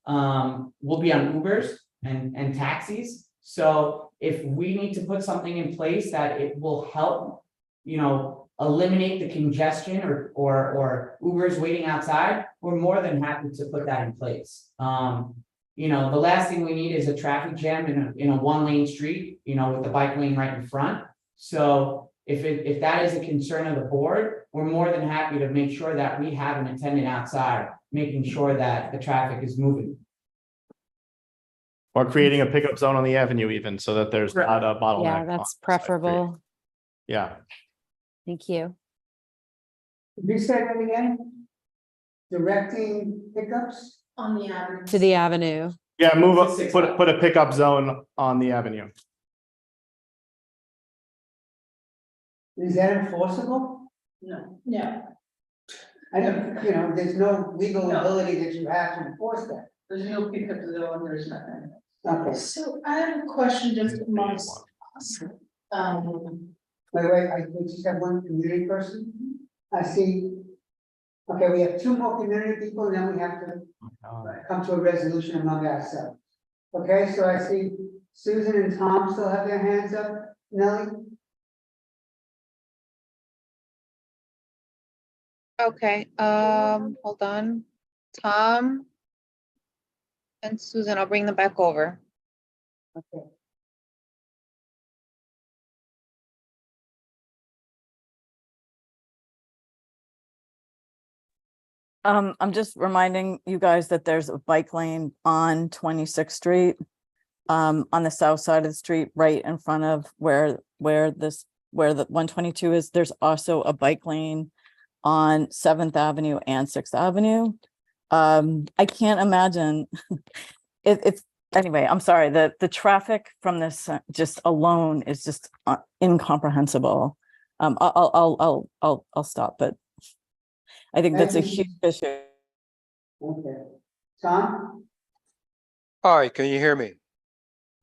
will be on Ubers and taxis. So if we need to put something in place that it will help, eliminate the congestion or Ubers waiting outside, we're more than happy to put that in place. The last thing we need is a traffic jam in a 1-lane street, with the bike lane right in front. So if that is a concern of the board, we're more than happy to make sure that we have an attendant outside, making sure that the traffic is moving. or creating a pickup zone on the avenue even, so that there's not a bottleneck. Yeah, that's preferable. Yeah. Thank you. Did you say that again? Directing pickups? On the average. To the avenue. Yeah, move up, put a pickup zone on the avenue. Is that enforceable? No. No. I don't, there's no legal ability that you have to enforce that. There's no pickup zone, there's nothing. Okay, So I have a question just amongst us. we just have one community person. I see. Okay, we have two more community people, and then we have to come to a resolution among ourselves. Okay, so I see Susan and Tom still have their hands up. Nellie? Okay, hold on. Tom and Susan, I'll bring them back over. Okay. I'm just reminding you guys that there's a bike lane on 26th Street. On the south side of the street, right in front of where the 122 is. There's also a bike lane on 7th Avenue and 6th Avenue. I can't imagine it's anyway, I'm sorry, the traffic from this just alone is just incomprehensible. I'll stop, but I think that's a huge issue. Okay. Tom? Hi, can you hear me?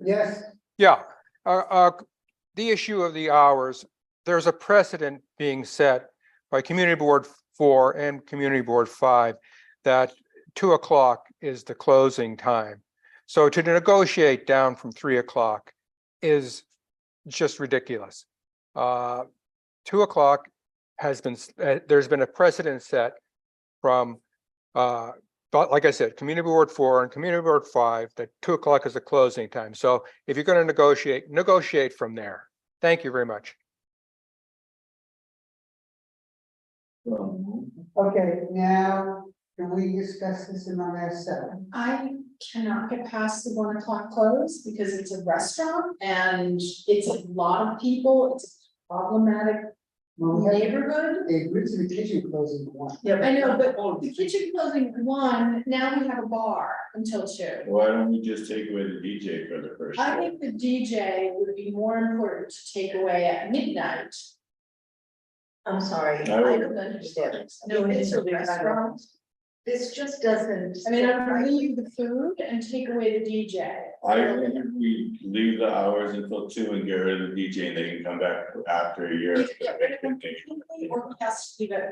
Yes. Yeah, the issue of the hours, there's a precedent being set by Community Board 4 and Community Board 5 that 2 o'clock is the closing time. So to negotiate down from 3 o'clock is just ridiculous. 2 o'clock has been, there's been a precedent set from but like I said, Community Board 4 and Community Board 5, that 2 o'clock is the closing time. So if you're going to negotiate from there. Thank you very much. Okay, now, can we discuss this among ourselves? I cannot get past the 1 o'clock close because it's a restaurant and it's a lot of people, it's a problematic neighborhood. They agreed to the kitchen closing at 1. Yeah, I know, but the kitchen closing at 1, now we have a bar until 2. Why don't we just take away the DJ for the first I year? think the DJ would be more important to take away at midnight. I'm sorry, I I would- don't understand. No, If it's a it's a restaurant, this just doesn't. I mean, I would leave the food and take away the DJ. I think if we leave the hours until 2 and get rid of the DJ, and they can come back after a year. You can get rid of them completely, or we have to leave it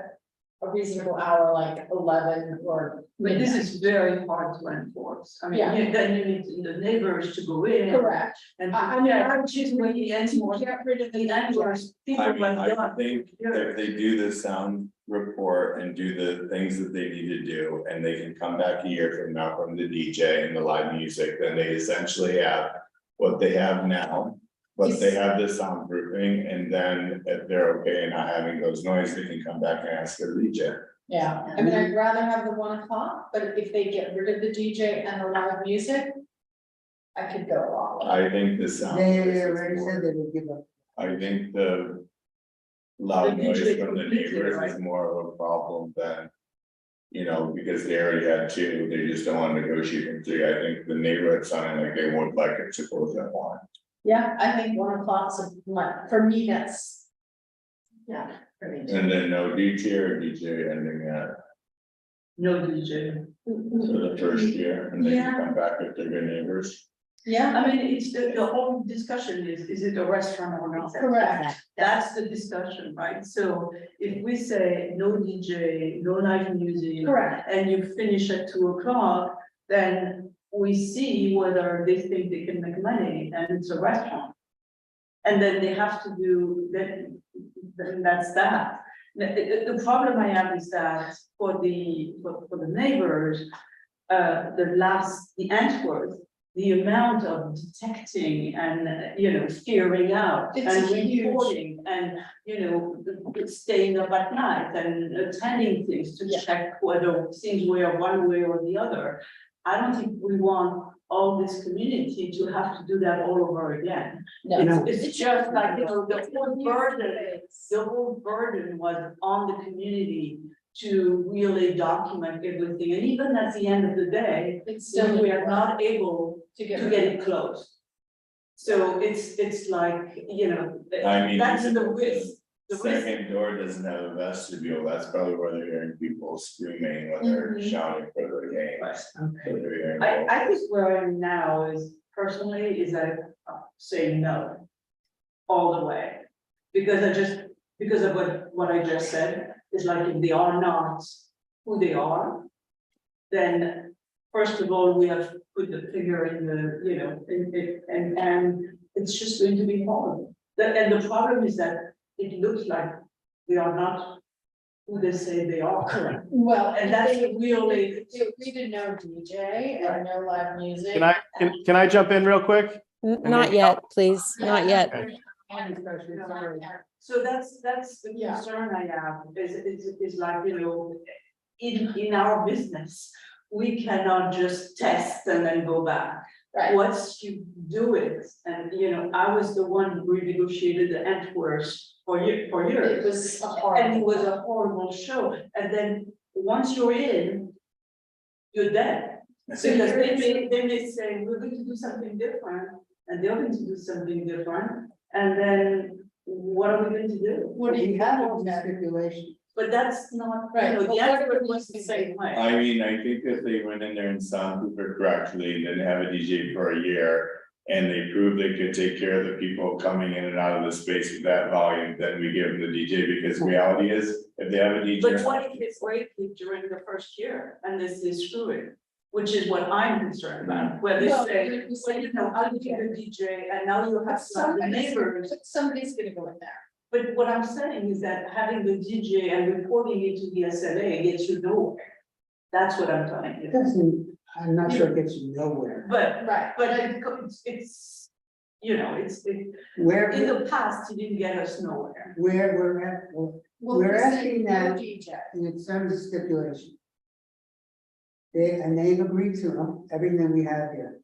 a reasonable hour, like 11 or But this midnight. is very hard to enforce. I mean, Yeah. then you need the neighbors to go in. Correct. And. I mean, I would choose choose when the end more. get rid of the Endless people I mean, have I done. think if they do the sound report and do the things that they need to do, and they can come back a year from now from the DJ and the live music, then they essentially have what they have now. But they have the soundproofing, and then if they're okay and not having those noise, they can come back and ask their DJ. Yeah, I mean, I'd rather have the 1 o'clock, but if they get rid of the DJ and the live music, I could go along with it. I think the sound. They noise is already more- said they would give up. I think the loud The noise DJ from the completely, neighbors right? is more of a problem than. You know, because they already had 2, they just don't want to negotiate from 3. I think the neighborhood sounding like they would like it to close at 1. Yeah, I think 1 o'clock's for me, that's. Yeah, for me. And then no DJ or DJ ending at No DJ. for the first year, and then you come back if they're good neighbors. Yeah, I mean, it's the whole discussion is it a restaurant or not? correct. That's the discussion, right? So if we say no DJ, no live music. Correct. And you finish at 2 o'clock, then we see whether they think they can make money and it's a restaurant. And then they have to do, then that's that. The problem I have is that for the neighbors, the Antwerp, the amount of detecting and, figuring out It's and huge. reporting and, staying up at night and attending things to check whether things were one way or the other. I don't think we want all this community to have to do that all over again. No. It's just like, the whole burden was on the community to really document everything, and even at the end of the day, It's still. we are not able To to get. get it closed. So it's like, I mean, that's even the if risk. The risk. second door doesn't have a vestibule, that's probably where they're hearing people screaming when they're Mhm. shouting for their games. So they're hearing I think where I am now is personally is I say no. All the way. Because of what I just said, is like if they are not who they are. Then first of all, we have put the figure in the, you know, and it's just going to be horrible. And the problem is that it looks like they are not who they say they are. Correct. Well, And that's really. We did no DJ and no live music. Can I jump in real quick? Not yet, please, not yet. So that's the concern I have, is like, you know, in our business, we cannot just test and then go back. Right. Once you do it, and you know, I was the one who renegotiated the Antwerps for years. It was a horrible. And it was a horrible show, and then once you're in, you're dead. So Because you're- they may say, we're going to do something different, and they're going to do something different, and then what are we going to do? What do you have have all on the that? stipulation? But that's not, you Right, know, but the what Antwerp if was we the same way. I mean, I think that they went in there and soundproofed it correctly, didn't have a DJ for a year. And they proved they could take care of the people coming in and out of the space with that volume, then we give them the DJ, because reality is, if they have a DJ. But what if it's breaking during the first year and this is screwing? Which is what I'm concerned about, where they Well, say, you well, you know, I'll give you the DJ and now you have some neighbors. Somebody's gonna go in there. But what I'm saying is that having the DJ and reporting it to the SLA gets you nowhere. That's what I'm telling It you. doesn't, I'm not sure it gets you nowhere. But Right. it's, you know, Where, in the past, it didn't get us nowhere. Well, we're we said asking no that DJ. in its terms of stipulation. They've agreed to them, everything we have here.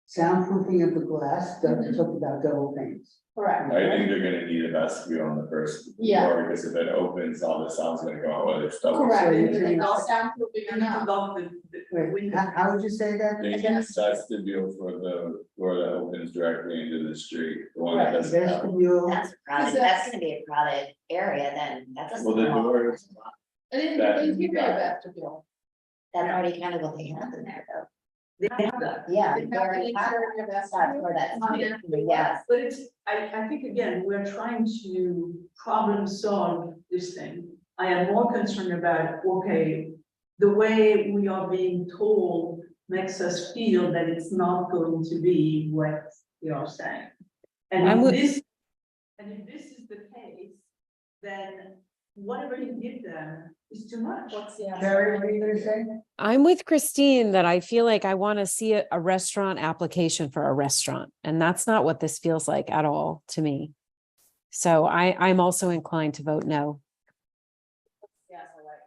Soundproofing of the glass, doesn't talk about double panes. Correct. I think they're gonna need a vestibule on the first Yeah. floor, because if it opens, all the sound's gonna go out, whether it's double. Correct, So and you're they saying- all soundproofing You or need to not. lock the Wait, window. how would you say that? They need a vestibule for the floor that opens directly into the street, the one that Right, doesn't have. Vestibule, That's crowded, that's gonna be a crowded area then, that doesn't. Well, the belong. doors. And then That they is give you a right. vestibule. That's already kind of what they have in there though. They have that. Yeah. They they have already the have interior that. vestibule. That's where that's On coming there. from, yes. But it's, I think again, we're trying to problem solve this thing. I am more concerned about, okay, the way we are being told makes us feel that it's not going to be what you are saying. And I'm if with- this is the case, then whatever you give them is too much. What's the answer? Carrie, what are you gonna say? I'm with Christine that I feel like I want to see a restaurant application for a restaurant, and that's not what this feels like at all to me. So I'm also inclined to vote no. Yes, I like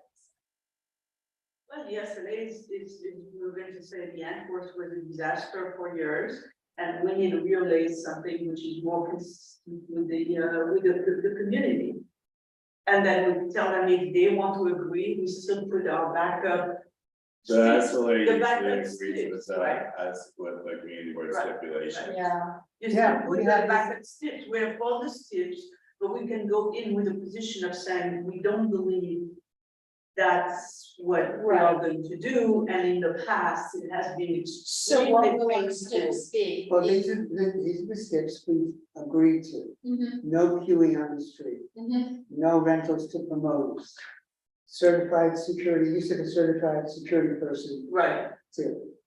Well, the SLA we're going to say the Antwerp was a disaster for years. And we need to realize something which is more consistent with the community. And then we tell them if they want to agree, we still put our backup. So that's the way The they backup agrees sticks, with right? as with the community board Right. stipulation. Yeah. You Yeah, still put we the have this- backup steps, we have all the steps, but we can go in with a position of saying, we don't believe that's what we are going to do, and in the past, it has been So extremely what will our painful. steps be? Well, these are the steps we agreed to. Mhm, No queuing on the street, mhm. no rentals to promoters. Certified security, you said a certified security person Right, to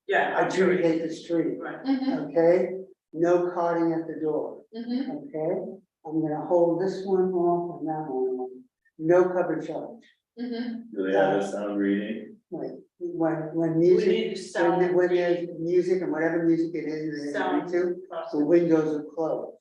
yeah. I'm sure. adjudicate the street, Right, Mhm, okay? No carting at the door, mhm. okay? I'm gonna hold this one off and that one off. No cover charge, Mhm. Do they have a sound reading? like, when we music, need to sound. when there's music and whatever music it is, they Sound. agree to, the windows are closed.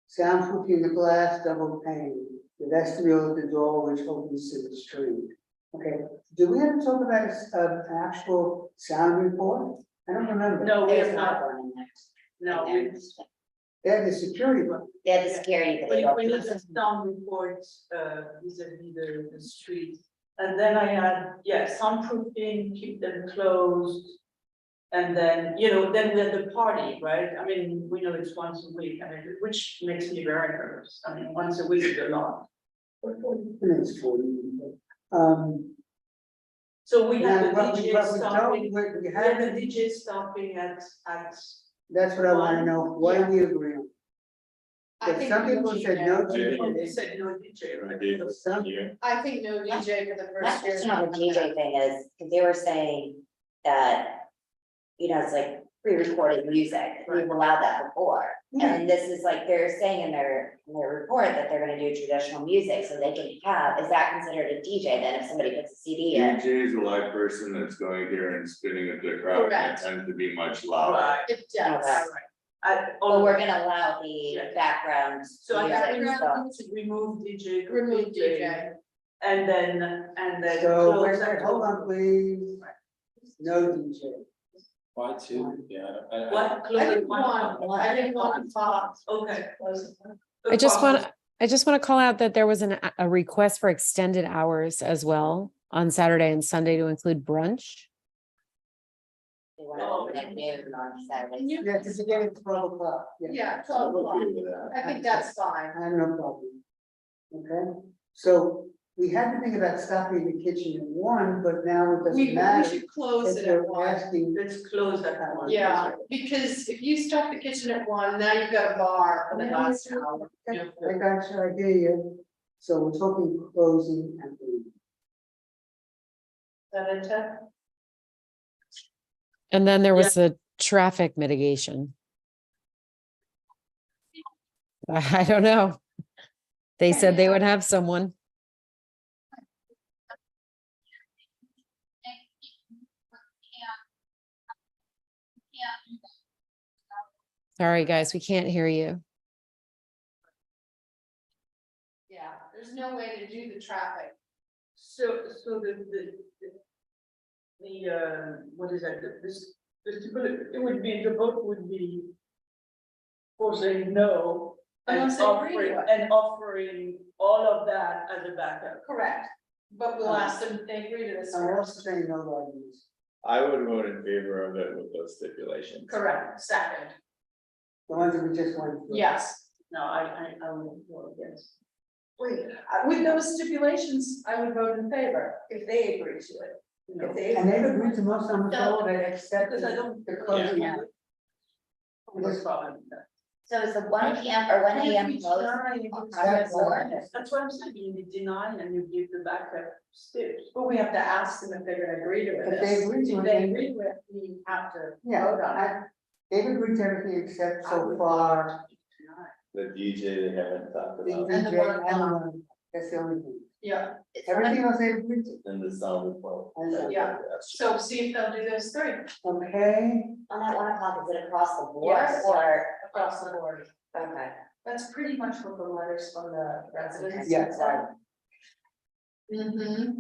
Soundproofing the glass, double pane, the vestibule at the door which opens to the street. Okay, do we have to talk about an actual sound report? I don't remember. No, we There's have not not, one in there. no, In we, there. They have the security one. They had the security, but they don't. we need a sound report, vis-a-vis the street. And then I had, yeah, soundproofing, keep them closed. And then, you know, then we had the party, right? I mean, we know it's once a week, I mean, which makes me very nervous. I mean, once a week is a lot. It's 40. So we had the Now, what we- DJ what we don't- stopping, we we have- had the DJ stopping at. That's what I wanna know, what do we agree on? I But think some no people said DJ. no Yeah. to They said no DJ, I right? gave it some year. I think no DJ for the My first year. question on the DJ thing is, because they were saying that it's like pre-recorded music, we've allowed that before. And this is like, they're saying in their report that they're gonna do traditional music, so they can have, is that considered a DJ then if somebody puts a CD in? DJ is a live person that's going here and spinning at the crowd, and it Correct. tends to be much louder. Right. It does. Well, we're gonna allow the background. So I music, think so- we should remove DJ. Remove DJ. And then So, close wait, that. hold on, please. No DJ. Why two? Yeah. What? I Close it didn't want, I didn't want thoughts. Okay. I just want to call out that there was a request for extended hours as well on Saturday and Sunday to include brunch. They want to open at noon on Saturday. Yeah, because again, it's 12 o'clock. Yeah, 12 o'clock. I think that's fine. I have no problem. Okay, so we had to think about stopping the kitchen at 1, but now it We doesn't matter. should close if it they're at 1. asking. Let's close at that one. Yeah, because if you start the kitchen at 1, now you've got a bar for the last hour. I got you, I hear you. So we're talking closing at 1. Is that it, Ted? And then there was the traffic mitigation. I don't know. They said they would have someone. Sorry, guys, we can't hear you. Yeah, there's no way to do the traffic. So what is that, it would be, the vote would be for saying no. And Unless they agree to offering, it. and offering all of that as a backup. Correct, but we'll ask them if they agree to this. I'm also saying no lobbies. I would vote in favor of it with those stipulations. Correct, second, The ones that we just went through. yes. No, I would vote against. Wait, with those stipulations, I would vote in favor if they agree to it. If they And they've agreed to most of them, except Because I don't. the closing Yeah. out. What's problem with that? So is the 1 PM or 1 AM closed on private board? That's what I'm saying, you deny and you give the backup steps. But we have to ask them if they're gonna agree to it. If they agree to it, If they then- agree to it, we have to Yeah, vote on it. they've agreed to everything except so far. The DJ they haven't talked The about, And the DJ one- and the one, that's the only thing. Yeah, Everything else they agreed to. and the sound as well. Yeah. so see if they'll do those 3 Okay, On that 1 o'clock, is it across the board Yes. or? across the board. Okay. That's pretty much what the letters from the residents. Yes. said. Mm-hmm.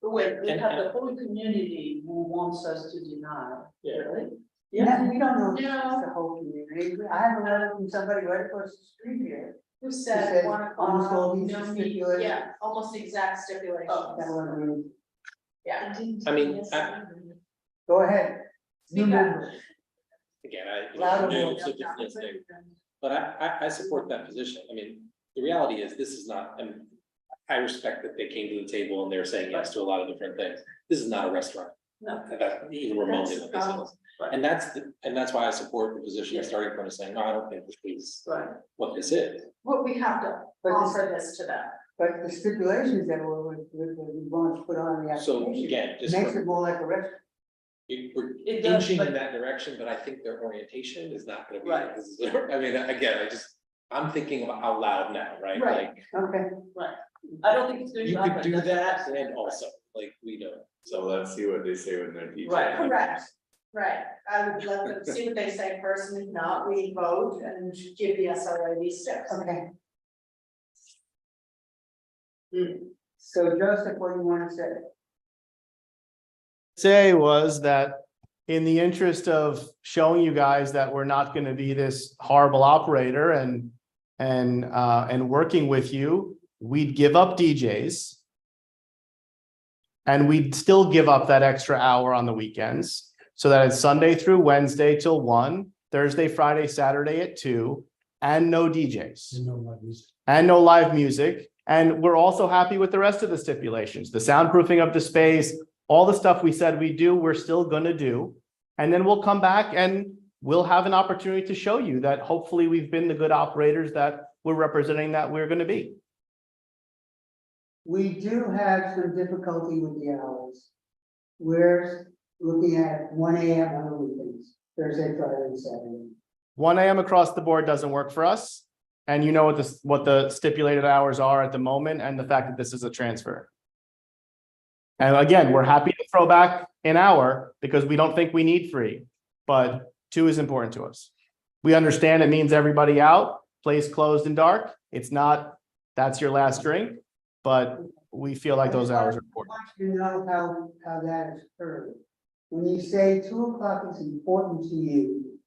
Wait, we have the whole community who wants us to deny, really? yeah, we don't know if No. it's the whole community. I have a letter from somebody right across the street here. Who said said 1 almost all o'clock, these no stipulations. meeting, yeah, almost exact stipulations. That one, Yeah. I mean, go ahead. New Speak up. member. again, I. Louder new, voice. so different thing. But I support that position. I mean, the reality is, this is not, and I respect that they came to the table and they're saying yes to a lot of different things. This is not a restaurant. No. That's even remotely what this is. And that's why I support the position you're starting from, is saying, no, I don't think this is Right. what this is. What we have to But this- offer this to them. But the stipulations that we want to put on the So application again, just. makes it more like a restaurant. We're It does, inching but- in that direction, but I think their orientation is not gonna be, Right. this is, I mean, again, I'm thinking about out loud now, right? Right. Like, Okay, I don't think it's going to you happen. could do That's- that and also, like, we don't. So let's see what they say when they're DJ. Right. Correct. Right, I would let them see what they say first, and if not, we vote and give the SRA these steps. okay. So Joseph, what do you want to say? Say was that in the interest of showing you guys that we're not going to be this horrible operator and working with you, we'd give up DJs. And we'd still give up that extra hour on the weekends, so that it's Sunday through Wednesday till 1, Thursday, Friday, Saturday at 2, and no DJs. And no live music. And we're also happy with the rest of the stipulations, the soundproofing of the space, all the stuff we said we do, we're still gonna do. And then we'll come back and we'll have an opportunity to show you that hopefully we've been the good operators that we're representing that we're gonna be. We do have some difficulty with the hours. We're looking at 1 AM on the weekends, Thursday, Friday, and Saturday. 1 AM across the board doesn't work for us. And you know what the stipulated hours are at the moment and the fact that this is a transfer. And again, we're happy to throw back an hour because we don't think we need 3, but 2 is important to us. We understand it means everybody out, place closed and dark. It's not, that's your last drink, but we feel like those hours are important. I want you to know how that is heard. When you say 2 o'clock is important to you,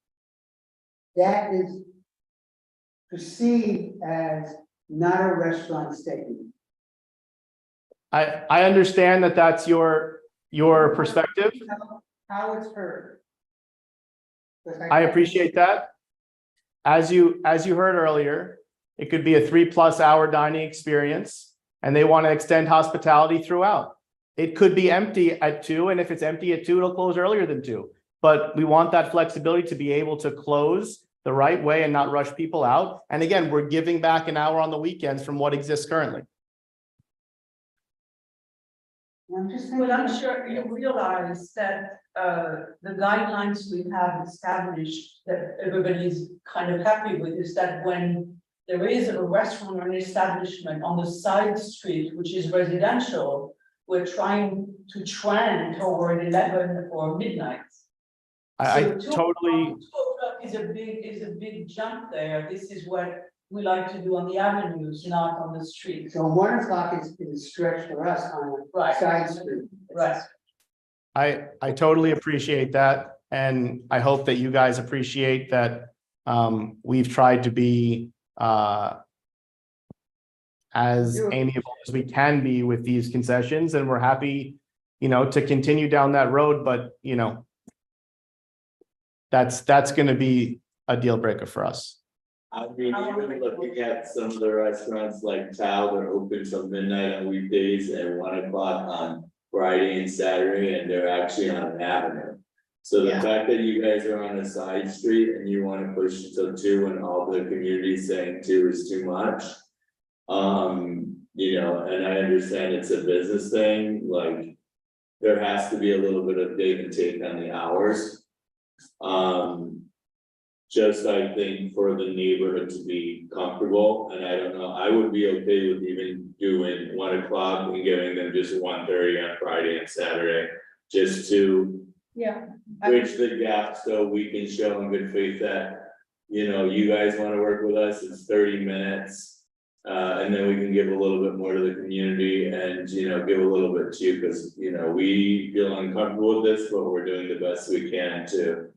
that is perceived as not a restaurant statement. I understand that that's your perspective. How it's heard. I appreciate that. As you heard earlier, it could be a 3+ hour dining experience and they want to extend hospitality throughout. It could be empty at 2, and if it's empty at 2, it'll close earlier than 2. But we want that flexibility to be able to close the right way and not rush people out. And again, we're giving back an hour on the weekends from what exists currently. Well, I'm sure you realize that the guidelines we have established that everybody's kind of happy with is that when there is a restaurant or an establishment on the side street, which is residential, we're trying to trend toward 11 or midnight. I So 2 totally. o'clock is a big jump there. This is what we like to do on the avenues, not on the street. So 1 o'clock is a stretch for us on Right. a side street. Right. I totally appreciate that. And I hope that you guys appreciate that we've tried to be as amiable as we can be with these concessions, and we're happy, to continue down that road, but that's gonna be a deal breaker for us. I mean, even looking at some of the restaurants like Tao, they're open till midnight on weekdays and 1 o'clock on Friday and Saturday, and they're actually on an avenue. So the fact that you guys are on a side street and you want to push it till 2 and all the community saying 2 is too much. And I understand it's a business thing, like there has to be a little bit of give and take on the hours. Just I think for the neighborhood to be comfortable, and I don't know, I would be okay with even doing 1 o'clock and giving them just 1:30 on Friday and Saturday, just to bridge the gap so we can show in good faith that, you guys want to work with us, it's 30 minutes. And then we can give a little bit more to the community and, give a little bit to you, because, we feel uncomfortable with this, but we're doing the best we can to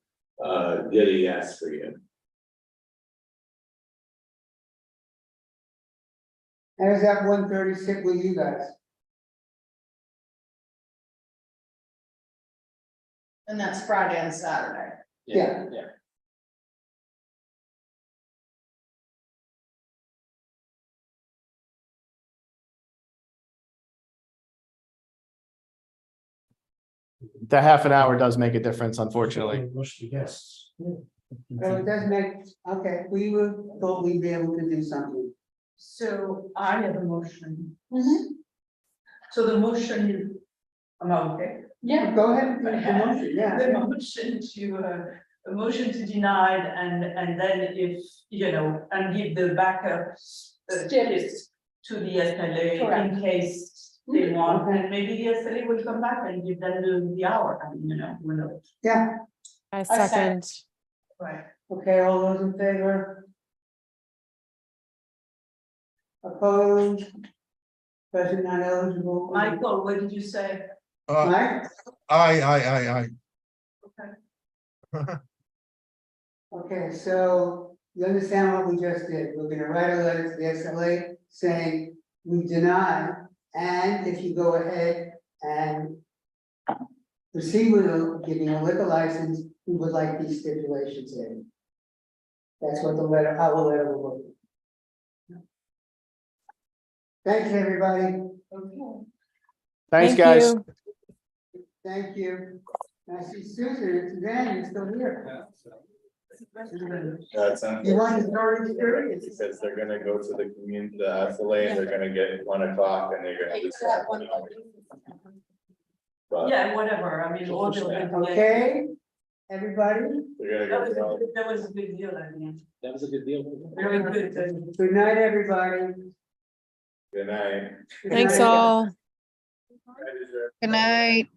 get a yes for you. How does that 1:30 sit with you guys? And that's Friday and Saturday. Yeah. The half an hour does make a difference, unfortunately. Yes. So it does make, okay, we thought we'd be able to do something. So I have a motion. So the motion, am I okay? Yeah, go ahead and do the motion, yeah. The motion a motion to deny and then if, and give the backup tickets to the SLA in case they want, and maybe the SLA will come back and give them the hour, who knows? Yeah, I second. Right. okay, all those in favor? Opposed? Present not eligible? Michael, what did you say? Mike? Aye. Okay. Okay, so you understand what we just did. We're gonna write a letter to the SLA saying we deny, and if you go ahead and proceed with giving a liquor license, we would like these stipulations in. That's what our letter will look. Thanks, everybody. Okay. Thanks, Thank guys. you. Thank you. I see Susan, it's Dan, you're still here. That's You want to start the story? because they're gonna go to the community, the SLA, and they're gonna get 1 o'clock and they're gonna just. But but. Yeah, whatever, I mean, all the. Okay, everybody, We gotta That was, go. that was a big deal, I mean. That was a good deal. Very good. good night, everybody. Good night. Good Thanks night. all. Good night.